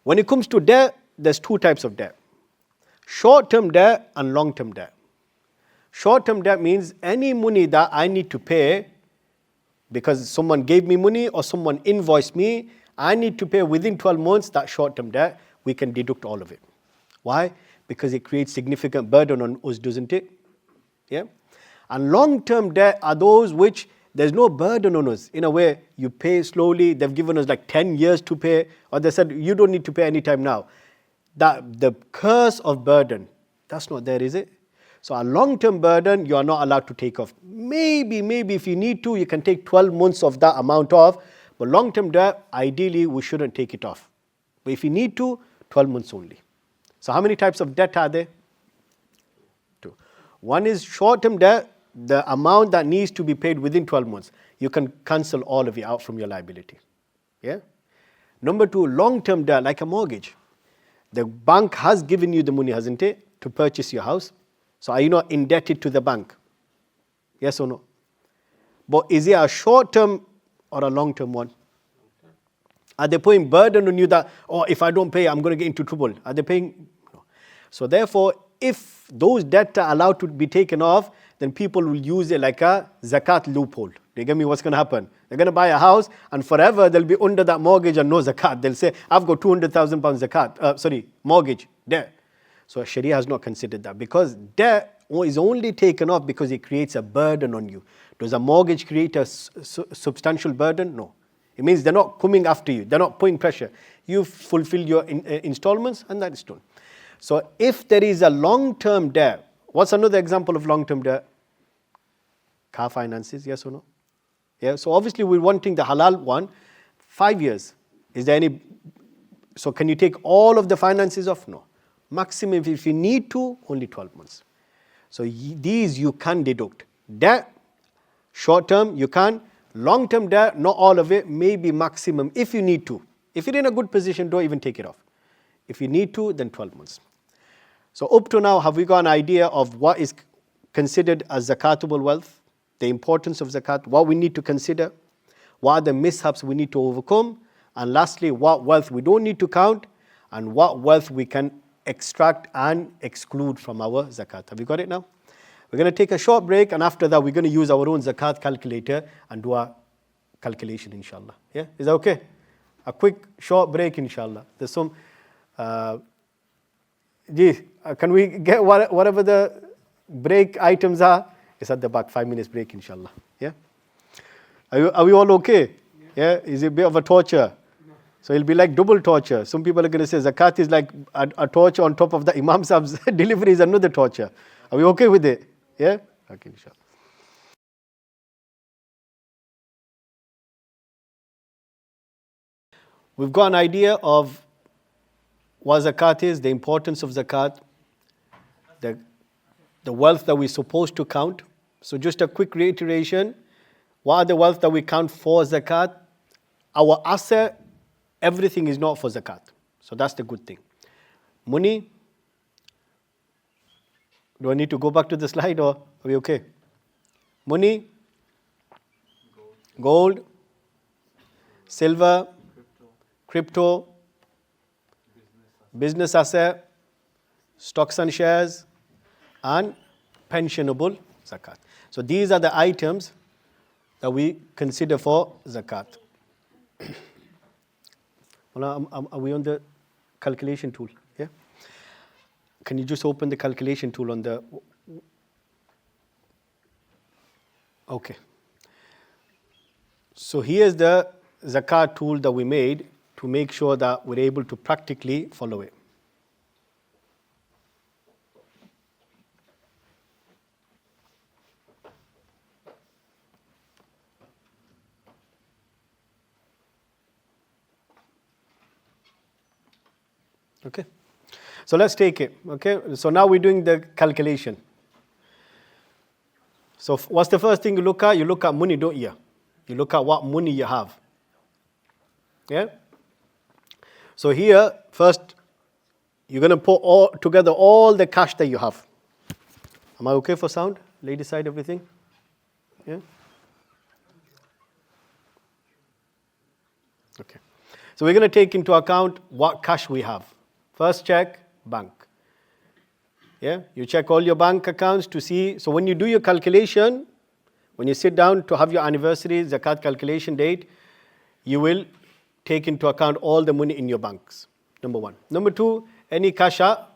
When it comes to debt, there's two types of debt. Short-term debt and long-term debt. Short-term debt means any money that I need to pay because someone gave me money or someone invoiced me, I need to pay within 12 months, that short-term debt, we can deduct all of it. Why? Because it creates significant burden on us, doesn't it? Yeah? And long-term debt are those which there's no burden on us. In a way, you pay slowly, they've given us like 10 years to pay, or they said, you don't need to pay anytime now. That the curse of burden, that's not there, is it? So a long-term burden, you are not allowed to take off. Maybe if you need to, you can take 12 months of that amount off. But long-term debt, ideally, we shouldn't take it off. But if you need to, 12 months only. So how many types of debt are there? Two. One is short-term debt, the amount that needs to be paid within 12 months. You can cancel all of it out from your liability. Yeah? Number two, long-term debt, like a mortgage. The bank has given you the money, hasn't it, to purchase your house. So are you not indebted to the bank? Yes or no? But is it a short-term or a long-term one? Are they putting burden on you that, oh, if I don't pay, I'm going to get into trouble? Are they paying? No. So therefore, if those debts are allowed to be taken off, then people will use it like a zakat loophole. Do you get me? What's going to happen? They're going to buy a house and forever they'll be under that mortgage and no zakat. They'll say, I've got 200,000 pounds zakat, mortgage, debt. So Sharia has not considered that, because debt is only taken off because it creates a burden on you. Does a mortgage create a substantial burden? No. It means they're not coming after you. They're not putting pressure. You fulfill your installments and that is done. So if there is a long-term debt, what's another example of long-term debt? Car finances, yes or no? Yeah. So obviously we're wanting the halal one. 5 years. Is there any? So can you take all of the finances off? No. Maximum, if you need to, only 12 months. So these you can deduct. Debt, short term, you can. Long term debt, not all of it, maybe maximum if you need to. If you're in a good position, don't even take it off. If you need to, then 12 months. So up to now, have we got an idea of what is considered as zakatable wealth? The importance of zakat, what we need to consider, what are the mishaps we need to overcome, and lastly, what wealth we don't need to count, and what wealth we can extract and exclude from our zakat. Have you got it now? We're going to take a short break, and after that we're going to use our own zakat calculator and do a calculation, inshallah. Yeah, is that okay? A quick short break, inshallah. There's some can we get whatever the break items are? It's at the back. 5 minutes break, inshallah. Yeah. Are we all okay? Yeah. Is it a bit of a torture? So it'll be like double torture. Some people are going to say zakat is like a torture on top of the Imam Sahib's delivery is another torture. Are we okay with it? Yeah? Okay, inshallah. We've got an idea of what zakat is, the importance of zakat, the wealth that we're supposed to count. So just a quick reiteration. What are the wealth that we count for zakat? Our asset, everything is not for zakat. So that's the good thing. Money. Do I need to go back to the slide or are we okay? Money, gold, silver, crypto, business asset, stocks and shares, and pensionable zakat. So these are the items that we consider for zakat. Are we on the calculation tool? Yeah? Can you just open the calculation tool on the... Okay. So here's the zakat tool that we made to make sure that we're able to practically follow it. Okay. So let's take it. Okay. So now we're doing the calculation. So what's the first thing you look at? You look at money, don't you? You look at what money you have. Yeah? So here, first, you're going to put together all the cash that you have. Am I okay for sound? Lady side, everything? Yeah? Okay. So we're going to take into account what cash we have. First check, bank. Yeah? You check all your bank accounts to see. So when you do your calculation, when you sit down to have your anniversary, zakat calculation date, you will take into account all the money in your banks. Number one. Number two, any cash at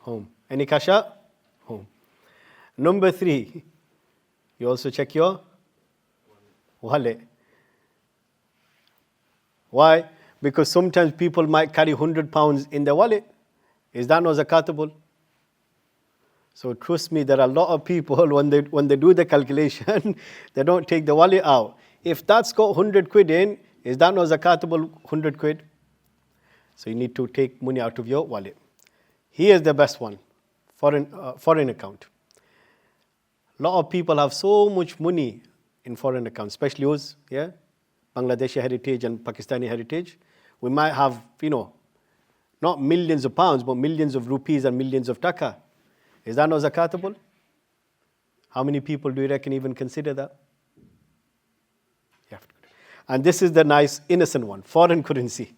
home. Any cash at home. Number three, you also check your wallet. Why? Because sometimes people might carry £100 in their wallet. Is that not zakatable? So trust me, there are a lot of people, when they do the calculation, they don't take the wallet out. If that's got 100 quid in, is that not zakatable 100 quid? So you need to take money out of your wallet. Here's the best one, foreign account. A lot of people have so much money in foreign accounts, especially us, yeah? Bangladeshi heritage and Pakistani heritage. We might have, not millions of pounds, but millions of rupees and millions of taka. Is that not zakatable? How many people do you reckon even consider that? Yeah. And this is the nice innocent one, foreign currency.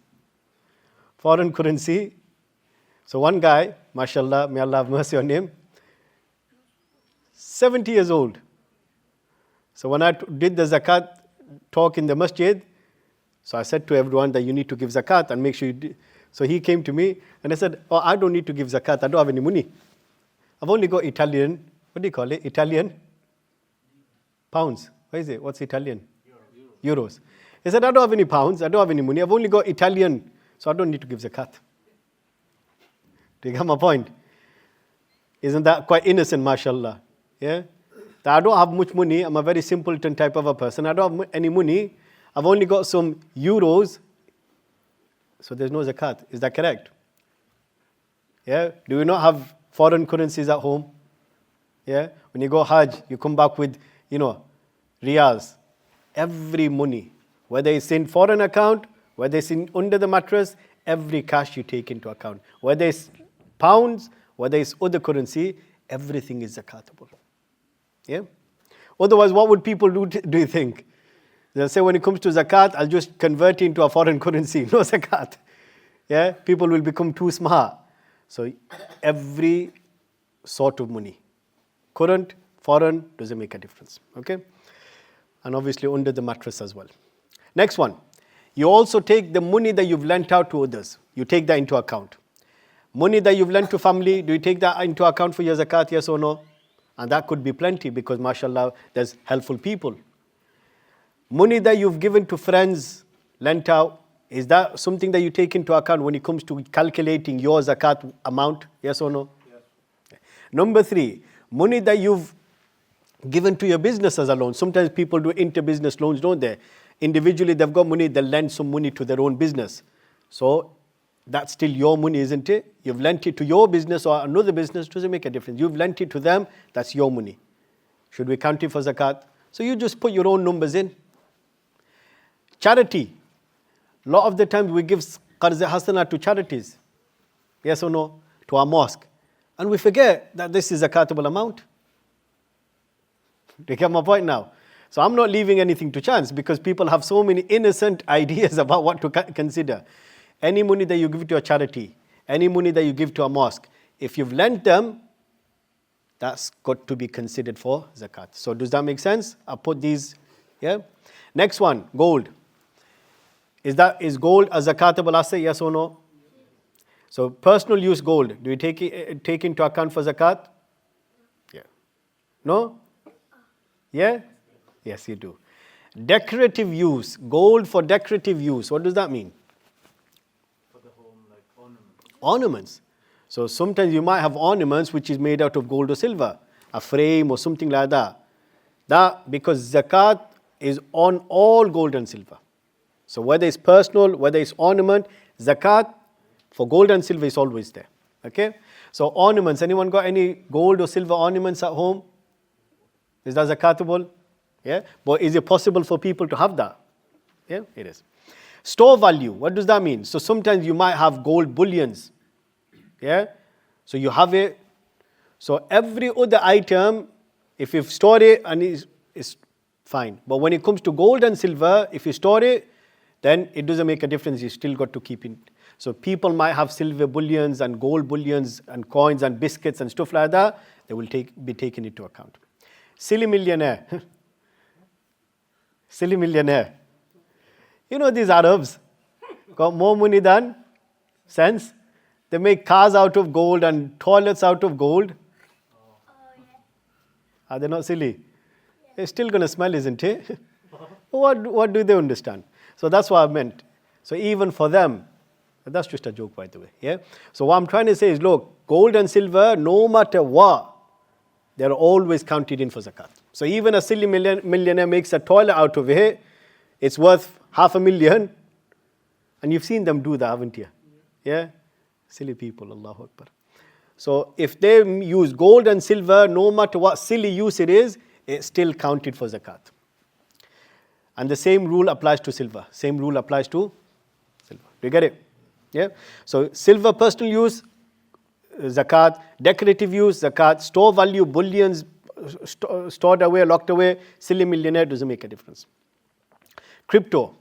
Foreign currency. So one guy, mashallah, may Allah have mercy on him, 70 years old. So when I did the zakat talk in the masjid, so I said to everyone that you need to give zakat and make sure you do. So he came to me and I said, oh, I don't need to give zakat. I don't have any money. I've only got Italian, what do you call it? Italian pounds. What is it? What's Italian? Euros. He said, I don't have any pounds. I don't have any money. I've only got Italian. So I don't need to give zakat. Do you get my point? Isn't that quite innocent, mashallah? Yeah? That I don't have much money. I'm a very simpleton type of a person. I don't have any money. I've only got some euros. So there's no zakat. Is that correct? Yeah? Do we not have foreign currencies at home? Yeah? When you go Hajj, you come back with, riyals. Every money, whether it's in foreign account, whether it's in under the mattress, every cash you take into account. Whether it's pounds, whether it's other currency, everything is zakatable. Yeah? Otherwise, what would people do you think? They'll say when it comes to zakat, I'll just convert it into a foreign currency. No zakat. Yeah? People will become too smart. So every sort of money, current, foreign, doesn't make a difference. Okay? And obviously under the mattress as well. Next one. You also take the money that you've lent out to others. You take that into account. Money that you've lent to family, do you take that into account for your zakat, yes or no? And that could be plenty because mashallah, there's helpful people. Money that you've given to friends, lent out, is that something that you take into account when it comes to calculating your zakat amount, yes or no? Yes. Number 3, money that you've given to your business as a loan. Sometimes people do inter-business loans, don't they? Individually, they've got money, they lend some money to their own business. So that's still your money, isn't it? You've lent it to your business or another business, doesn't make a difference. You've lent it to them, that's your money. Should we count it for zakat? So you just put your own numbers in. Charity. A lot of the times we give qarz hasana to charities. Yes or no? To our mosque. And we forget that this is a zakatable amount. Do you get my point now? So I'm not leaving anything to chance because people have so many innocent ideas about what to consider. Any money that you give to a charity, any money that you give to a mosque, if you've lent them, that's got to be considered for zakat. So does that make sense? I'll put these, yeah? Next one, gold. Is gold a zakatable asset, yes or no? So personal use gold, do you take into account for zakat? Yeah. No? Yeah? Yes, you do. Decorative use, gold for decorative use, what does that mean? For the home, like ornaments. Ornaments. So sometimes you might have ornaments which is made out of gold or silver, a frame or something like that. That, because zakat is on all gold and silver. So whether it's personal, whether it's ornament, zakat for gold and silver is always there. Okay? So ornaments, anyone got any gold or silver ornaments at home? Is that zakatable? Yeah? But is it possible for people to have that? Yeah, it is. Store value, what does that mean? So sometimes you might have gold bullions. Yeah? So you have it. So every other item, if you store it, and it's fine. But when it comes to gold and silver, if you store it, then it doesn't make a difference. You still got to keep it. So people might have silver bullions and gold bullions and coins and biscuits and stuff like that. They will be taken into account. Silly millionaire. Silly millionaire. You know these Arabs got more money than sense. They make cars out of gold and toilets out of gold. Are they not silly? It's still going to smell, isn't it? What do they understand? So that's what I meant. So even for them, that's just a joke, by the way. Yeah. So what I'm trying to say is, look, gold and silver, no matter what, they're always counted in for zakat. So even a silly millionaire makes a toilet out of it, it's worth $500,000. And you've seen them do that, haven't you? Yeah? Silly people, Allahu Akbar. So if they use gold and silver, no matter what silly use it is, it's still counted for zakat. And the same rule applies to silver. Same rule applies to silver. Do you get it? Yeah? So silver personal use, zakat. Decorative use, zakat. Store value, bullions, stored away, locked away, silly millionaire, doesn't make a difference. Crypto.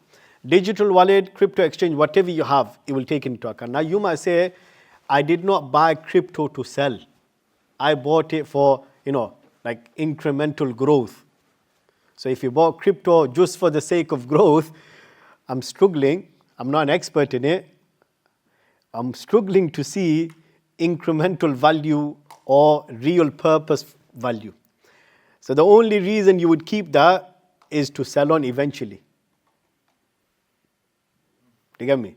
Digital wallet, crypto exchange, whatever you have, it will take into account. Now you might say, I did not buy crypto to sell. I bought it for, like incremental growth. So if you bought crypto just for the sake of growth, I'm struggling. I'm not an expert in it. I'm struggling to see incremental value or real purpose value. So the only reason you would keep that is to sell on eventually. Do you get me?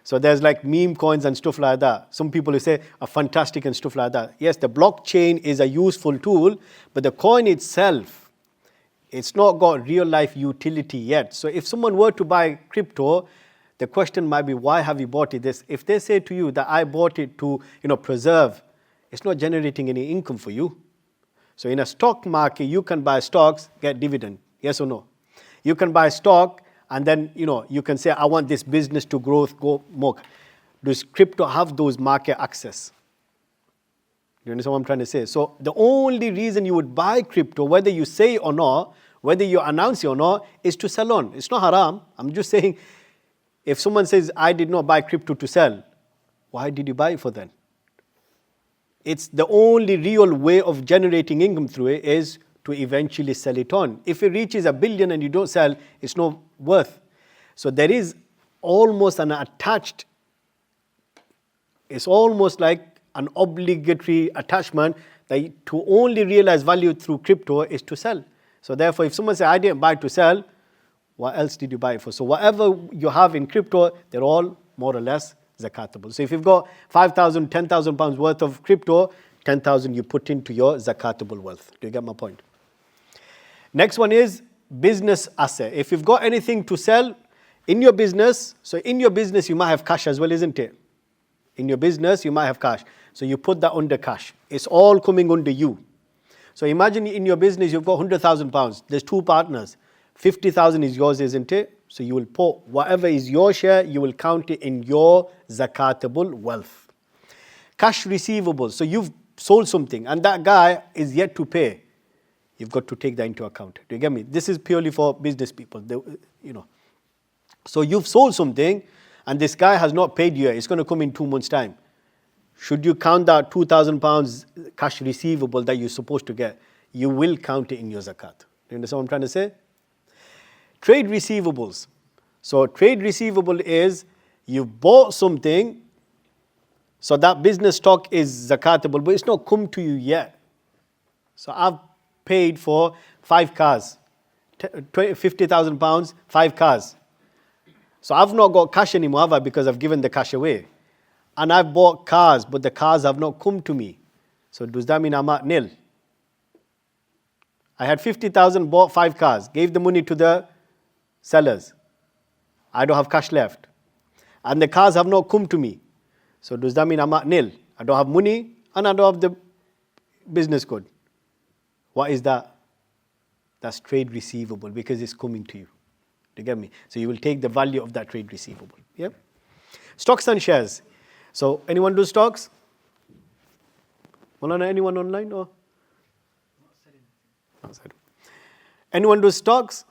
So there's like meme coins and stuff like that. Some people who say are fantastic and stuff like that. Yes, the blockchain is a useful tool, but the coin itself, it's not got real life utility yet. So if someone were to buy crypto, the question might be, why have you bought it? This, if they say to you that I bought it to, preserve, it's not generating any income for you. So in a stock market, you can buy stocks, get dividend. Yes or no? You can buy stock and then, you can say, I want this business to go more. Does crypto have those market access? You understand what I'm trying to say? So the only reason you would buy crypto, whether you say or not, whether you announce it or not, is to sell on. It's not haram. I'm just saying, if someone says, I did not buy crypto to sell, why did you buy it for then? It's the only real way of generating income through it is to eventually sell it on. If it reaches $1 billion and you don't sell, it's no worth. So there is almost an attached, it's almost like an obligatory attachment that to only realize value through crypto is to sell. So therefore, if someone says, I didn't buy to sell, what else did you buy it for? So whatever you have in crypto, they're all more or less zakatable. So if you've got 5,000, 10,000 pounds worth of crypto, 10,000 you put into your zakatable wealth. Do you get my point? Next one is business asset. If you've got anything to sell in your business, so in your business you might have cash as well, isn't it? In your business you might have cash. So you put that under cash. It's all coming under you. So imagine in your business you've got 100,000 pounds. There's two partners. 50,000 is yours, isn't it? So you will put whatever is your share, you will count it in your zakatable wealth. Cash receivables. So you've sold something and that guy is yet to pay. You've got to take that into account. Do you get me? This is purely for business people. So you've sold something and this guy has not paid you. It's going to come in 2 months' time. Should you count that 2,000 pounds cash receivable that you're supposed to get? You will count it in your zakat. Do you understand what I'm trying to say? Trade receivables. So trade receivable is you bought something, so that business stock is zakatable, but it's not come to you yet. So I've paid for 5 cars, 50,000 pounds, 5 cars. So I've not got cash anymore, have I? Because I've given the cash away. And I've bought cars, but the cars have not come to me. So does that mean I'm at nil? I had 50,000, bought 5 cars, gave the money to the sellers. I don't have cash left. And the cars have not come to me. So does that mean I'm at nil? I don't have money and I don't have the business good. What is that? That's trade receivable because it's coming to you. Do you get me? So you will take the value of that trade receivable. Yeah? Stocks and shares. So anyone do stocks? Moulana, anyone online or? Not said. Anyone do stocks?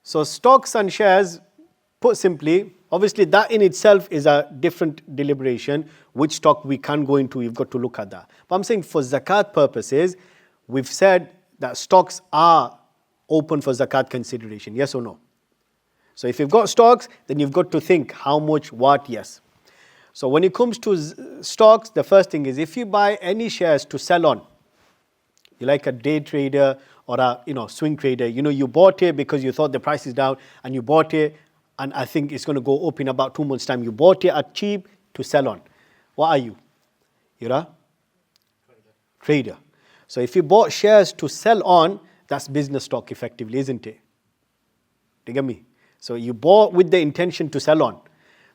So stocks and shares, put simply, obviously that in itself is a different deliberation. Which stock we can go into, you've got to look at that. But I'm saying for zakat purposes, we've said that stocks are open for zakat consideration, yes or no? So if you've got stocks, then you've got to think how much, what, yes. So when it comes to stocks, the first thing is if you buy any shares to sell on, you're like a day trader or a swing trader, you bought it because you thought the price is down and you bought it and I think it's going to go up in about 2 months' time. You bought it at cheap to sell on. What are you? You're a trader. So if you bought shares to sell on, that's business stock effectively, isn't it? Do you get me? So you bought with the intention to sell on.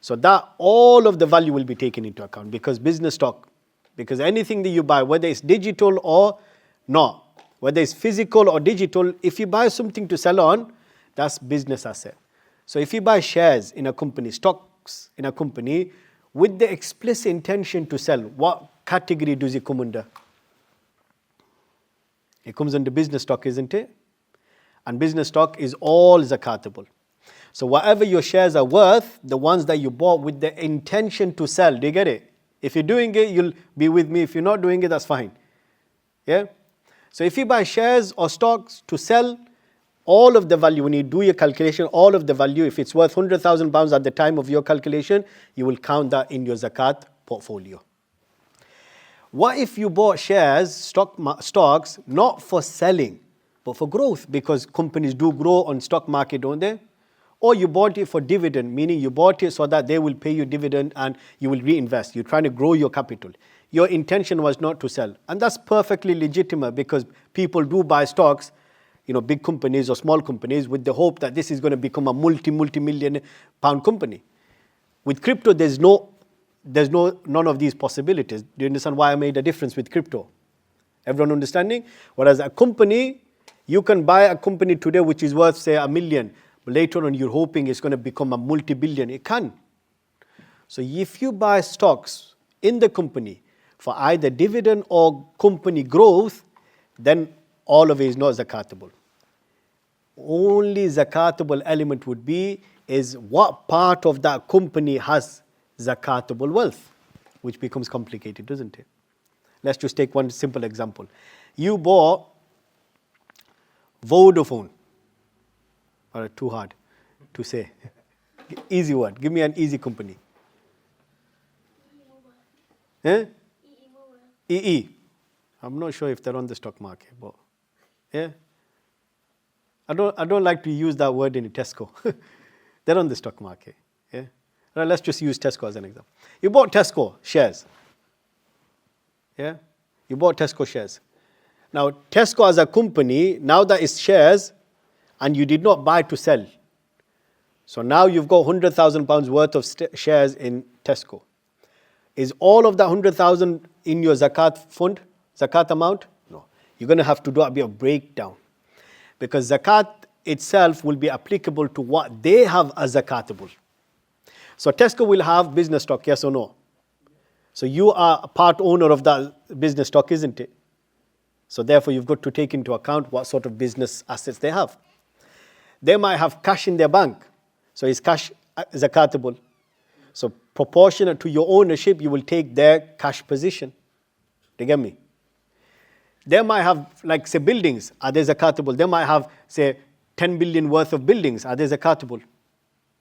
So that all of the value will be taken into account because business stock, because anything that you buy, whether it's digital or not, whether it's physical or digital, if you buy something to sell on, that's business asset. So if you buy shares in a company, stocks in a company, with the explicit intention to sell, what category does it come under? It comes under business stock, isn't it? And business stock is all zakatable. So whatever your shares are worth, the ones that you bought with the intention to sell, do you get it? If you're doing it, you'll be with me. If you're not doing it, that's fine. Yeah? So if you buy shares or stocks to sell, all of the value, when you do your calculation, all of the value, if it's worth £100,000 at the time of your calculation, you will count that in your zakat portfolio. What if you bought shares, stocks, not for selling, but for growth? Because companies do grow on stock market, don't they? Or you bought it for dividend, meaning you bought it so that they will pay you dividend and you will reinvest. You're trying to grow your capital. Your intention was not to sell. And that's perfectly legitimate because people do buy stocks, big companies or small companies with the hope that this is going to become a multi-million pound company. With crypto, there's none of these possibilities. Do you understand why I made a difference with crypto? Everyone understanding? Whereas a company, you can buy a company today which is worth, say, $1 million. But later on, you're hoping it's going to become a multi-billion. It can. So if you buy stocks in the company for either dividend or company growth, then all of it is not zakatable. Only zakatable element would be is what part of that company has zakatable wealth, which becomes complicated, doesn't it? Let's just take one simple example. You bought Vodafone. All right, too hard to say. Easy one. Give me an easy company. EE. I'm not sure if they're on the stock market, but yeah. I don't like to use that word in Tesco. They're on the stock market. Yeah. Right, let's just use Tesco as an example. You bought Tesco shares. Yeah. You bought Tesco shares. Now Tesco as a company, now that it's shares, and you did not buy to sell. So now you've got £100,000 worth of shares in Tesco. Is all of that 100,000 in your zakat fund, zakat amount? No. You're going to have to do a bit of breakdown. Because zakat itself will be applicable to what they have as zakatable. So Tesco will have business stock, yes or no? So you are a part owner of that business stock, isn't it? So therefore you've got to take into account what sort of business assets they have. They might have cash in their bank. So is cash zakatable? So proportionate to your ownership, you will take their cash position. Do you get me? They might have, like, say, buildings. Are they zakatable? They might have, say, 10 billion worth of buildings. Are they zakatable?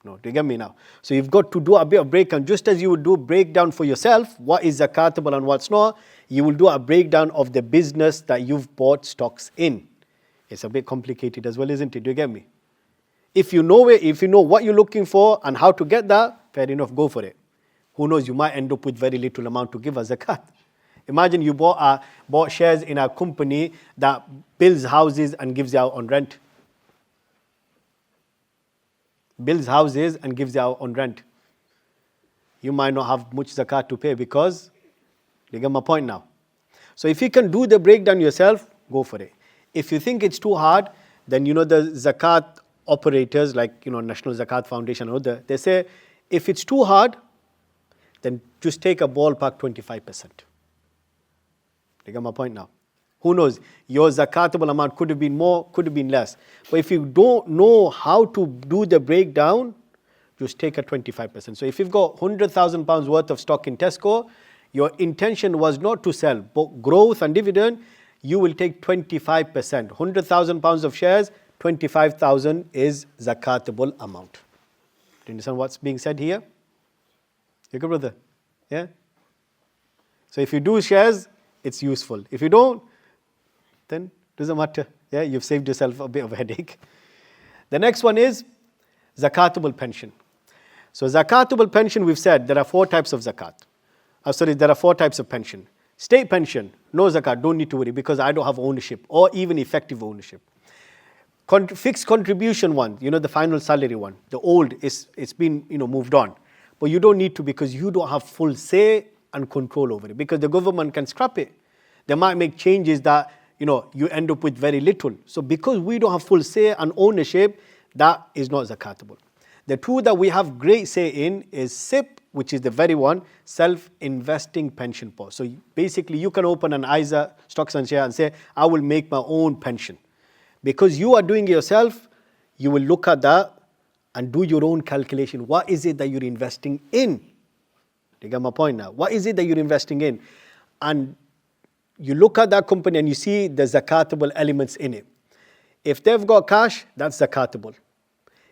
No. Do you get me now? So you've got to do a bit of breakdown. Just as you would do breakdown for yourself, what is zakatable and what's not, you will do a breakdown of the business that you've bought stocks in. It's a bit complicated as well, isn't it? Do you get me? If you know what you're looking for and how to get that, fair enough, go for it. Who knows, you might end up with very little amount to give as zakat. Imagine you bought shares in a company that builds houses and gives you out on rent. Builds houses and gives you out on rent. You might not have much zakat to pay because, you get my point now. So if you can do the breakdown yourself, go for it. If you think it's too hard, then the zakat operators like National Zakat Foundation or other, they say if it's too hard, then just take a ballpark 25%. You get my point now? Who knows? Your zakatable amount could have been more, could have been less. But if you don't know how to do the breakdown, just take a 25%. So if you've got £100,000 worth of stock in Tesco, your intention was not to sell, but growth and dividend, you will take 25%. £100,000 of shares, 25,000 is zakatable amount. Do you understand what's being said here? You good, brother? Yeah? So if you do shares, it's useful. If you don't, then it doesn't matter. Yeah, you've saved yourself a bit of a headache. The next one is zakatable pension. So zakatable pension, we've said there are 4 types of zakat. There are 4 types of pension. State pension, no zakat, don't need to worry because I don't have ownership or even effective ownership. Fixed contribution one, the final salary one, the old, it's been moved on. But you don't need to because you don't have full say and control over it because the government can scrap it. They might make changes that you end up with very little. So because we don't have full say and ownership, that is not zakatable. The 2 that we have great say in is SIP, which is the very one, self-investing pension pot. So basically you can open an ISA, stocks and share, and say, I will make my own pension. Because you are doing it yourself, you will look at that and do your own calculation. What is it that you're investing in? You get my point now? What is it that you're investing in? And you look at that company and you see the zakatable elements in it. If they've got cash, that's zakatable.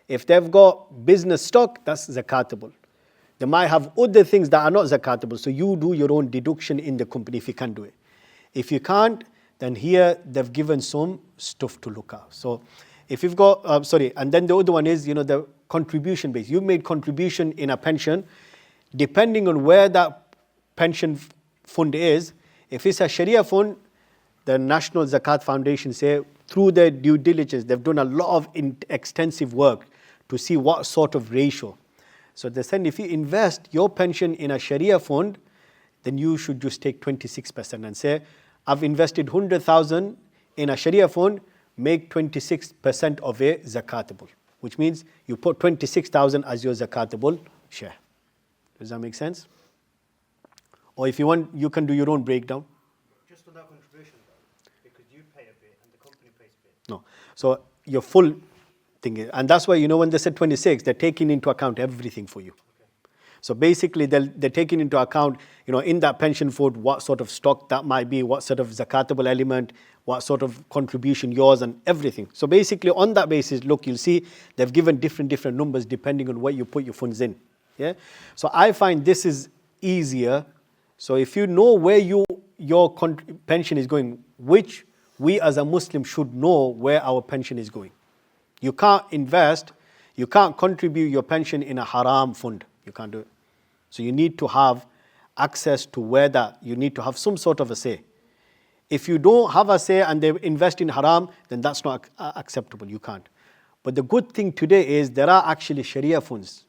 If they've got business stock, that's zakatable. They might have other things that are not zakatable, so you do your own deduction in the company if you can do it. If you can't, then here they've given some stuff to look at. So if you've got, and then the other one is, the contribution base. You made contribution in a pension, depending on where that pension fund is. If it's a Sharia fund, the National Zakat Foundation say, through their due diligence, they've done a lot of extensive work to see what sort of ratio. So they said if you invest your pension in a Sharia fund, then you should just take 26% and say, I've invested 100,000 in a Sharia fund, make 26% of it zakatable, which means you put 26,000 as your zakatable share. Does that make sense? Or if you want, you can do your own breakdown. Just on that contribution though, because you pay a bit and the company pays a bit. No. So your full thing is, and that's why, when they said 26, they're taking into account everything for you. So basically, they're taking into account, in that pension fund, what sort of stock that might be, what sort of zakatable element, what sort of contribution yours, and everything. So basically, on that basis, look, you'll see they've given different numbers depending on where you put your funds in. Yeah. So I find this is easier. So if you know where your pension is going, which we as a Muslim should know where our pension is going. You can't invest, you can't contribute your pension in a haram fund. You can't do it. So you need to have access to where that, you need to have some sort of a say. If you don't have a say and they invest in haram, then that's not acceptable. You can't. But the good thing today is there are actually Sharia funds,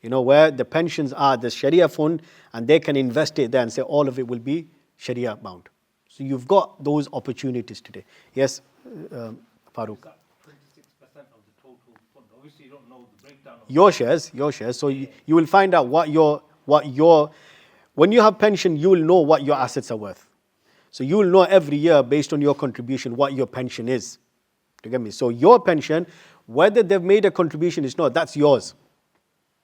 where the pensions are, the Sharia fund, and they can invest it there and say all of it will be Sharia bound. So you've got those opportunities today. Yes, Farooq. 26% of the total fund. Obviously, you don't know the breakdown of Your shares. So you will find out when you have pension, you will know what your assets are worth. So you will know every year based on your contribution what your pension is. Do you get me? So your pension, whether they've made a contribution or not, that's yours.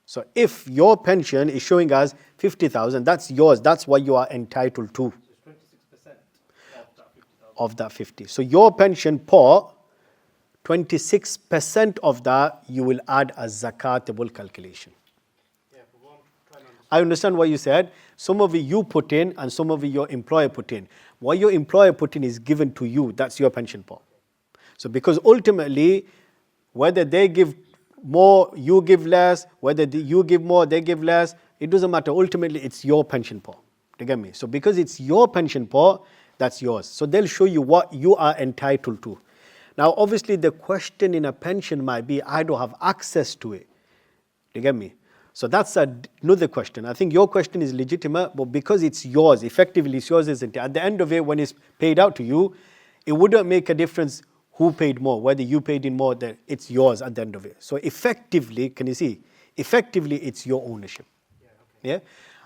So if your pension is showing us 50,000, that's yours. That's what you are entitled to. So it's 26% of that 50,000. Of that 50. So your pension pot, 26% of that you will add as zakatable calculation. Yeah, but what I'm trying to understand. I understand what you said. Some of it you put in and some of it your employer put in. What your employer put in is given to you. That's your pension pot. So because ultimately, whether they give more, you give less, whether you give more, they give less, it doesn't matter. Ultimately, it's your pension pot. Do you get me? So because it's your pension pot, that's yours. So they'll show you what you are entitled to. Now, obviously, the question in a pension might be, I don't have access to it. Do you get me? So that's another question. I think your question is legitimate, but because it's yours, effectively it's yours, isn't it? At the end of it, when it's paid out to you, it wouldn't make a difference who paid more, whether you paid in more, then it's yours at the end of it. So effectively, can you see? Effectively, it's your ownership. Yeah?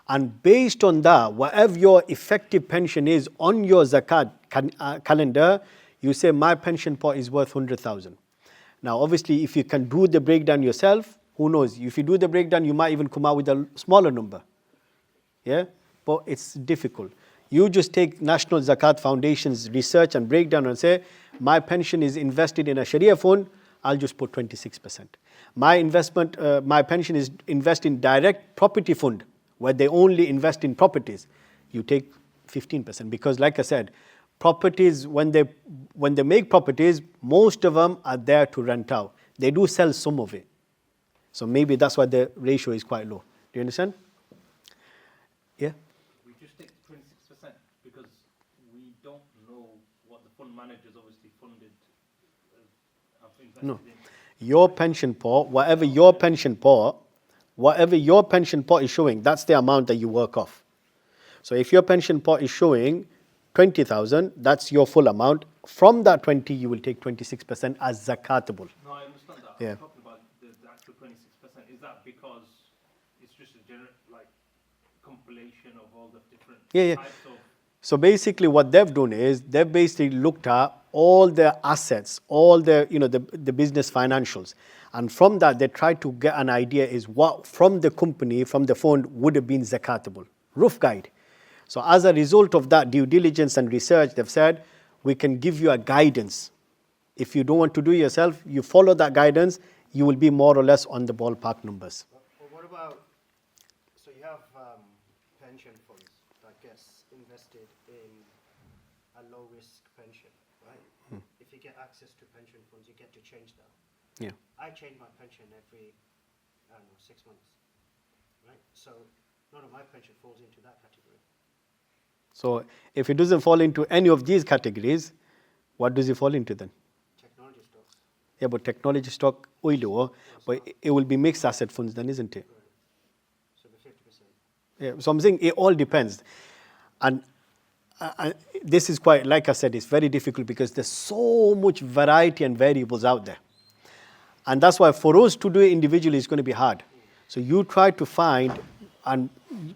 And based on that, whatever your effective pension is on your zakat calendar, you say, my pension pot is worth 100,000. Now, obviously, if you can do the breakdown yourself, who knows? If you do the breakdown, you might even come out with a smaller number. Yeah? But it's difficult. You just take National Zakat Foundation's research and breakdown and say, my pension is invested in a Sharia fund, I'll just put 26%. My pension is invested in direct property fund, where they only invest in properties. You take 15%. Because like I said, properties, when they make properties, most of them are there to rent out. They do sell some of it. So maybe that's why the ratio is quite low. Do you understand? Yeah? We just take 26% because we don't know what the fund managers obviously funded. No. Your pension pot, whatever your pension pot is showing, that's the amount that you work off. So if your pension pot is showing 20,000, that's your full amount. From that 20, you will take 26% as zakatable. No, I understand that. Yeah. I'm talking about the actual 26%. Is that because it's just a general compilation of all the different types of... So basically what they've done is they've basically looked at all their assets, all their, the business financials. And from that, they try to get an idea is what from the company, from the fund would have been zakatable. Rough guide. So as a result of that due diligence and research, they've said, we can give you a guidance. If you don't want to do it yourself, you follow that guidance, you will be more or less on the ballpark numbers. Well, what about, so you have pension funds that gets invested in a low risk pension, right? If you get access to pension funds, you get to change that. Yeah. I change my pension every, I don't know, 6 months, right? So none of my pension falls into that category. So if it doesn't fall into any of these categories, what does it fall into then? Technology stocks. Yeah, but technology stock, oil, but it will be mixed asset funds then, isn't it? Right. So the 50%. Yeah, so I'm saying it all depends. And this is quite, like I said, it's very difficult because there's so much variety and variables out there. And that's why for us to do it individually is going to be hard. So you try to find and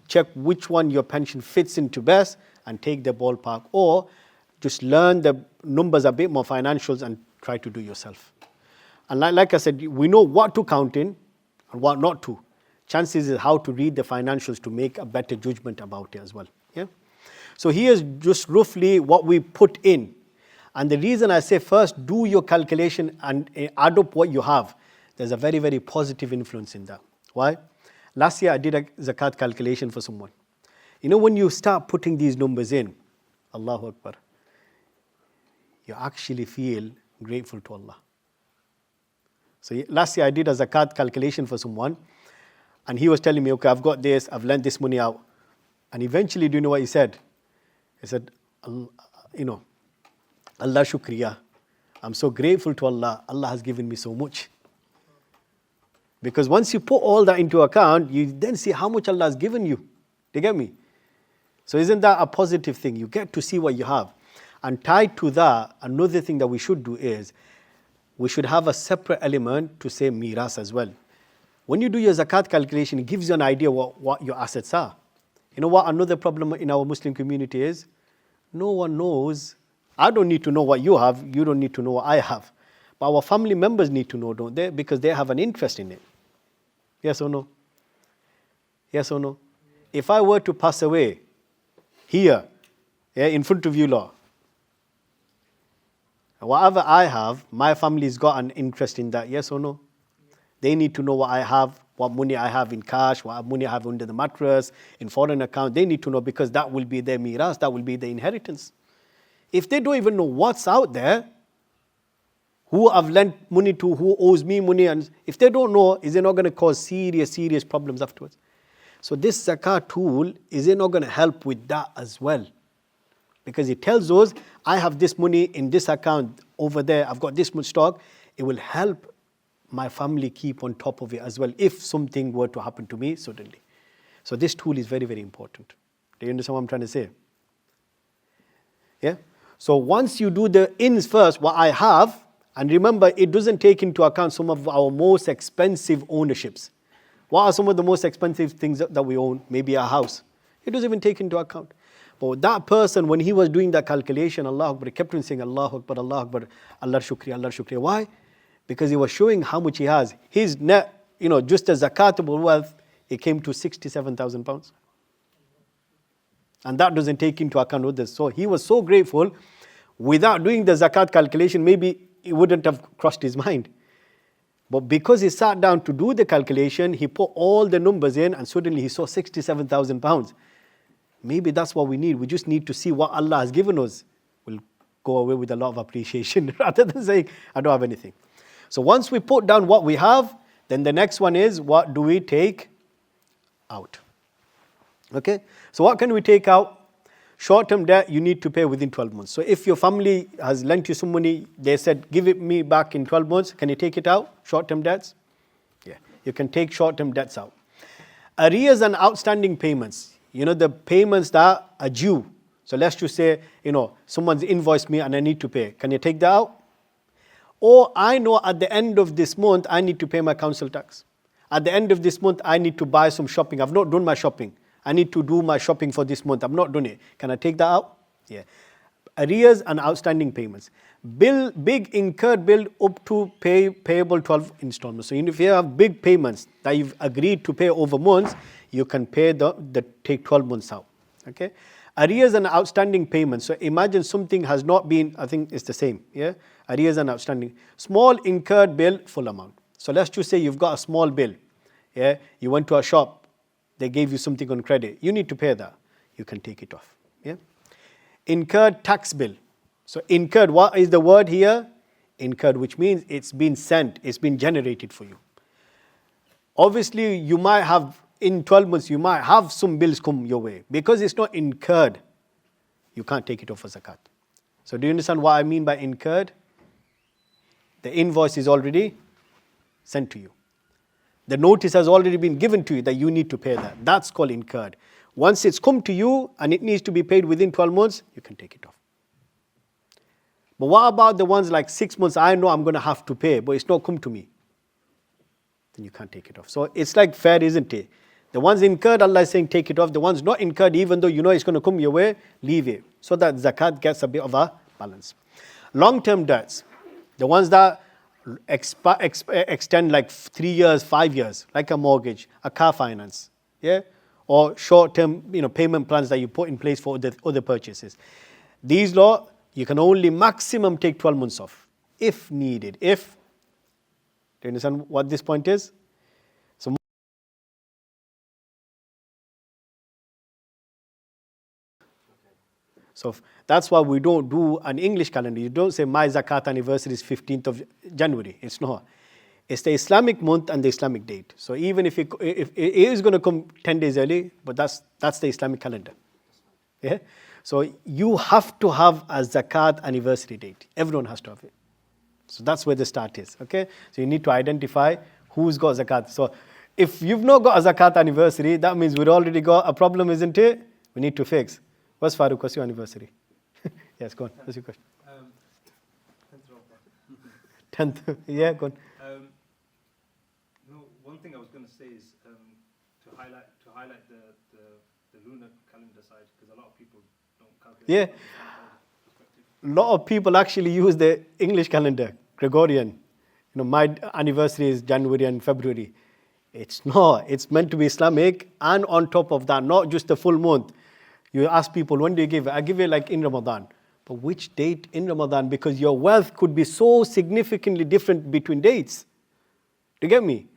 check which one your pension fits into best and take the ballpark, or just learn the numbers a bit more financials and try to do yourself. And like I said, we know what to count in and what not to. Chances is how to read the financials to make a better judgment about it as well. Yeah. So here's just roughly what we put in. And the reason I say first do your calculation and add up what you have, there's a very, very positive influence in that. Why? Last year I did a zakat calculation for someone. You know, when you start putting these numbers in, Allahu Akbar, you actually feel grateful to Allah. So last year I did a zakat calculation for someone, and he was telling me, okay, I've got this, I've lent this money out. And eventually, do you know what he said? He said, Allah shukriya. I'm so grateful to Allah. Allah has given me so much. Because once you put all that into account, you then see how much Allah has given you. Do you get me? So isn't that a positive thing? You get to see what you have. And tied to that, another thing that we should do is, we should have a separate element to say miras as well. When you do your zakat calculation, it gives you an idea what your assets are. You know what another problem in our Muslim community is? No one knows. I don't need to know what you have. You don't need to know what I have. But our family members need to know, don't they? Because they have an interest in it. Yes or no? Yes or no? If I were to pass away here, in front of you lot, whatever I have, my family's got an interest in that. Yes or no? They need to know what I have, what money I have in cash, what money I have under the mattress, in foreign account. They need to know because that will be their miras, that will be their inheritance. If they don't even know what's out there, who I've lent money to, who owes me money, and if they don't know, is it not going to cause serious problems afterwards? So this zakat tool, is it not going to help with that as well? Because it tells us, I have this money in this account over there, I've got this much stock. It will help my family keep on top of it as well if something were to happen to me suddenly. So this tool is very, very important. Do you understand what I'm trying to say? Yeah? So once you do the ins first, what I have, and remember, it doesn't take into account some of our most expensive ownerships. What are some of the most expensive things that we own? Maybe a house. It doesn't even take into account. But that person, when he was doing that calculation, Allah Akbar, he kept on saying, Allah Akbar, Allah Akbar, Allah Shukriya, Allah Shukriya. Why? Because he was showing how much he has. His net, just a zakatable wealth, it came to 67,000 pounds. And that doesn't take into account others. So he was so grateful. Without doing the zakat calculation, maybe it wouldn't have crossed his mind. But because he sat down to do the calculation, he put all the numbers in and suddenly he saw 67,000 pounds. Maybe that's what we need. We just need to see what Allah has given us. We'll go away with a lot of appreciation rather than saying, I don't have anything. So once we put down what we have, then the next one is, what do we take out? Okay? So what can we take out? Short-term debt, you need to pay within 12 months. So if your family has lent you some money, they said, give it me back in 12 months, can you take it out? Short-term debts? Yeah, you can take short-term debts out. Arrears and outstanding payments. The payments that are due. So let's just say, someone's invoiced me and I need to pay. Can you take that out? Or I know at the end of this month, I need to pay my council tax. At the end of this month, I need to buy some shopping. I've not done my shopping. I need to do my shopping for this month. I've not done it. Can I take that out? Yeah. Arrears and outstanding payments. Big incurred bill up to payable 12 installments. So if you have big payments that you've agreed to pay over months, you can pay take 12 months out. Okay. Arrears and outstanding payments. So imagine something has not been, I think it's the same, yeah? Arrears and outstanding. Small incurred bill, full amount. So let's just say you've got a small bill, yeah? You went to a shop, they gave you something on credit. You need to pay that. You can take it off, yeah? Incurred tax bill. So incurred, what is the word here? Incurred, which means it's been sent, it's been generated for you. Obviously, you might have, in 12 months, you might have some bills come your way. Because it's not incurred, you can't take it off as zakat. So do you understand what I mean by incurred? The invoice is already sent to you. The notice has already been given to you that you need to pay that. That's called incurred. Once it's come to you and it needs to be paid within 12 months, you can take it off. But what about the ones like 6 months, I know I'm going to have to pay, but it's not come to me? Then you can't take it off. So it's like fair, isn't it? The ones incurred, Allah is saying take it off. The ones not incurred, even though you know it's going to come your way, leave it. So that zakat gets a bit of a balance. Long-term debts, the ones that extend like 3 years, 5 years, like a mortgage, a car finance, yeah, or short-term, payment plans that you put in place for other purchases. These law, you can only maximum take 12 months off, if needed. Do you understand what this point is? So that's why we don't do an English calendar. You don't say my zakat anniversary is 15th of January. It's not. It's the Islamic month and the Islamic date. So even if it is going to come 10 days early, but that's the Islamic calendar. Yeah. So you have to have a zakat anniversary date. Everyone has to have it. So that's where the start is. Okay. So you need to identify who's got zakat. So if you've not got a zakat anniversary, that means we've already got a problem, isn't it? We need to fix. What's Farooq? What's your anniversary? Yes, go on. What's your question? 10th. Yeah, go on. No, one thing I was going to say is to highlight the lunar calendar side, because a lot of people don't calculate. Yeah. A lot of people actually use the English calendar, Gregorian. My anniversary is January and February. It's not. It's meant to be Islamic, and on top of that, not just the full month. You ask people, when do you give it? I give it like in Ramadan. But which date in Ramadan? Because your wealth could be so significantly different between dates. Do you get me?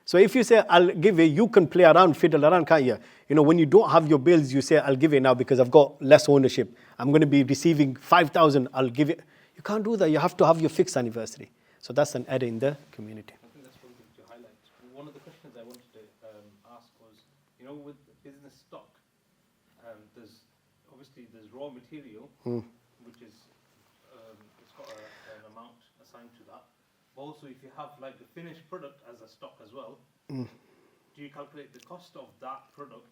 So if you say, I'll give it, you can play around, fiddle around, can't you? When you don't have your bills, you say, I'll give it now because I've got less ownership. I'm going to be receiving 5,000, I'll give it. You can't do that. You have to have your fixed anniversary. So that's an error in the community. I think that's one thing to highlight. One of the questions I wanted to ask was, with business stock, there's raw material, which is it's got an amount assigned to that. Also, if you have like the finished product as a stock as well, do you calculate the cost of that product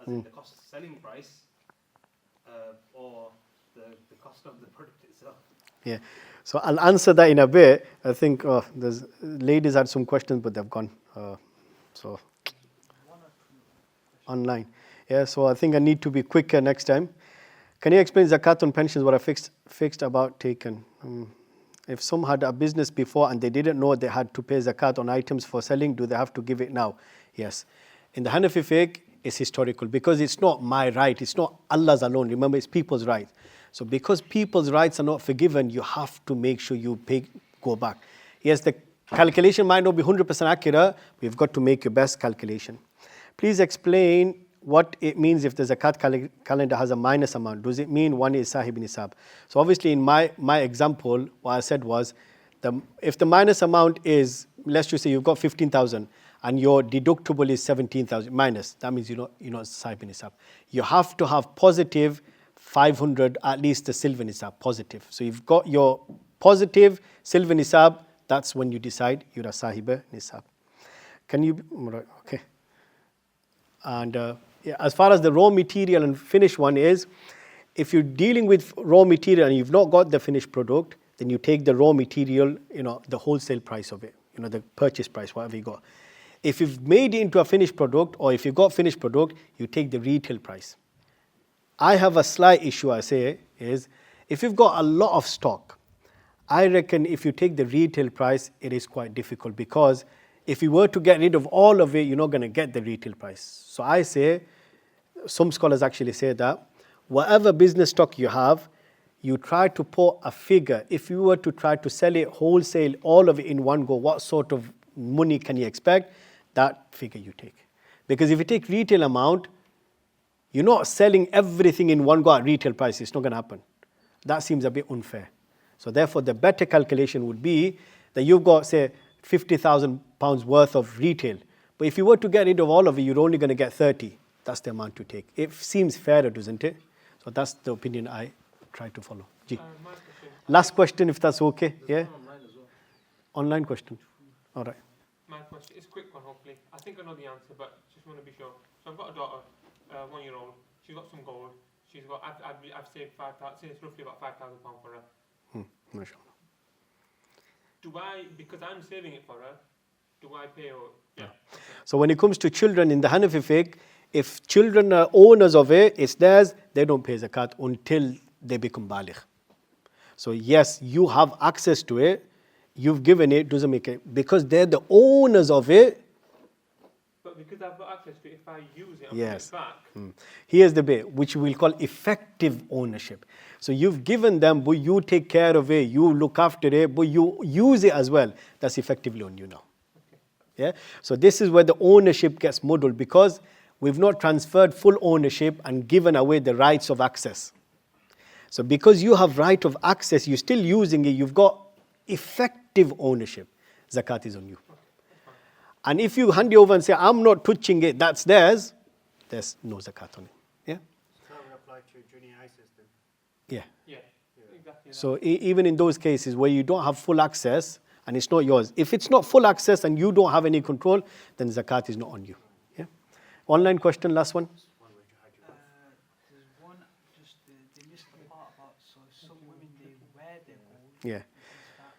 as in the cost selling price, or the cost of the product itself? Yeah, so I'll answer that in a bit. I think there's ladies had some questions, but they've gone. So online. Yeah, so I think I need to be quicker next time. Can you explain zakat on pensions? What are fixed about taken? If some had a business before and they didn't know they had to pay zakat on items for selling, do they have to give it now? Yes. In the Hanafi Fiqh, it's historical because it's not my right. It's not Allah's alone. Remember, it's people's right. So because people's rights are not forgiven, you have to make sure you go back. Yes, the calculation might not be 100% accurate. We've got to make your best calculation. Please explain what it means if the zakat calendar has a minus amount. Does it mean one is sahib nisab? So obviously in my example, what I said was, if the minus amount is, let's just say you've got 15,000 and your deductible is 17,000 minus, that means you're not sahib nisab. You have to have positive 500, at least the silver nisab, positive. So you've got your positive silver nisab, that's when you decide you're a sahib nisab. Okay. And as far as the raw material and finished one is, if you're dealing with raw material and you've not got the finished product, then you take the raw material, the wholesale price of it, the purchase price, whatever you got. If you've made it into a finished product, or if you've got finished product, you take the retail price. I have a slight issue, I say, is if you've got a lot of stock, I reckon if you take the retail price, it is quite difficult because if you were to get rid of all of it, you're not going to get the retail price. So I say, some scholars actually say that whatever business stock you have, you try to put a figure. If you were to try to sell it wholesale, all of it in one go, what sort of money can you expect? That figure you take. Because if you take retail amount, you're not selling everything in one go at retail price. It's not going to happen. That seems a bit unfair. So therefore, the better calculation would be that you've got, say, £50,000 worth of retail. But if you were to get rid of all of it, you're only going to get 30. That's the amount to take. It seems fairer, doesn't it? So that's the opinion I try to follow. Ji. My question. Last question, if that's okay. There's Yeah? one online as well. Online question. All right. My question is a quick one, hopefully. I think I know the answer, but just want to be sure. So I've got a daughter, 1 year old. She's got some gold. She's got. I've saved say it's roughly about £5,000 for her. MashaAllah. Do I, because I'm saving it for her, do I pay or? Yeah. So when it comes to children in the Hanafi Fiqh, if children are owners of it, it's theirs, they don't pay zakat until they become baligh. So yes, you have access to it, you've given it, doesn't make it, because they're the owners of it. But because I've got access to it, if I use it, I'm Yes. put it back. Here's the bit, which we'll call effective ownership. So you've given them, but you take care of it, you look after it, but you use it as well. That's effectively on you now. Yeah. So this is where the ownership gets muddled, because we've not transferred full ownership and given away the rights of access. So because you have right of access, you're still using it, you've got effective ownership. Zakat is on you. And if you hand it over and say, I'm not touching it, that's theirs, there's no zakat on it. Yeah? So that would apply to junior ISIS then? Yeah. Yeah. Exactly. That. So even in those cases where you don't have full access and it's not yours, if it's not full access and you don't have any control, then zakat is not on you. Yeah. Online question, last one. There's one, just they missed the part about, so some women, they wear their gold. Yeah. Is that,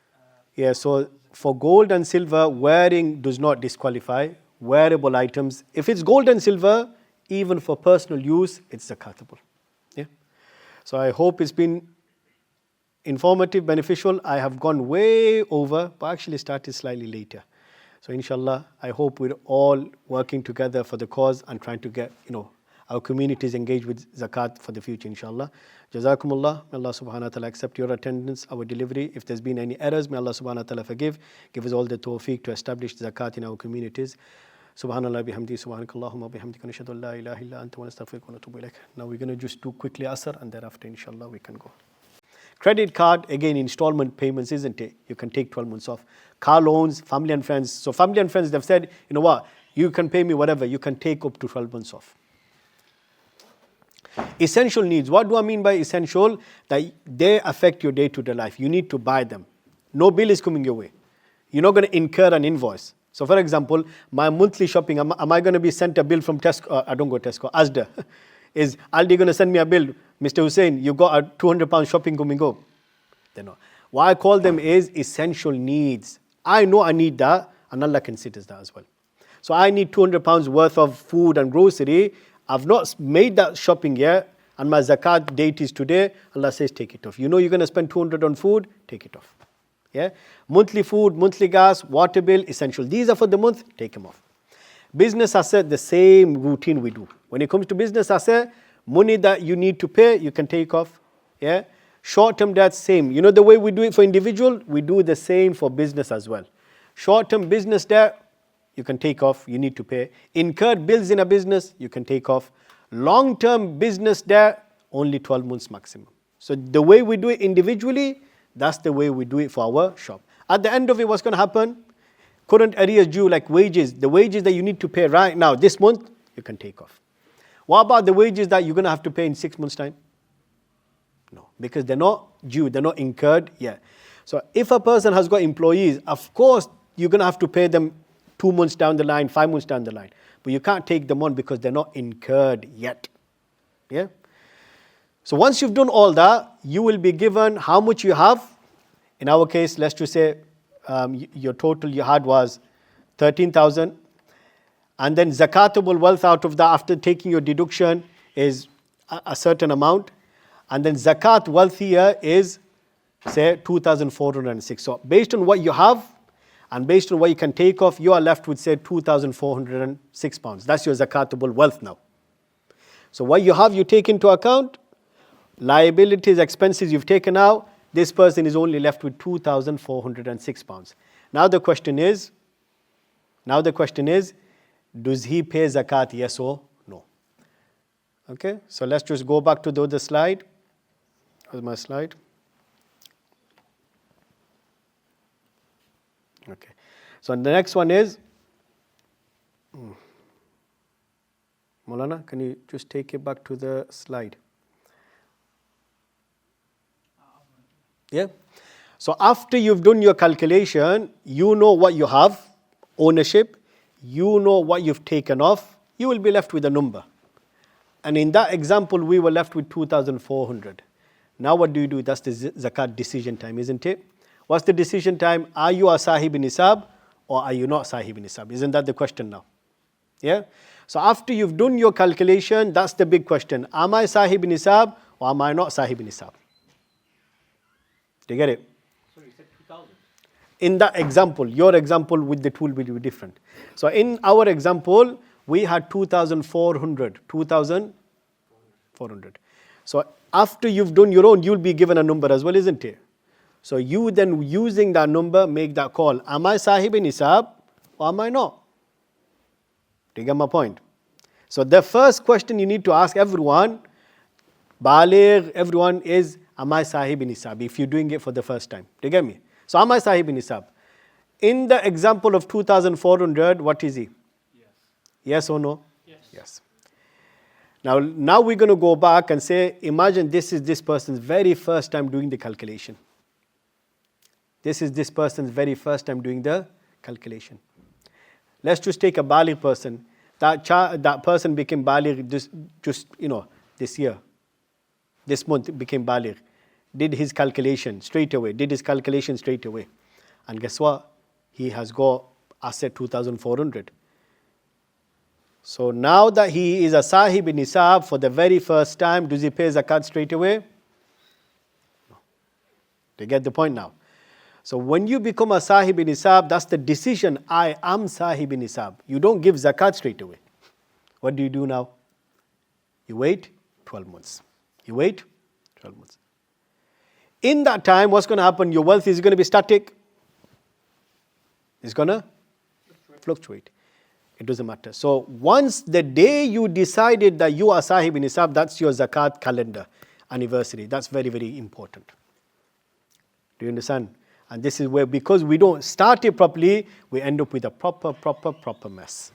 Yeah, so for gold and silver, wearing does not disqualify. Wearable items, if it's gold and silver, even for personal use, it's zakatable. Yeah. So I hope it's been informative, beneficial. I have gone way over, but actually started slightly later. So inshallah, I hope we're all working together for the cause and trying to get, our communities engaged with zakat for the future, inshallah. Jazakumullah. May Allah subhanahu wa ta'ala accept your attendance, our delivery. If there's been any errors, may Allah subhanahu wa ta'ala forgive. Give us all the tawfiq to establish zakat in our communities. Subhanallah bihamdi, subhanakallahumma bihamdika, nashhadu an la ilaha illa anta wa nastaghfiruka wa natubu ilaik. Now we're going to just do quickly asr and thereafter inshallah we can go. Credit card, again, installment payments, isn't it? You can take 12 months off. Car loans, family and friends. So family and friends, they've said, you know what, you can pay me whatever, you can take up to 12 months off. Essential needs. What do I mean by essential? That they affect your day-to-day life. You need to buy them. No bill is coming your way. You're not going to incur an invoice. So for example, my monthly shopping, am I going to be sent a bill from Tesco? I don't go Tesco, Asda. Is Aldi going to send me a bill? Mr. Hussain, you got a £200 shopping coming up. They're not. Why I call them is essential needs. I know I need that, and Allah considers that as well. So I need £200 worth of food and grocery. I've not made that shopping yet, and my zakat date is today. Allah says, take it off. You know you're going to spend 200 on food, take it off. Yeah? Monthly food, monthly gas, water bill, essential. These are for the month, take them off. Business asset, the same routine we do. When it comes to business asset, money that you need to pay, you can take off. Yeah? Short-term debt, same. You know the way we do it for individual, we do the same for business as well. Short-term business debt, you can take off, you need to pay. Incurred bills in a business, you can take off. Long-term business debt, only 12 months maximum. So the way we do it individually, that's the way we do it for our shop. At the end of it, what's going to happen? Current arrears due, like wages. The wages that you need to pay right now, this month, you can take off. What about the wages that you're going to have to pay in 6 months' time? No, because they're not due, they're not incurred yet. So if a person has got employees, of course, you're going to have to pay them 2 months down the line, 5 months down the line. But you can't take them on because they're not incurred yet. Yeah? So once you've done all that, you will be given how much you have. In our case, let's just say your total you had was 13,000. And then zakatable wealth out of that after taking your deduction is a certain amount. And then zakat wealth here is, say, 2,406. So based on what you have, and based on what you can take off, you are left with, say, 2,406 pounds. That's your zakatable wealth now. So what you have, you take into account, liabilities, expenses you've taken out, this person is only left with £2,406. Now the question is, does he pay zakat, yes or no? Okay, so let's just go back to the other slide. Where's my slide? Okay, so the next one is, Moulana, can you just take it back to the slide? Yeah. So after you've done your calculation, you know what you have, ownership, you know what you've taken off, you will be left with a number. And in that example, we were left with 2,400. Now what do? That's the zakat decision time, isn't it? What's the decision time? Are you a sahib nisab or are you not sahib nisab? Isn't that the question now? Yeah? So after you've done your calculation, that's the big question. Am I sahib nisab or am I not sahib nisab? Do you get it? So you said 2,000. In that example, your example with the tool will be different. So in our example, we had 2,400. 2,400. So after you've done your own, you'll be given a number as well, isn't it? So you then using that number, make that call. Am I sahib nisab or am I not? Do you get my point? So the first question you need to ask everyone, baligh, everyone is, am I sahib nisab? If you're doing it for the first time. Do you get me? So am I sahib nisab? In the example of 2,400, what is he? Yes. Yes or no? Yes. Yes. Now we're going to go back and say, imagine this is this person's very first time doing the calculation. This is this person's very first time doing the calculation. Let's just take a baligh person. That person became baligh just this year. This month became baligh. Did his calculation straight away. And guess what? He has got asset 2,400. So now that he is a sahib nisab for the very first time, does he pay zakat straight away? No. Do you get the point now? So when you become a sahib nisab, that's the decision, I am sahib nisab. You don't give zakat straight away. What do you do now? You wait 12 months. In that time, what's going to happen? Your wealth is going to be static. It's going to fluctuate. It doesn't matter. So once the day you decided that you are sahib nisab, that's your zakat calendar anniversary. That's very, very important. Do you understand? And this is where, because we don't start it properly, we end up with a proper mess.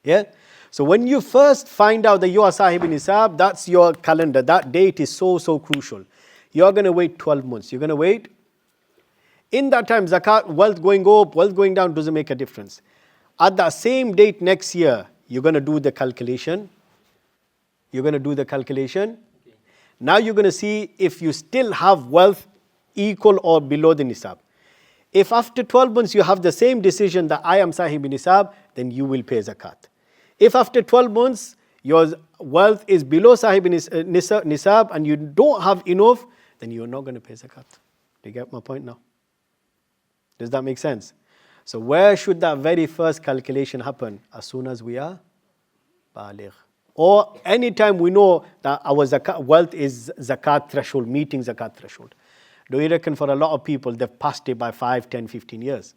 Yeah? So when you first find out that you are sahib nisab, that's your calendar. That date is so crucial. You're going to wait 12 months. You're going to wait. In that time, zakat, wealth going up, wealth going down doesn't make a difference. At that same date next year, you're going to do the calculation. Now you're going to see if you still have wealth equal or below the nisab. If after 12 months you have the same decision that I am sahib nisab, then you will pay zakat. If after 12 months your wealth is below sahib nisab and you don't have enough, then you're not going to pay zakat. Do you get my point now? Does that make sense? So where should that very first calculation happen? As soon as we are baligh. Or anytime we know that our zakat, wealth is zakat threshold, meeting zakat threshold. Do you reckon for a lot of people they've passed it by 5, 10, 15 years?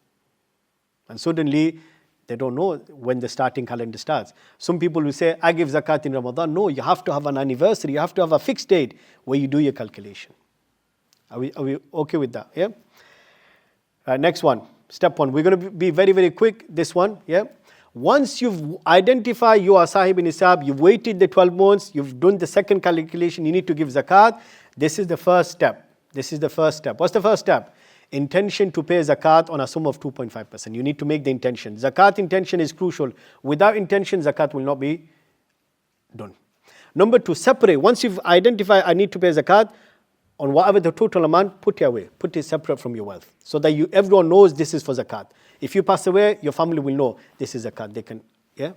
And suddenly they don't know when the starting calendar starts. Some people will say, I give zakat in Ramadan. No, you have to have an anniversary. You have to have a fixed date where you do your calculation. Are we okay with that? Yeah? Next one. Step 1. We're going to be very, very quick. This one. Yeah? Once you've identified you are sahib nisab, you've waited the 12 months, you've done the second calculation, you need to give zakat. This is the first step. What's the first step? Intention to pay zakat on a sum of 2.5%. You need to make the intention. Zakat intention is crucial. Without intention, zakat will not be done. Number 2, separate. Once you've identified I need to pay zakat, on whatever the total amount, put it away. Put it separate from your wealth. So that everyone knows this is for zakat. If you pass away, your family will know this is zakat. They can, yeah?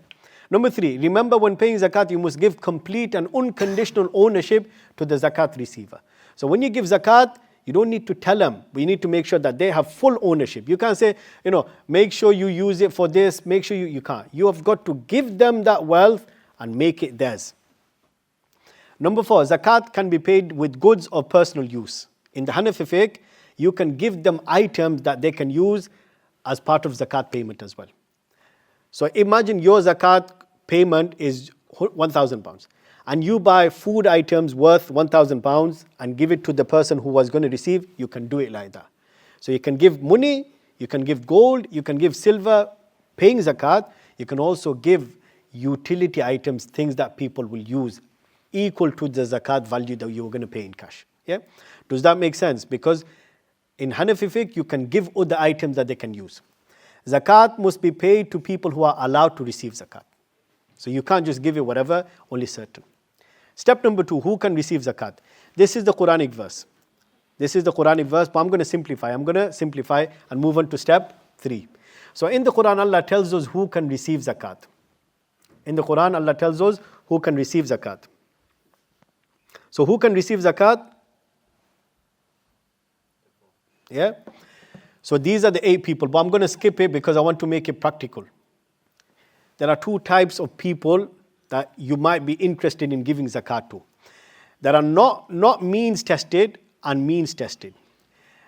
Number 3, remember when paying zakat, you must give complete and unconditional ownership to the zakat receiver. So when you give zakat, you don't need to tell them, but you need to make sure that they have full ownership. You can't say, make sure you use it for this, make sure you can't. You have got to give them that wealth and make it theirs. Number 4, zakat can be paid with goods of personal use. In the Hanafi Fiqh, you can give them items that they can use as part of zakat payment as well. So imagine your zakat payment is £1,000 and you buy food items worth £1,000 and give it to the person who was going to receive, you can do it like that. So you can give money, you can give gold, you can give silver, paying zakat. You can also give utility items, things that people will use, equal to the zakat value that you're going to pay in cash. Yeah? Does that make sense? Because in Hanafi Fiqh, you can give other items that they can use. Zakat must be paid to people who are allowed to receive zakat. So you can't just give it whatever, only certain. Step number 2, who can receive zakat? This is the Quranic verse. This is the Quranic verse, but I'm going to simplify. I'm going to simplify and move on to step 3. So in the Quran, Allah tells us who can receive zakat. In the Quran, Allah tells us who can receive zakat. So who can receive zakat? Yeah? So these are the 8 people, but I'm going to skip it because I want to make it practical. There are 2 types of people that you might be interested in giving zakat to. There are not means tested and means tested.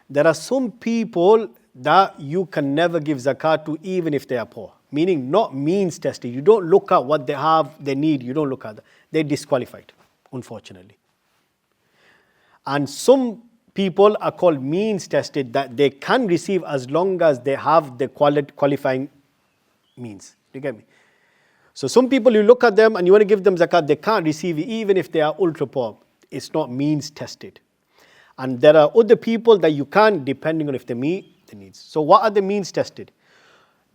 There are some people that you can never give zakat to even if they are poor. Meaning not means tested. You don't look at what they have, they need. You don't look at that. They're disqualified, unfortunately. And some people are called means tested, that they can receive as long as they have the qualifying means. Do you get me? So some people, you look at them and you want to give them zakat, they can't receive it even if they are ultra poor. It's not means tested. And there are other people that you can, depending on if they meet the needs. So what are the means tested?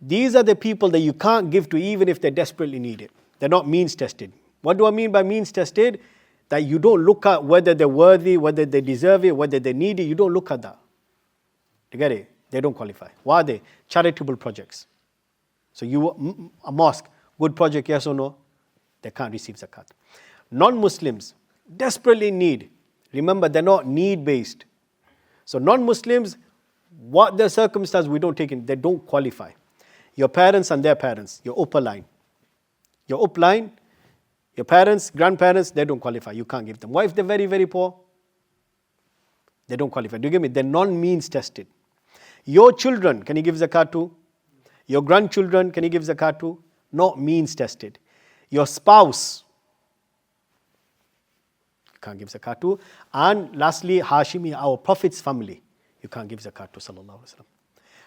These are the people that you can't give to even if they desperately need it. They're not means tested. What do I mean by means tested? That you don't look at whether they're worthy, whether they deserve it, whether they need it. You don't look at that. You get it? They don't qualify. Why are they? Charitable projects. So a mosque, good project, yes or no? They can't receive zakat. Non-Muslims, desperately in need. Remember, they're not need-based. So non-Muslims, what their circumstance, we don't take in. They don't qualify. Your parents and their parents, your upper line. Your up line, your parents, grandparents, they don't qualify. You can't give them. What if they're very, very poor? They don't qualify. Do you get me? They're non-means tested. Your children, can you give zakat to? Your grandchildren, can you give zakat to? Not means tested. Your spouse, you can't give zakat to. And lastly, Hashimi, our Prophet's family, you can't give zakat to, sallallahu alaihi wasallam.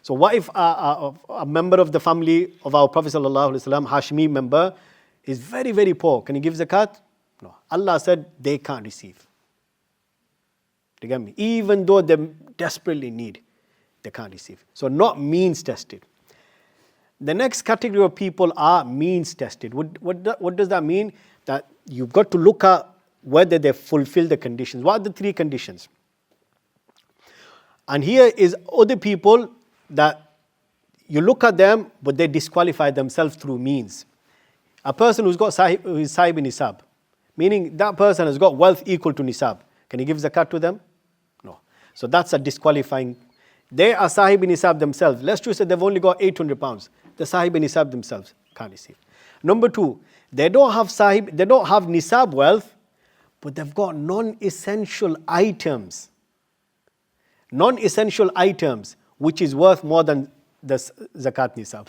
So what if a member of the family of our Prophet sallallahu alaihi wasallam, Hashimi member, is very, very poor? Can you give zakat? No. Allah said they can't receive. Do you get me? Even though they desperately need, they can't receive. So not means tested. The next category of people are means tested. What does that mean? That you've got to look at whether they fulfill the conditions. What are the 3 conditions? And here is other people that you look at them, but they disqualify themselves through means. A person who is sahib in nisab, meaning that person has got wealth equal to nisab. Can you give zakat to them? No. So that's a disqualifying. They are sahib in nisab themselves. Let's just say they've only got £800. The sahib in nisab themselves can't receive. Number 2, they don't have nisab wealth, but they've got non-essential items. Non-essential items, which is worth more than the zakat nisab.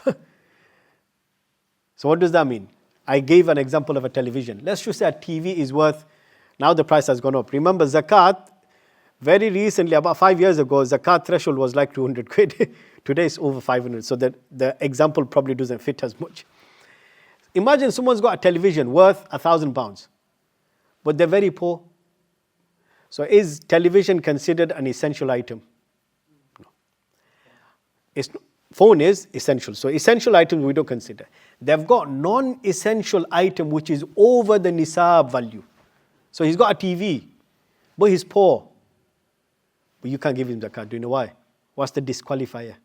So what does that mean? I gave an example of a television. Let's just say a TV is worth, now the price has gone up. Remember zakat, very recently, about 5 years ago, zakat threshold was like 200 quid. Today it's over 500, so that the example probably doesn't fit as much. Imagine someone's got a television worth £1,000, but they're very poor. So is television considered an essential item? No. Phone is essential. So essential items we don't consider. They've got non-essential item which is over the nisab value. So he's got a TV, but he's poor. But you can't give him zakat. Do you know why? What's the disqualifier?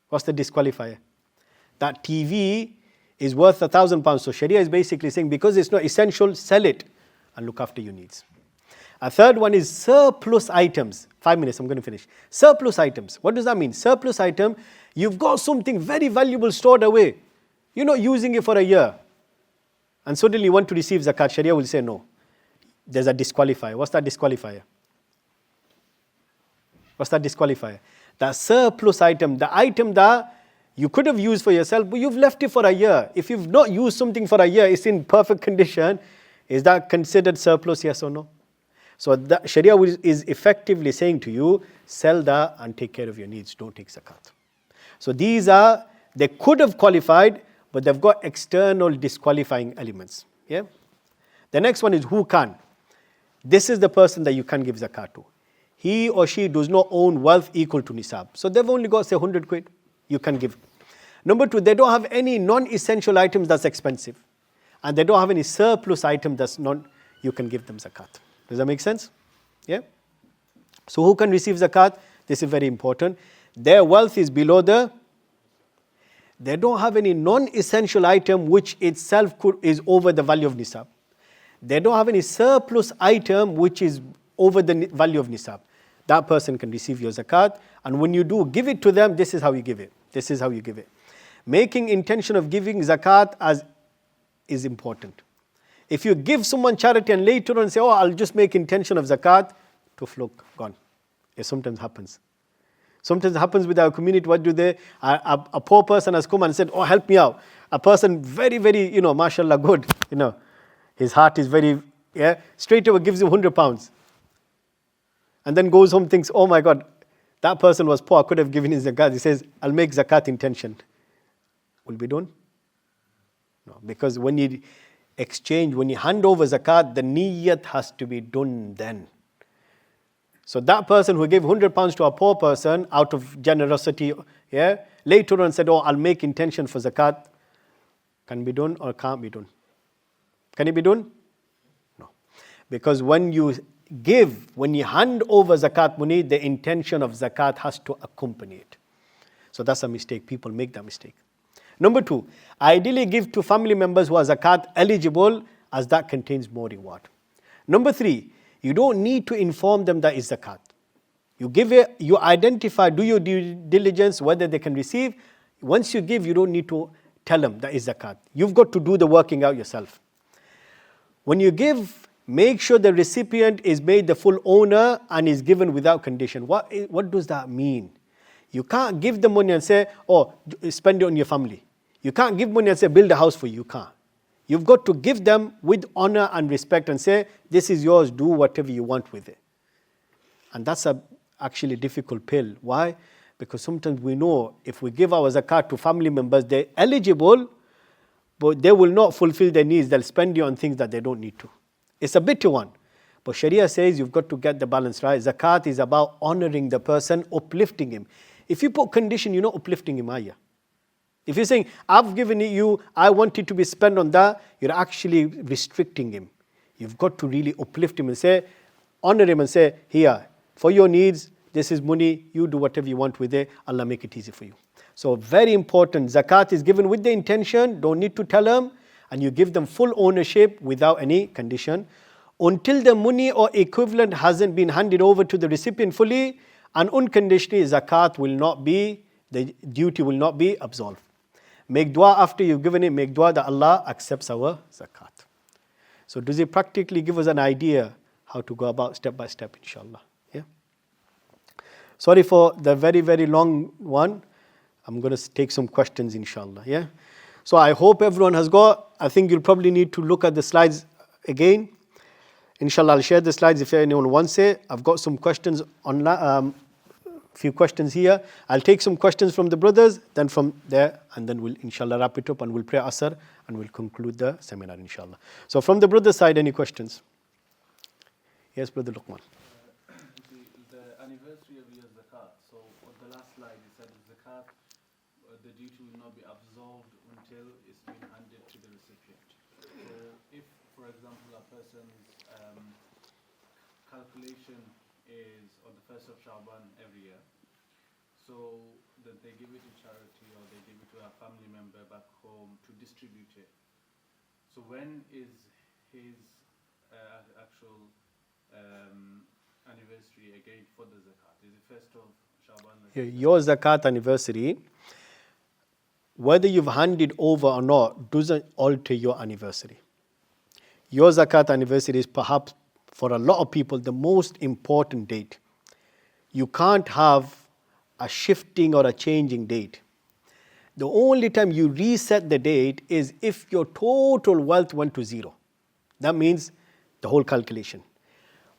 What's the disqualifier? That TV is worth £1,000. So Sharia is basically saying because it's not essential, sell it and look after your needs. A third one is surplus items. 5 minutes, I'm going to finish. Surplus items. What does that mean? Surplus item, you've got something very valuable stored away. You're not using it for a year. and suddenly you want to receive zakat, Sharia will say no. There's a disqualifier. What's that disqualifier? What's that disqualifier? The surplus item, the item that you could have used for yourself, but you've left it for a year. If you've not used something for a year, it's in perfect condition, is that considered surplus, yes or no? So the Sharia is effectively saying to you, sell that and take care of your needs, don't take zakat. So these are, they could have qualified, but they've got external disqualifying elements. Yeah. The next one is who can. This is the person that you can give zakat to. He or she does not own wealth equal to nisab. So they've only got say 100 quid, you can give. Number two, they don't have any non-essential items that's expensive. And they don't have any surplus item that's not, you can give them zakat. Does that make sense? Yeah. So who can receive zakat? This is very important. Their wealth is below they don't have any non-essential item which itself is over the value of nisab. They don't have any surplus item which is over the value of nisab. That person can receive your zakat. And when you do give it to them, this is how you give it. This is how you give it. Making intention of giving zakat is important. If you give someone charity and later on say, oh, I'll just make intention of zakat, to look, gone. It sometimes happens. Sometimes it happens with our community. What do they? A poor person has come and said, oh, help me out. A person very, very, mashallah, good. His heart is very, straight away gives you £100. And then goes home, thinks, oh my God, that person was poor, I could have given his zakat. He says, I'll make zakat intention. Will be done? No, because when you exchange, when you hand over zakat, the niyyat has to be done then. So that person who gave £100 to a poor person out of generosity, later on said, oh, I'll make intention for zakat. Can be done or can't be done? Can it be done? No. Because when you hand over zakat money, the intention of zakat has to accompany it. So that's a mistake. People make that mistake. Number two, ideally give to family members who are zakat eligible, as that contains more reward. Number three, you don't need to inform them that is zakat. You give it, you identify, do your due diligence whether they can receive. Once you give, you don't need to tell them that is zakat. You've got to do the working out yourself. When you give, make sure the recipient is made the full owner and is given without condition. What does that mean? You can't give the money and say, oh, spend it on your family. You can't give money and say, build a house for you. You can't. You've got to give them with honor and respect and say, this is yours, do whatever you want with it. And that's actually a difficult pill. Why? Because sometimes we know if we give our zakat to family members, they're eligible, but they will not fulfill their needs. They'll spend it on things that they don't need to. It's a bitter one. But Sharia says you've got to get the balance right. Zakat is about honoring the person, uplifting him. If you put condition, you're not uplifting him, are you? If you're saying, I've given it you, I want it to be spent on that, you're actually restricting him. You've got to really uplift him and say, honor him and say, here, for your needs, this is money, you do whatever you want with it, Allah make it easy for you. So very important, zakat is given with the intention, don't need to tell them, and you give them full ownership without any condition. Until the money or equivalent hasn't been handed over to the recipient fully, and unconditionally, zakat will not be, the duty will not be absolved. Make dua after you've given it, make dua that Allah accepts our zakat. So does it practically give us an idea how to go about step by step, inshallah? Yeah. Sorry for the very, very long one. I'm going to take some questions, inshallah. Yeah. So I hope everyone has got, I think you'll probably need to look at the slides again. Inshallah, I'll share the slides if anyone wants it. I've got some questions online, few questions here. I'll take some questions from the brothers, then from there, and then we'll inshallah wrap it up and we'll pray Asr and we'll conclude the seminar, inshallah. So from the brother side, any questions? Yes, Brother Luqman. The anniversary of your zakat. So on the last slide, it said zakat, the duty will not be absolved until it's been handed to the recipient. So if, for example, a person's calculation is on the 1st of Shaban every year, so that they give it to charity or they give it to a family member back home to distribute it. So when is his actual anniversary again for the zakat? Is it 1st of Shaban? Your zakat anniversary, whether you've handed over or not, doesn't alter your anniversary. your Zakat anniversary is perhaps for a lot of people the most important date. You can't have a shifting or a changing date. The only time you reset the date is if your total wealth went to zero. That means the whole calculation.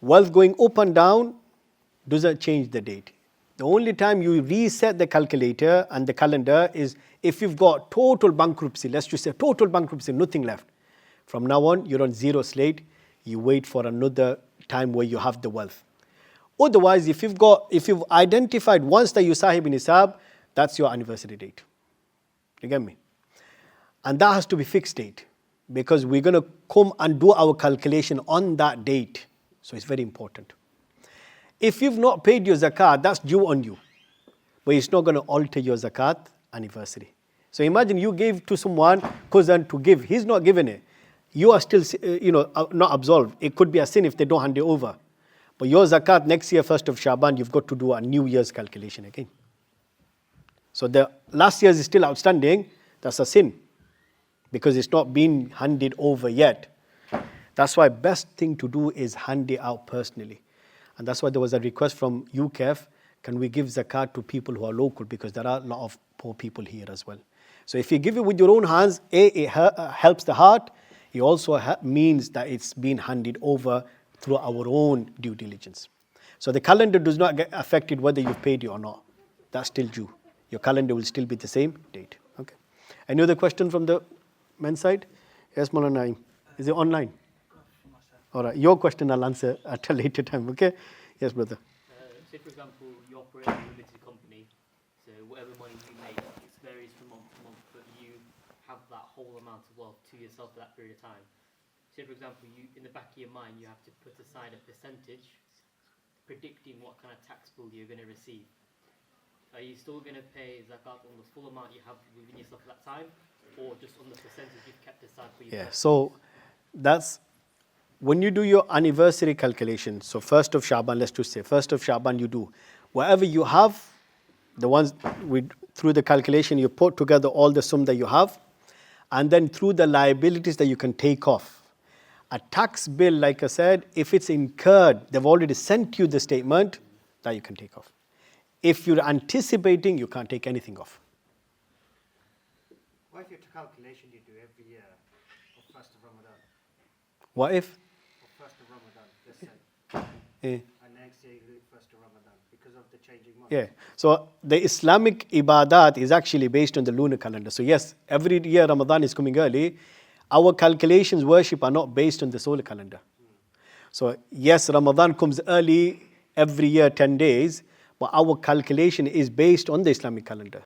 Wealth going up and down doesn't change the date. The only time you reset the calculator and the calendar is if you've got total bankruptcy. Let's just say total bankruptcy, nothing left. From now on, you're on zero slate. You wait for another time where you have the wealth. Otherwise, if you've identified once that you sahib in nisab, that's your anniversary date. You get me? And that has to be fixed date because we're going to come and do our calculation on that date. So it's very important. If you've not paid your zakat, that's due on you. But it's not going to alter your zakat anniversary. So imagine you gave to someone, cousin to give. He's not given it. You are still, not absolved. It could be a sin if they don't hand it over. But your zakat next year, 1st of Shaban, you've got to do a New Year's calculation again. So the last year's is still outstanding. That's a sin because it's not been handed over yet. That's why best thing to do is hand it out personally. And that's why there was a request from UKEF, can we give zakat to people who are local because there are a lot of poor people here as well. So if you give it with your own hands, it helps the heart. It also means that it's been handed over through our own due diligence. So the calendar does not get affected whether you've paid it or not. That's still due. Your calendar will still be the same date. Okay. Any other question from the men's side? Yes, Moulana. Is it online? All right. Your question I'll answer at a later time. Okay. Yes, brother. Say, for example, you operate a limited company, so whatever money you make, it varies from month to month, but you have that whole amount of wealth to yourself for that period of time. Say, for example, you in the back of your mind, you have to put aside a percentage predicting what kind of tax bill you're going to receive. Are you still going to pay zakat on the full amount you have within yourself at that time, or just on the percentage you've kept aside for yourself? Yeah, so that's when you do your anniversary calculation. So 1st of Shaban, let's just say 1st of Shaban, you do whatever you have, the ones through the calculation, you put together all the sum that you have, and then through the liabilities that you can take off. A tax bill, like I said, if it's incurred, they've already sent you the statement that you can take off. If you're anticipating, you can't take anything off. What if your calculation you do every year of 1st of Ramadan? What if? Of 1st of Ramadan, let's say. Eh. And next year you do it 1st of Ramadan because of the changing month. Yeah. So the Islamic ibadat is actually based on the lunar calendar. So yes, every year Ramadan is coming early. Our calculations, worship are not based on the solar calendar. So yes, Ramadan comes early every year, 10 days, but our calculation is based on the Islamic calendar.